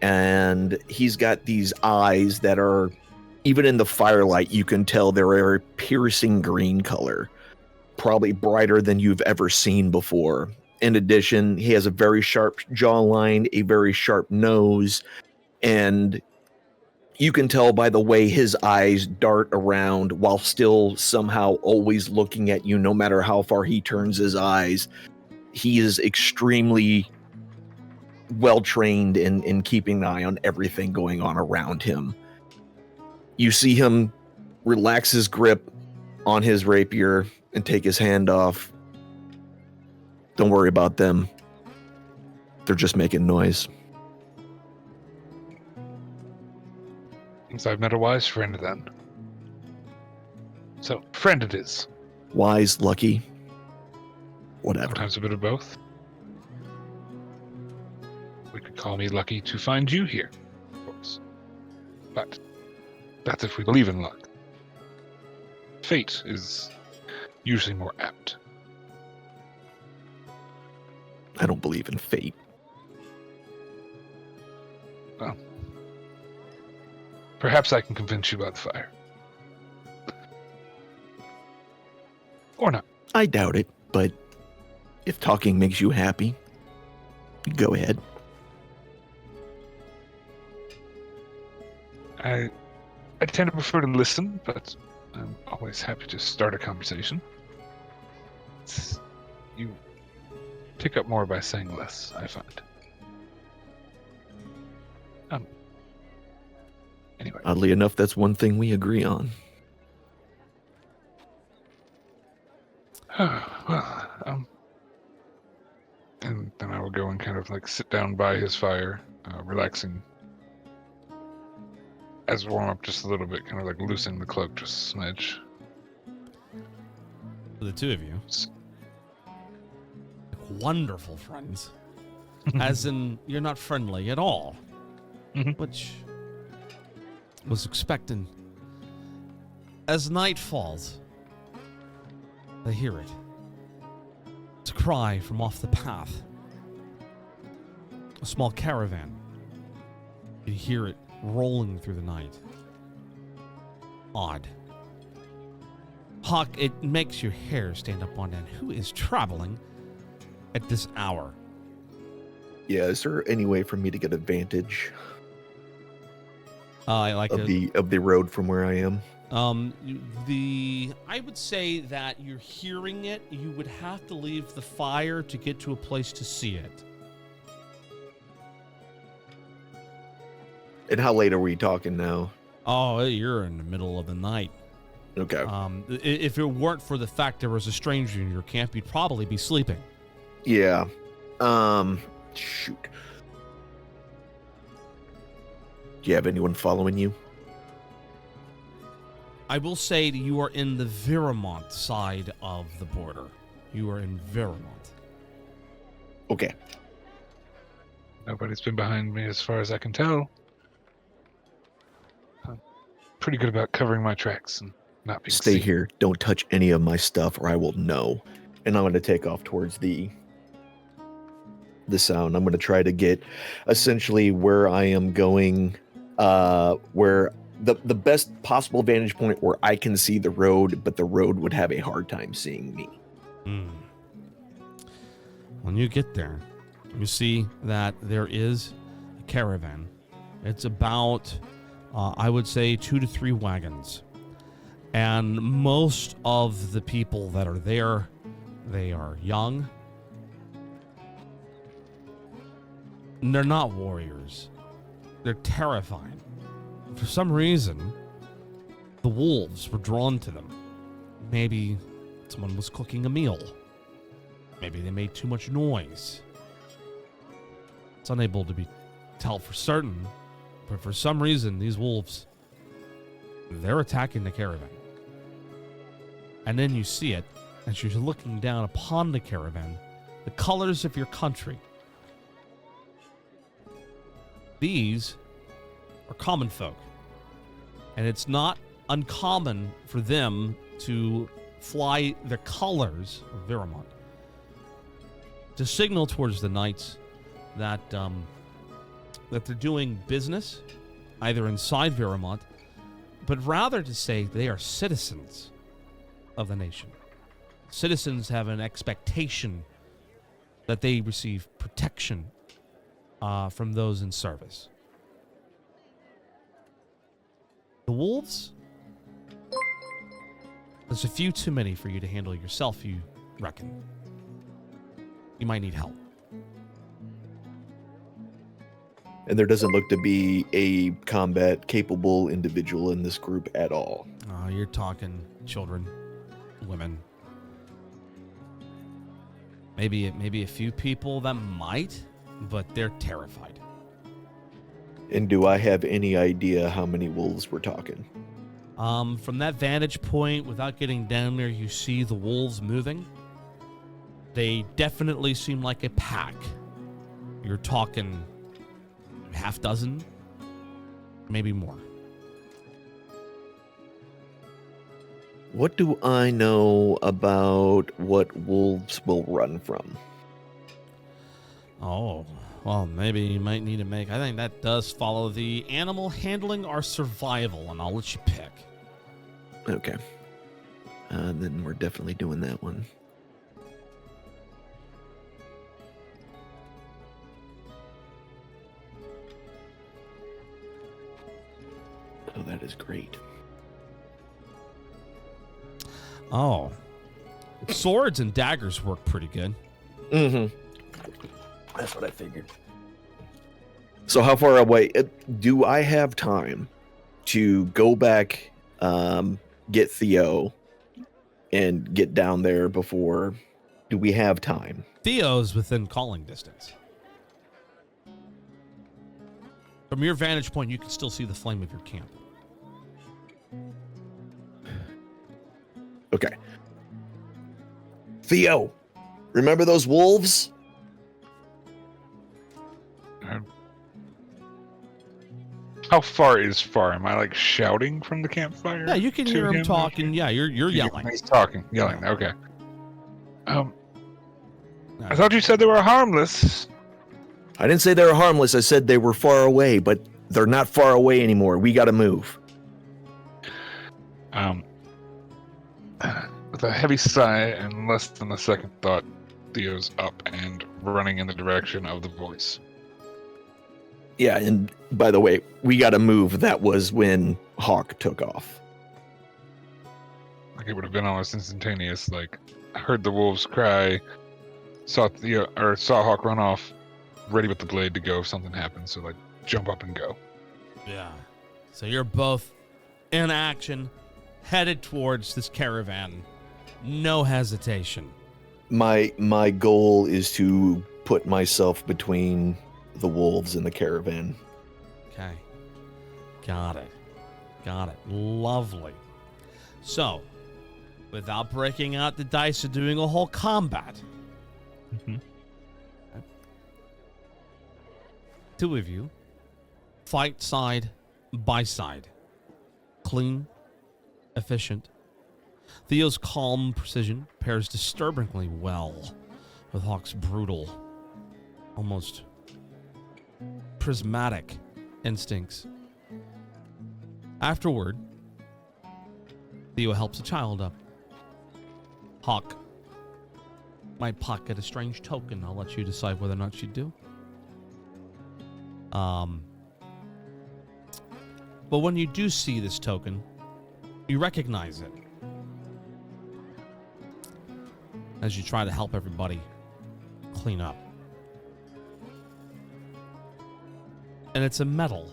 and he's got these eyes that are, even in the firelight, you can tell they're a piercing green color, probably brighter than you've ever seen before. In addition, he has a very sharp jawline, a very sharp nose, and you can tell by the way his eyes dart around while still somehow always looking at you, no matter how far he turns his eyes. He is extremely well-trained in keeping an eye on everything going on around him. You see him relax his grip on his rapier and take his hand off. Don't worry about them. They're just making noise. Seems I've met a wise friend then. So, friend it is. Wise, lucky, whatever. Sometimes a bit of both. We could call me lucky to find you here, of course. But that's if we believe in luck. Fate is usually more apt. I don't believe in fate. Well, perhaps I can convince you about the fire. Or not. I doubt it, but if talking makes you happy, go ahead. I tend to prefer to listen, but I'm always happy to start a conversation. You pick up more by saying less, I find. Anyway. Oddly enough, that's one thing we agree on. Well, and then I will go and kind of like sit down by his fire, relaxing. As warm up just a little bit, kind of like loosening the cloak just a smidge. For the two of you, wonderful friends. As in, you're not friendly at all. Which was expecting. As night falls, they hear it. It's a cry from off the path. A small caravan. You hear it rolling through the night. Odd. Hawk, it makes your hair stand up on end. Who is traveling at this hour? Yeah, is there any way for me to get advantage of the road from where I am? I would say that you're hearing it. You would have to leave the fire to get to a place to see it. And how late are we talking now? Oh, you're in the middle of the night. Okay. If it weren't for the fact there was a stranger in your camp, you'd probably be sleeping. Yeah. Shoot. Do you have anyone following you? I will say that you are in the Viramont side of the border. You are in Viramont. Okay. Nobody's been behind me as far as I can tell. I'm pretty good about covering my tracks and not being Stay seen. here. Don't touch any of my stuff or I will know. And I'm going to take off towards the sound. I'm going to try to get essentially where I am going, where the best possible vantage point where I can see the road, but the road would have a hard time seeing me. When you get there, you see that there is a caravan. It's about, I would say, 2 to 3 wagons. And most of the people that are there, they are young. And they're not warriors. They're terrifying. For some reason, the wolves were drawn to them. Maybe someone was cooking a meal. Maybe they made too much noise. It's unable to be tell for certain, but for some reason, these wolves, they're attacking the caravan. And then you see it, as you're looking down upon the caravan, the colors of your country. These are common folk. And it's not uncommon for them to fly the colors of Viramont to signal towards the knights that that they're doing business either inside Viramont, but rather to say they are citizens of the nation. Citizens have an expectation that they receive protection from those in service. The wolves, there's a few too many for you to handle yourself, you reckon. You might need help. And there doesn't look to be a combat-capable individual in this group at all. You're talking children, women. Maybe a few people that might, but they're terrified. And do I have any idea how many wolves we're talking? From that vantage point, without getting down there, you see the wolves moving. They definitely seem like a pack. You're talking half dozen, maybe more. What do I know about what wolves will run from? Oh, Well, maybe you might need to make... I think that does follow the animal handling or survival, and I'll let you pick. Okay. Then we're definitely doing that one. Oh, that is great. Oh. Swords and daggers work pretty good. Mm-hmm. That's what I figured. So how far away... do I have time to go back, get Theo, and get down there before... Do we have time? Theo's within calling distance. From your vantage point, you can still see the flame of your camp. Okay. Theo, remember those wolves? How far is far? Am I like shouting from the campfire? Yeah, you can to hear him talking. Yeah, you're yelling. He's talking, yelling. Okay. I thought you said they were harmless. I didn't say they were harmless. I said they were far away, but they're not far away anymore. We got to move. With a heavy sigh and less than a second thought, Theo's up and running in the direction of the voice. Yeah, and by the way, we got to move. That was when Hawk took off. Like it would have been almost instantaneous. Like I heard the wolves cry, saw Hawk run off, ready with the blade to go if something happened. So like jump up and go. Yeah. So you're both in action, headed towards this caravan. No hesitation. My goal is to put myself between the wolves and the caravan. Okay. Got it. Lovely. So, without breaking out the dice or doing a whole combat, two of you fight side by side. Clean, efficient. Theo's calm precision pairs disturbingly well with Hawk's brutal, almost prismatic instincts. Afterward, Theo helps a child up. Hawk might pocket a strange token. I'll let you decide whether or not you do. But when you do see this token, you recognize it as you try to help everybody clean up. And it's a medal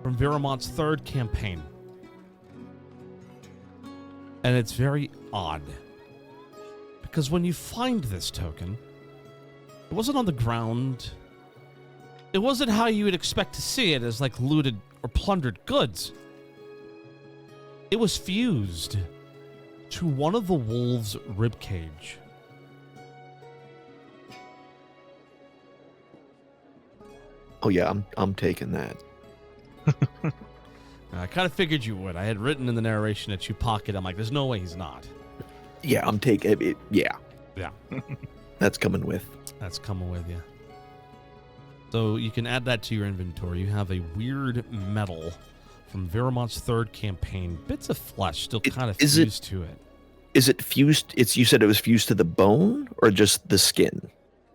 from Viramont's third campaign. And it's very odd, because when you find this token, it wasn't on the ground. It wasn't how you would expect to see it, as like looted or plundered goods. It was fused to one of the wolves' ribcage. Oh yeah, I'm taking that. I kind of figured you would. I had written in the narration that you pocket. I'm like, there's no way he's not. Yeah, I'm taking it. Yeah. Yeah. That's coming with. That's coming with you. So you can add that to your inventory. You have a weird medal from Viramont's third campaign. Bits of flesh still kind of fused to it. Is it fused? You said it was fused to the bone or just the skin?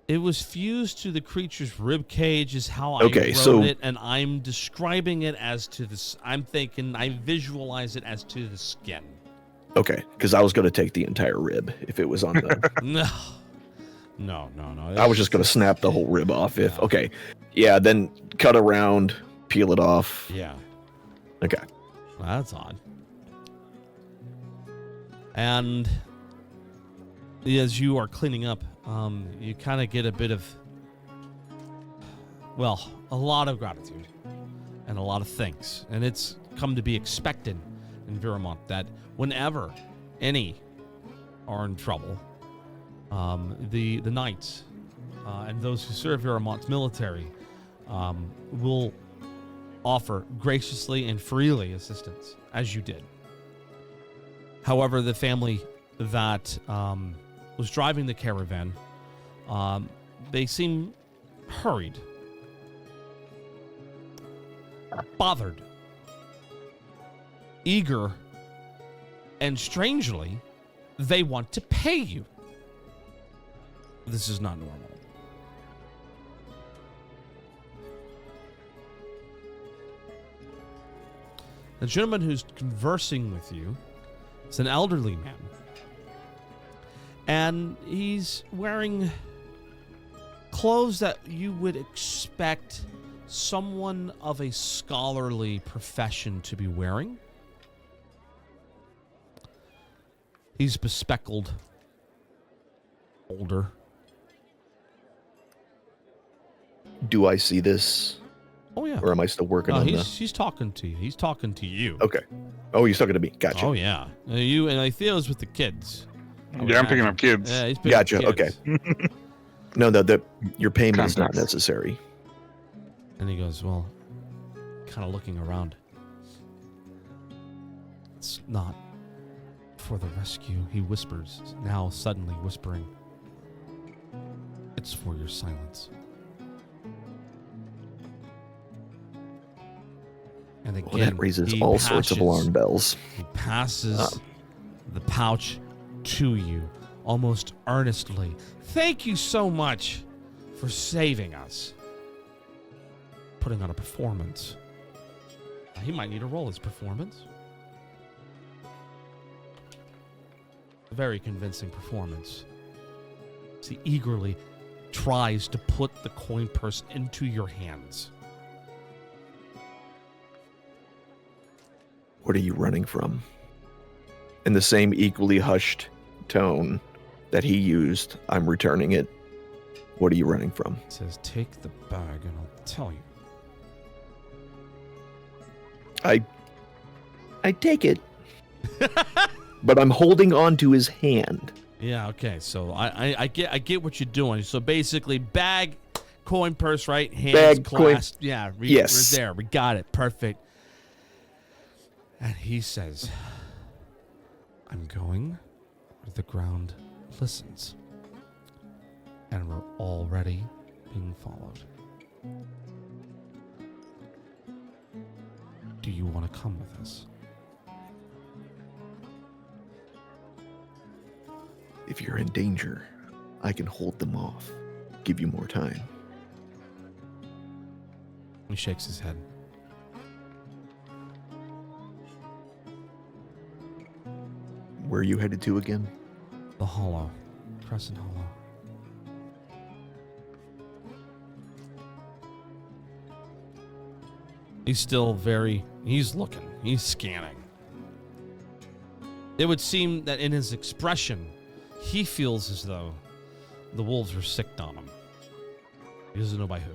It was fused to the creature's rib cage is how I wrote it, and I'm describing it as to this. I'm thinking I visualize it as to the skin. Okay, because I was going to take the entire rib if it was on the... No. I was just going to snap the whole rib off if... Yeah. Okay, yeah, then cut around, peel it off. Yeah. Okay. Well, that's odd. And as you are cleaning up, you kind of get a bit of, well, a lot of gratitude and a lot of thanks. And it's come to be expected in Viramont that whenever any are in trouble, the knights and those who serve Viramont's military will offer graciously and freely assistance, as you did. However, the family that was driving the caravan, they seem hurried, bothered, eager, and strangely, they want to pay you. This is not normal. The gentleman who's conversing with you is an elderly man. And he's wearing clothes that you would expect someone of a scholarly profession to be wearing. He's bespectacled, older. Do I see this? Oh, yeah. Or am I still working on this? He's talking to you. He's talking to you. Okay. Oh, he's talking to me. Gotcha. Oh, yeah. You and Theo's with the kids. Yeah, I'm picking up kids. Yeah, he's picking Gotcha. up kids. Okay. No, your payment is not Context. necessary. And he goes, well, kind of looking around. It's not for the rescue, he whispers, now suddenly whispering. It's for your silence. And again, Well, that raises he all sorts of passes- alarm bells. He passes the pouch to you, almost earnestly. Thank you so much for saving us. Putting on a performance. He might need to roll his performance. A very convincing performance. As he eagerly tries to put the coin purse into your hands. What are you running from? In the same equally hushed tone that he used, I'm returning it. What are you running from? He says, take the bag and I'll tell you. I take it. But I'm holding on to his hand. Yeah, okay. So I get what you're doing. So basically, bag, coin purse, right? Hands Bag, coin- clasped. Yeah, Yes. we're there. We got it. Perfect. And he says, I'm going where the ground listens. And we're already being followed. Do you want to come with us? If you're in danger, I can hold them off. Give you more time. He shakes his head. Where are you headed to again? The Hollow. Crescent Hollow. He's still he's looking. He's scanning. It would seem that in his expression, he feels as though the wolves were sicked on him. He doesn't know by who.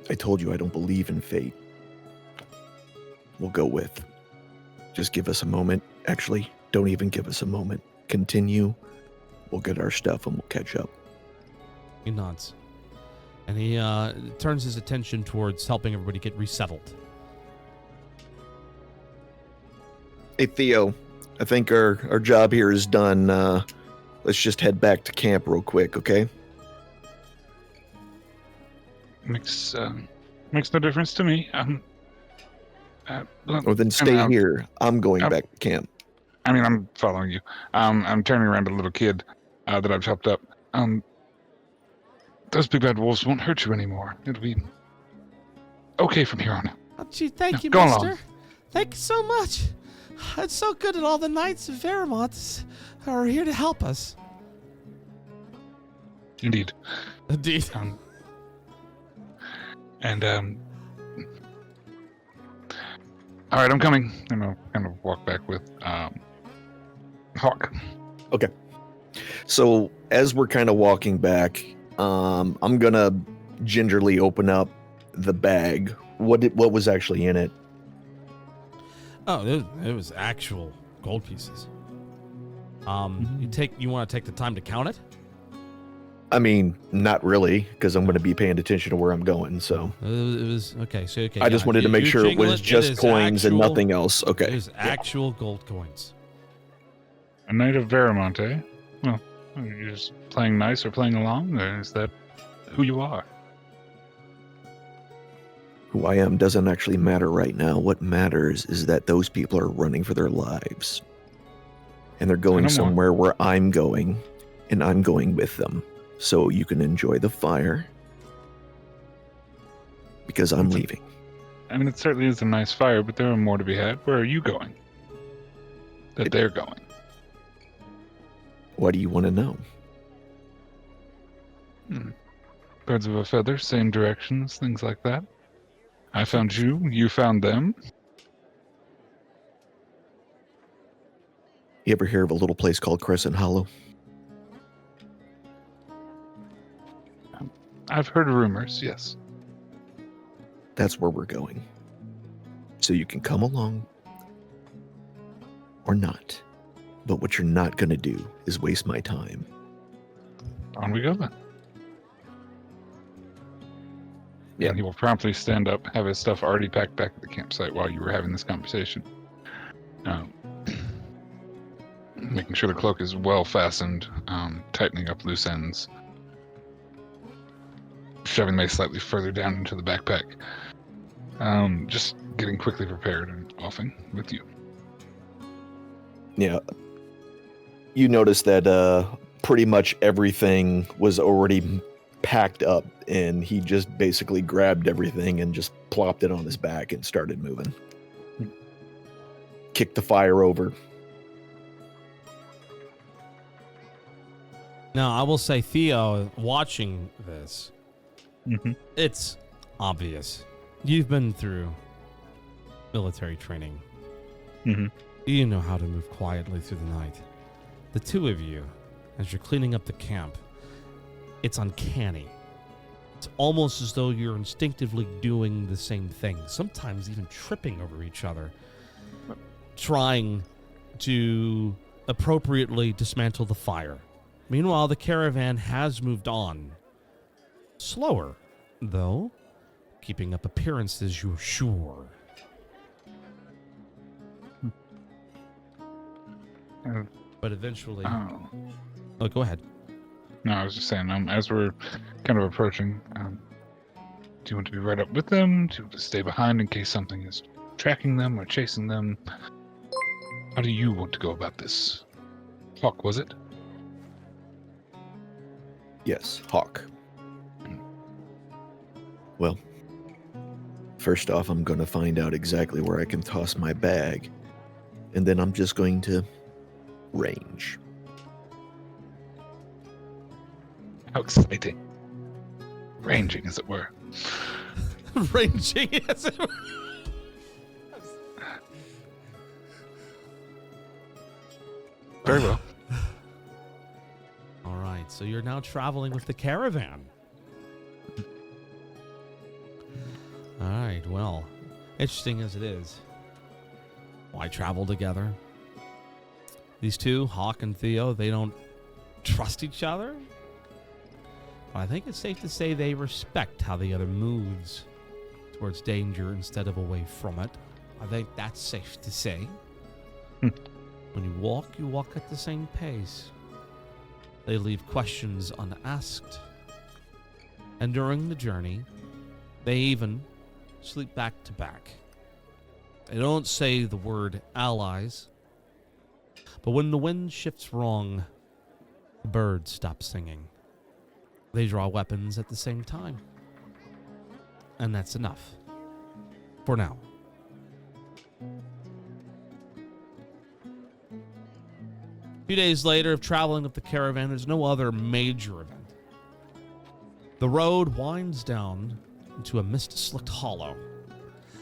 I told you I don't believe in fate. We'll go with. Just give us a moment. Actually, don't even give us a moment. Continue. We'll get our stuff and we'll catch up. He nods. And he turns his attention towards helping everybody get resettled. Hey, Theo, I think our job here is done. Let's just head back to camp real quick, okay? Makes no difference to me. Or then stay here. I'm going back to camp. I mean, I'm following you. I'm turning around a little kid that I've chopped up. Those big bad wolves won't hurt you anymore. It'll be okay from here on out. Oh, gee, thank you, go mister. along. Thank you so much. It's so good that all the Knights of Vermont are here to help us. Indeed. Indeed. All right, I'm coming. And I'll kind of walk back with Hawk. Okay. So as we're kind of walking back, I'm gonna gingerly open up the bag. What was actually in it? Oh, it was actual gold pieces. You want to take the time to count it? I mean, not really, because I'm going to be paying attention to where I'm going. So It was okay. So okay. I just wanted to make sure it was just coins and nothing else. It Okay. was actual gold coins. A knight of Veramont, eh? Well, you're just playing nice or playing along, or is that who you are? Who I am doesn't actually matter right now. What matters is that those people are running for their lives. And they're going Say no more. somewhere where I'm going, and I'm going with them. So you can enjoy the fire, because I'm leaving. I mean, it certainly is a nice fire, but there are more to be had. Where are you going? That they're going. What do you want to know? Birds of a feather, same directions, things like that. I found you, you found them. You ever hear of a little place called Crescent Hollow? I've heard rumors, yes. That's where we're going. So you can come along or not. But what you're not going to do is waste my time. On we go then. Yeah. And he will promptly stand up, have his stuff already packed back at the campsite while you were having this conversation. Making sure the cloak is well fastened, tightening up loose ends, shoving May slightly further down into the backpack. Just getting quickly prepared and offing with you. Yeah. You notice that pretty much everything was already packed up, and he just basically grabbed everything and just plopped it on his back and started moving. Kicked the fire over. Now, I will say, Theo, watching this, it's obvious. You've been through military training. You know how to move quietly through the night. The two of you, as you're cleaning up the camp, it's uncanny. It's almost as though you're instinctively doing the same thing, sometimes even tripping over each other, trying to appropriately dismantle the fire. Meanwhile, the caravan has moved on. Slower, though, keeping up appearances, you're sure. But eventually... Oh, go ahead. No, I was just saying, as we're kind of approaching, do you want to be right up with them? Do you want to stay behind in case something is tracking them or chasing them? How do you want to go about this? Hawk, was it? Yes, Hawk. Well, first off, I'm going to find out exactly where I can toss my bag, and then I'm just going to range. How exciting. Ranging, as it were. Ranging, as it were. Very well. All right, so you're now traveling with the caravan. All right, well, interesting as it is, why travel together? These two, Hawk and Theo, they don't trust each other. But I think it's safe to say they respect how the other moves towards danger instead of away from it. I think that's safe to say. When you walk at the same pace. They leave questions unasked. And during the journey, they even sleep back to back. They don't say the word allies, but when the wind shifts wrong, the birds stop singing. They draw weapons at the same time. And that's enough. For now. A few days later of traveling with the caravan, there's no other major event. The road winds down into a mist-slicked hollow,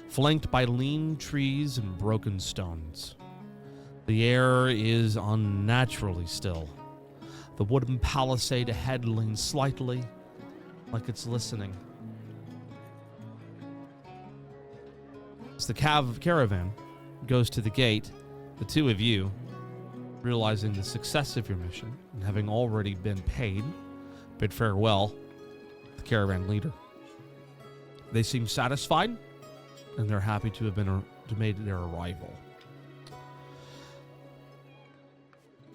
flanked by lean trees and broken stones. The air is unnaturally still. The wooden palisade ahead leans slightly, like it's listening. As the caravan goes to the gate, the two of you, realizing the success of your mission and having already been paid, bid farewell to the caravan leader. They seem satisfied, and they're happy to have made their arrival.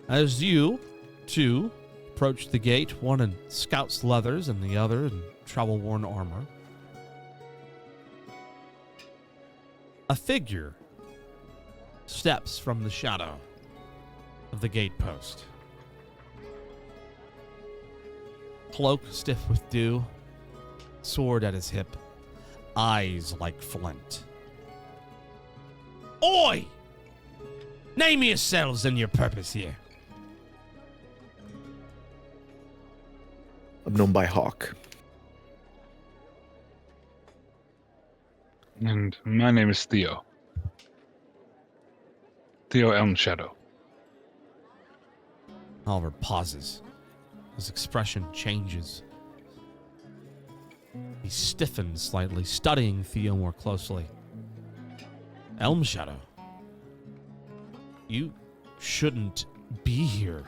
As you two approach the gate, one in scout's leathers and the other in travel-worn armor, a figure steps from the shadow of the gatepost. Cloak stiff with dew, sword at his hip, eyes like flint. Oi! Name yourselves and your purpose here. I'm known by Hawk. And my name is Theo. Theo Elmshadow. Oliver pauses. His expression changes. He stiffens slightly, studying Theo more closely. Elmshadow, you shouldn't be here.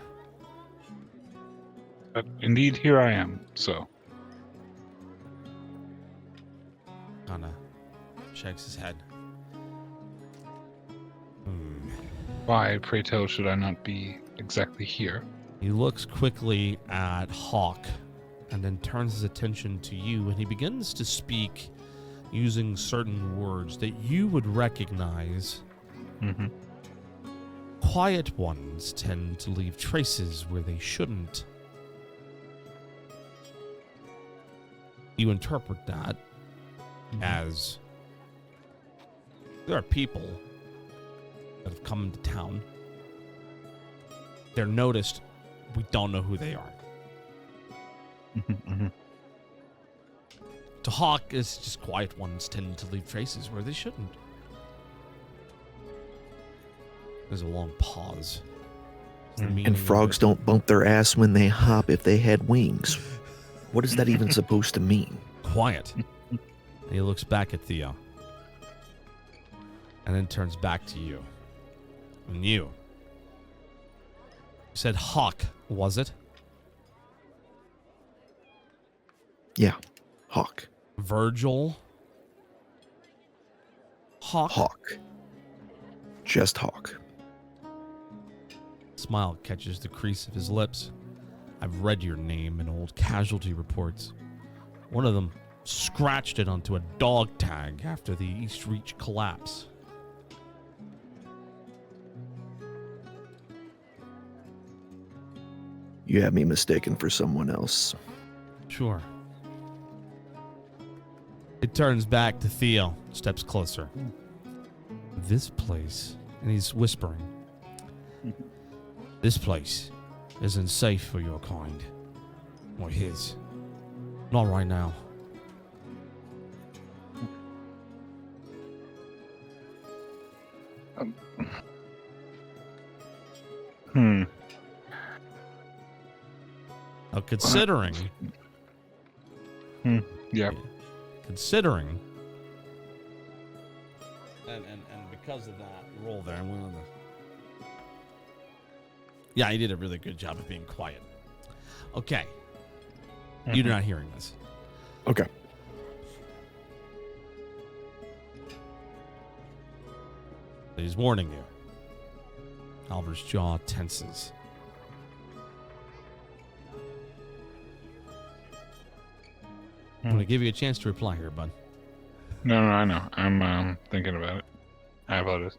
But indeed, here I am, so. Kinda shakes his head. Why, pray tell, should I not be exactly here? He looks quickly at Hawk and then turns his attention to you, and he begins to speak using certain words that you would recognize. Mm-hmm. Quiet ones tend to leave traces where they shouldn't. You interpret that as there are people that have come into town. They're noticed. We don't know who they are. Mm-hmm. To Hawk, it's just quiet ones tend to leave traces where they shouldn't. There's a long pause. What's the meaning And of frogs it? don't bump their ass when they hop if they had wings. What is that even supposed to mean? Quiet. And he looks back at Theo. And then turns back to you. And you. You said Hawk, was it? Yeah, Hawk. Virgil? Hawk? Hawk. Just Hawk. Smile catches the crease of his lips. I've read your name in old casualty reports. One of them scratched it onto a dog tag after the East Reach collapse. You have me mistaken for someone else. Sure. It turns back to Theo, steps closer. This place, and he's whispering, this place isn't safe for your kind. Or his. Not right now. Now, considering... Yeah. Considering... And because of that roll there, I'm willing to... Yeah, he did a really good job of being quiet. Okay. You're not hearing this. Okay. But he's warning you. Oliver's jaw tenses. I'm going to give you a chance to reply here, bud. No, I know. I'm thinking about it. I apologize.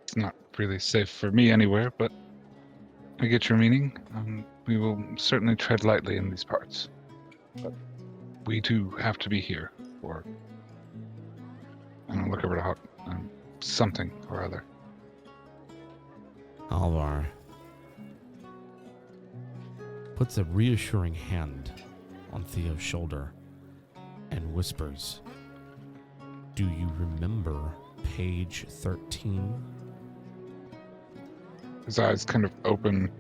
It's not really safe for me anywhere, but I get your meaning. We will certainly tread lightly in these parts. But we too have to be here for, I don't know, look over to Hawk, something or other. Alvar puts a reassuring hand on Theo's shoulder and whispers, "Do you remember page 13? His eyes kind of open,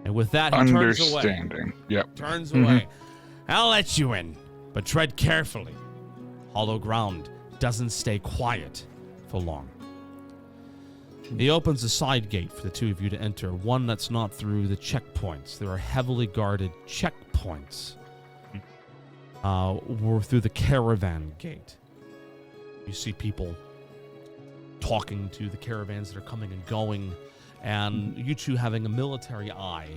And with that, he turns away. understanding. Yep. Turns away. I'll let you in, but tread carefully. Hollow ground doesn't stay quiet for long. He opens a side gate for the two of you to enter, one that's not through the checkpoints. There are heavily guarded checkpoints or through the caravan gate. You see people talking to the caravans that are coming and going, and you two, having a military eye,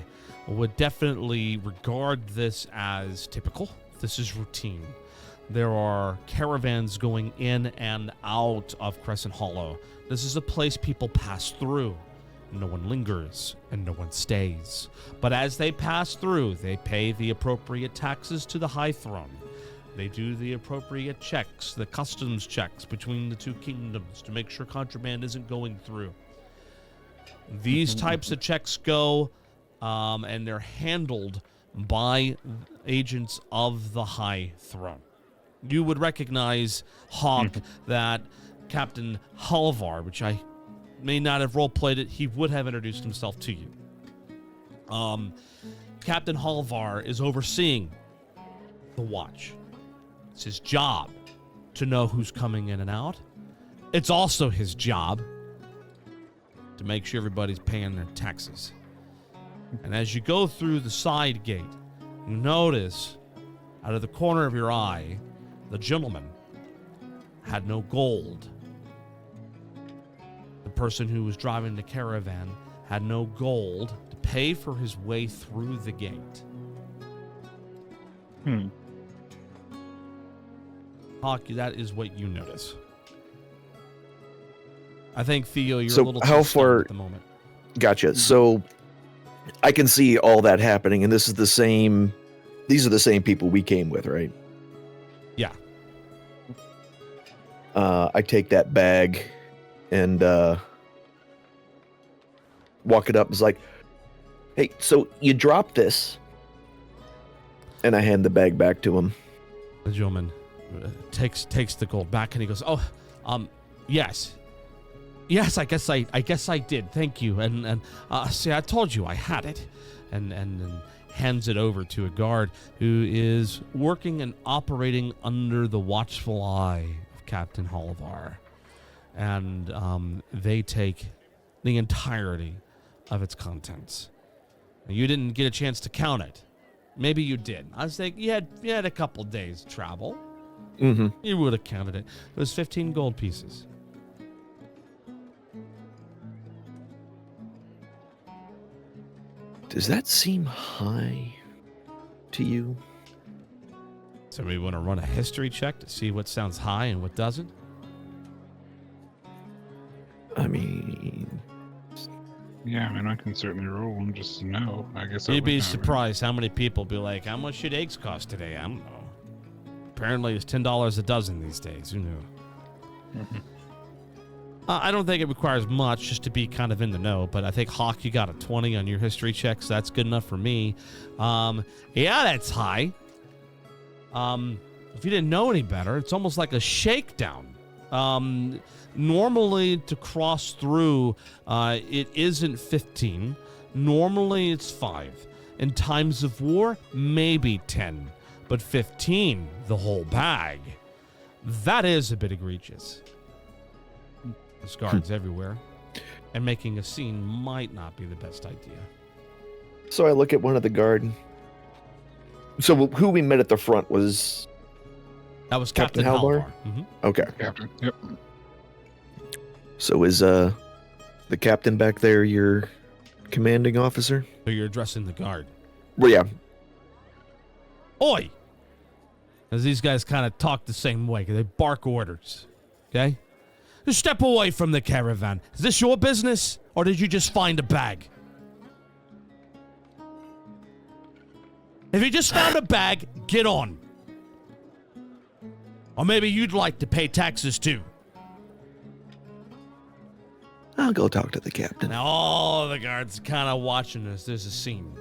would definitely regard this as typical. This is routine. There are caravans going in and out of Crescent Hollow. This is a place people pass through. No one lingers and no one stays. But as they pass through, they pay the appropriate taxes to the High Throne. They do the appropriate checks, the customs checks between the two kingdoms to make sure contraband isn't going through. These types of checks go, and they're handled by agents of the High Throne. You would recognize, Hawk, that Captain Halvar, which I may not have role-played it, he would have introduced himself to you. Captain Halvar is overseeing the watch. It's his job to know who's coming in and out. It's also his job to make sure everybody's paying their taxes. And as you go through the side gate, you notice out of the corner of your eye, the gentleman had no gold. The person who was driving the caravan had no gold to pay for his way through the gate. Hawk, that is what you notice. I think, Theo, you're a little too stoned at the moment. Gotcha. So I can see all that happening, and these are the same people we came with, right? Yeah. I take that bag and walk it up. It's like, hey, so you dropped this. And I hand the bag back to him. The gentleman takes the gold back, and he goes, yes. Yes, I guess I did. Thank you. And see, I told you I had it. And hands it over to a guard who is working and operating under the watchful eye of Captain Halvar. And they take the entirety of its contents. Now, you didn't get a chance to count it. Maybe you did. I was thinking you had a couple days travel. Mm-hmm. You would have counted it. It was 15 gold pieces. Does that seem high to you? So we want to run a history check to see what sounds high and what doesn't? I mean... Yeah, I mean, I can certainly roll them just to know. I guess You'd be surprised how many people be like, how much should eggs cost today? I don't know. Apparently it's $10 a dozen these days. Who knew? Mm-hmm. I don't think it requires much just to be kind of in the know, but I think, Hawk, you got a 20 on your history check, so that's good enough for me. Yeah, that's high. If you didn't know any better, it's almost like a shakedown. Normally, to cross through, it isn't 15. Normally, it's 5. In times of war, maybe 10. But 15, the whole bag. That is a bit egregious. There's guards everywhere, and making a scene might not be the best idea. So I look at one of the guard. So who we met at the front was... That was Captain Halvar. Mm-hmm. Okay. Captain, yep. So is the captain back there your commanding officer? So you're addressing the guard. Well, yeah. Oi! As these guys kind of talk the same way, they bark orders. Okay? Just step away from the caravan. Is this your business, or did you just find a bag? If you just found a bag, get on. Or maybe you'd like to pay taxes too. I'll go talk to the captain. Now all the guards kind of watching us. There's a scene.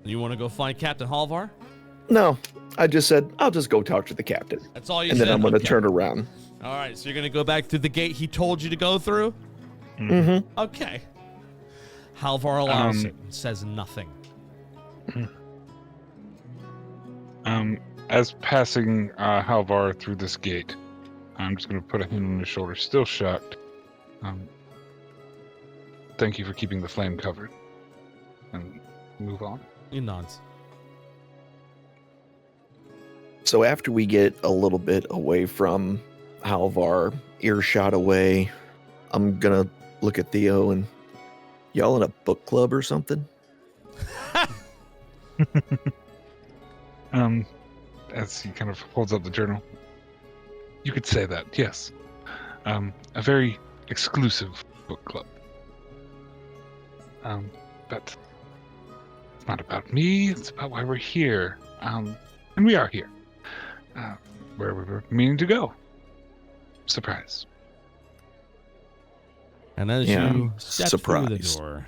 You want to go find Captain Halvar? No, I just said, I'll just go talk to the captain. That's all you and said? then I'm going to Okay. turn around. All right, so you're going to go back through the gate he told you to go through? Mm-hmm. Okay. Halvar allows it and says nothing. As passing Halvar through this gate, I'm just going to put a hand on his shoulder, still shocked. Thank you for keeping the flame covered. And move on. He nods. So after we get a little bit away from Halvar, earshot away, I'm gonna look at Theo and y'all in a book club or something? As he kind of holds up the journal. You could say that, yes. A very exclusive book club. But it's not about me, it's about why we're here. And we are here. Where we were meaning to go. Surprise. And as Yeah, you step through the surprise. door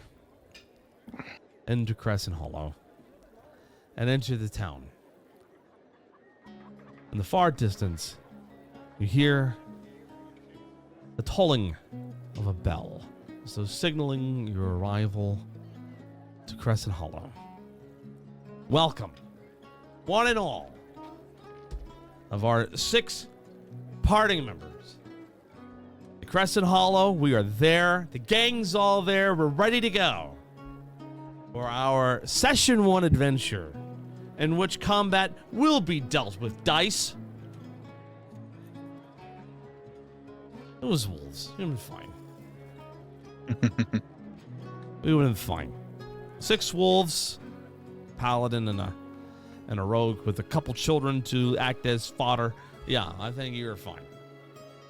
into Crescent Hollow and enter the town, in the far distance, you hear the tolling of a bell, so signaling your arrival to Crescent Hollow. Welcome, one and all, of our 6 party members. The Crescent Hollow, we are there. The gang's all there. We're ready to go for our Session 1 adventure, in which combat will be dealt with dice. It was wolves. It would have been fine. We would have been fine. 6 wolves, paladin, and a rogue with a couple children to act as fodder. Yeah, I think you were fine.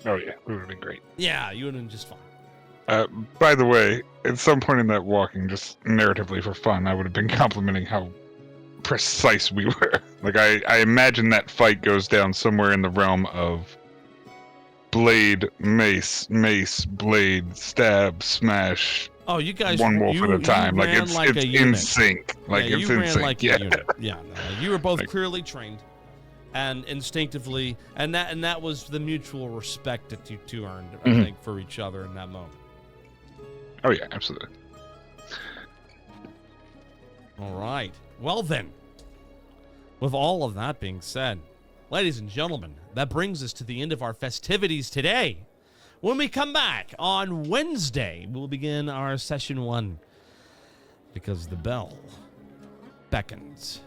Oh yeah, we would have been great. Yeah, you would have been just fine. By the way, at some point in that walking, just narratively for fun, I would have been complimenting how precise we were. Like, I imagine that fight goes down somewhere in the realm of blade, mace, blade, stab, smash. Oh, you guys, One wolf at a time. Like ran it's like a in unit. sync. Like yeah, it's you in ran sync. like Yeah. a unit. Yeah, no, you were both Like- clearly trained and instinctively, and that was the mutual respect that you two earned, I Mhm. think, for each other in that moment. Oh yeah, absolutely. All right. Well then, with all of that being said, ladies and gentlemen, that brings us to the end of our festivities today. When we come back on Wednesday, we'll begin our Session 1 because the bell beckons.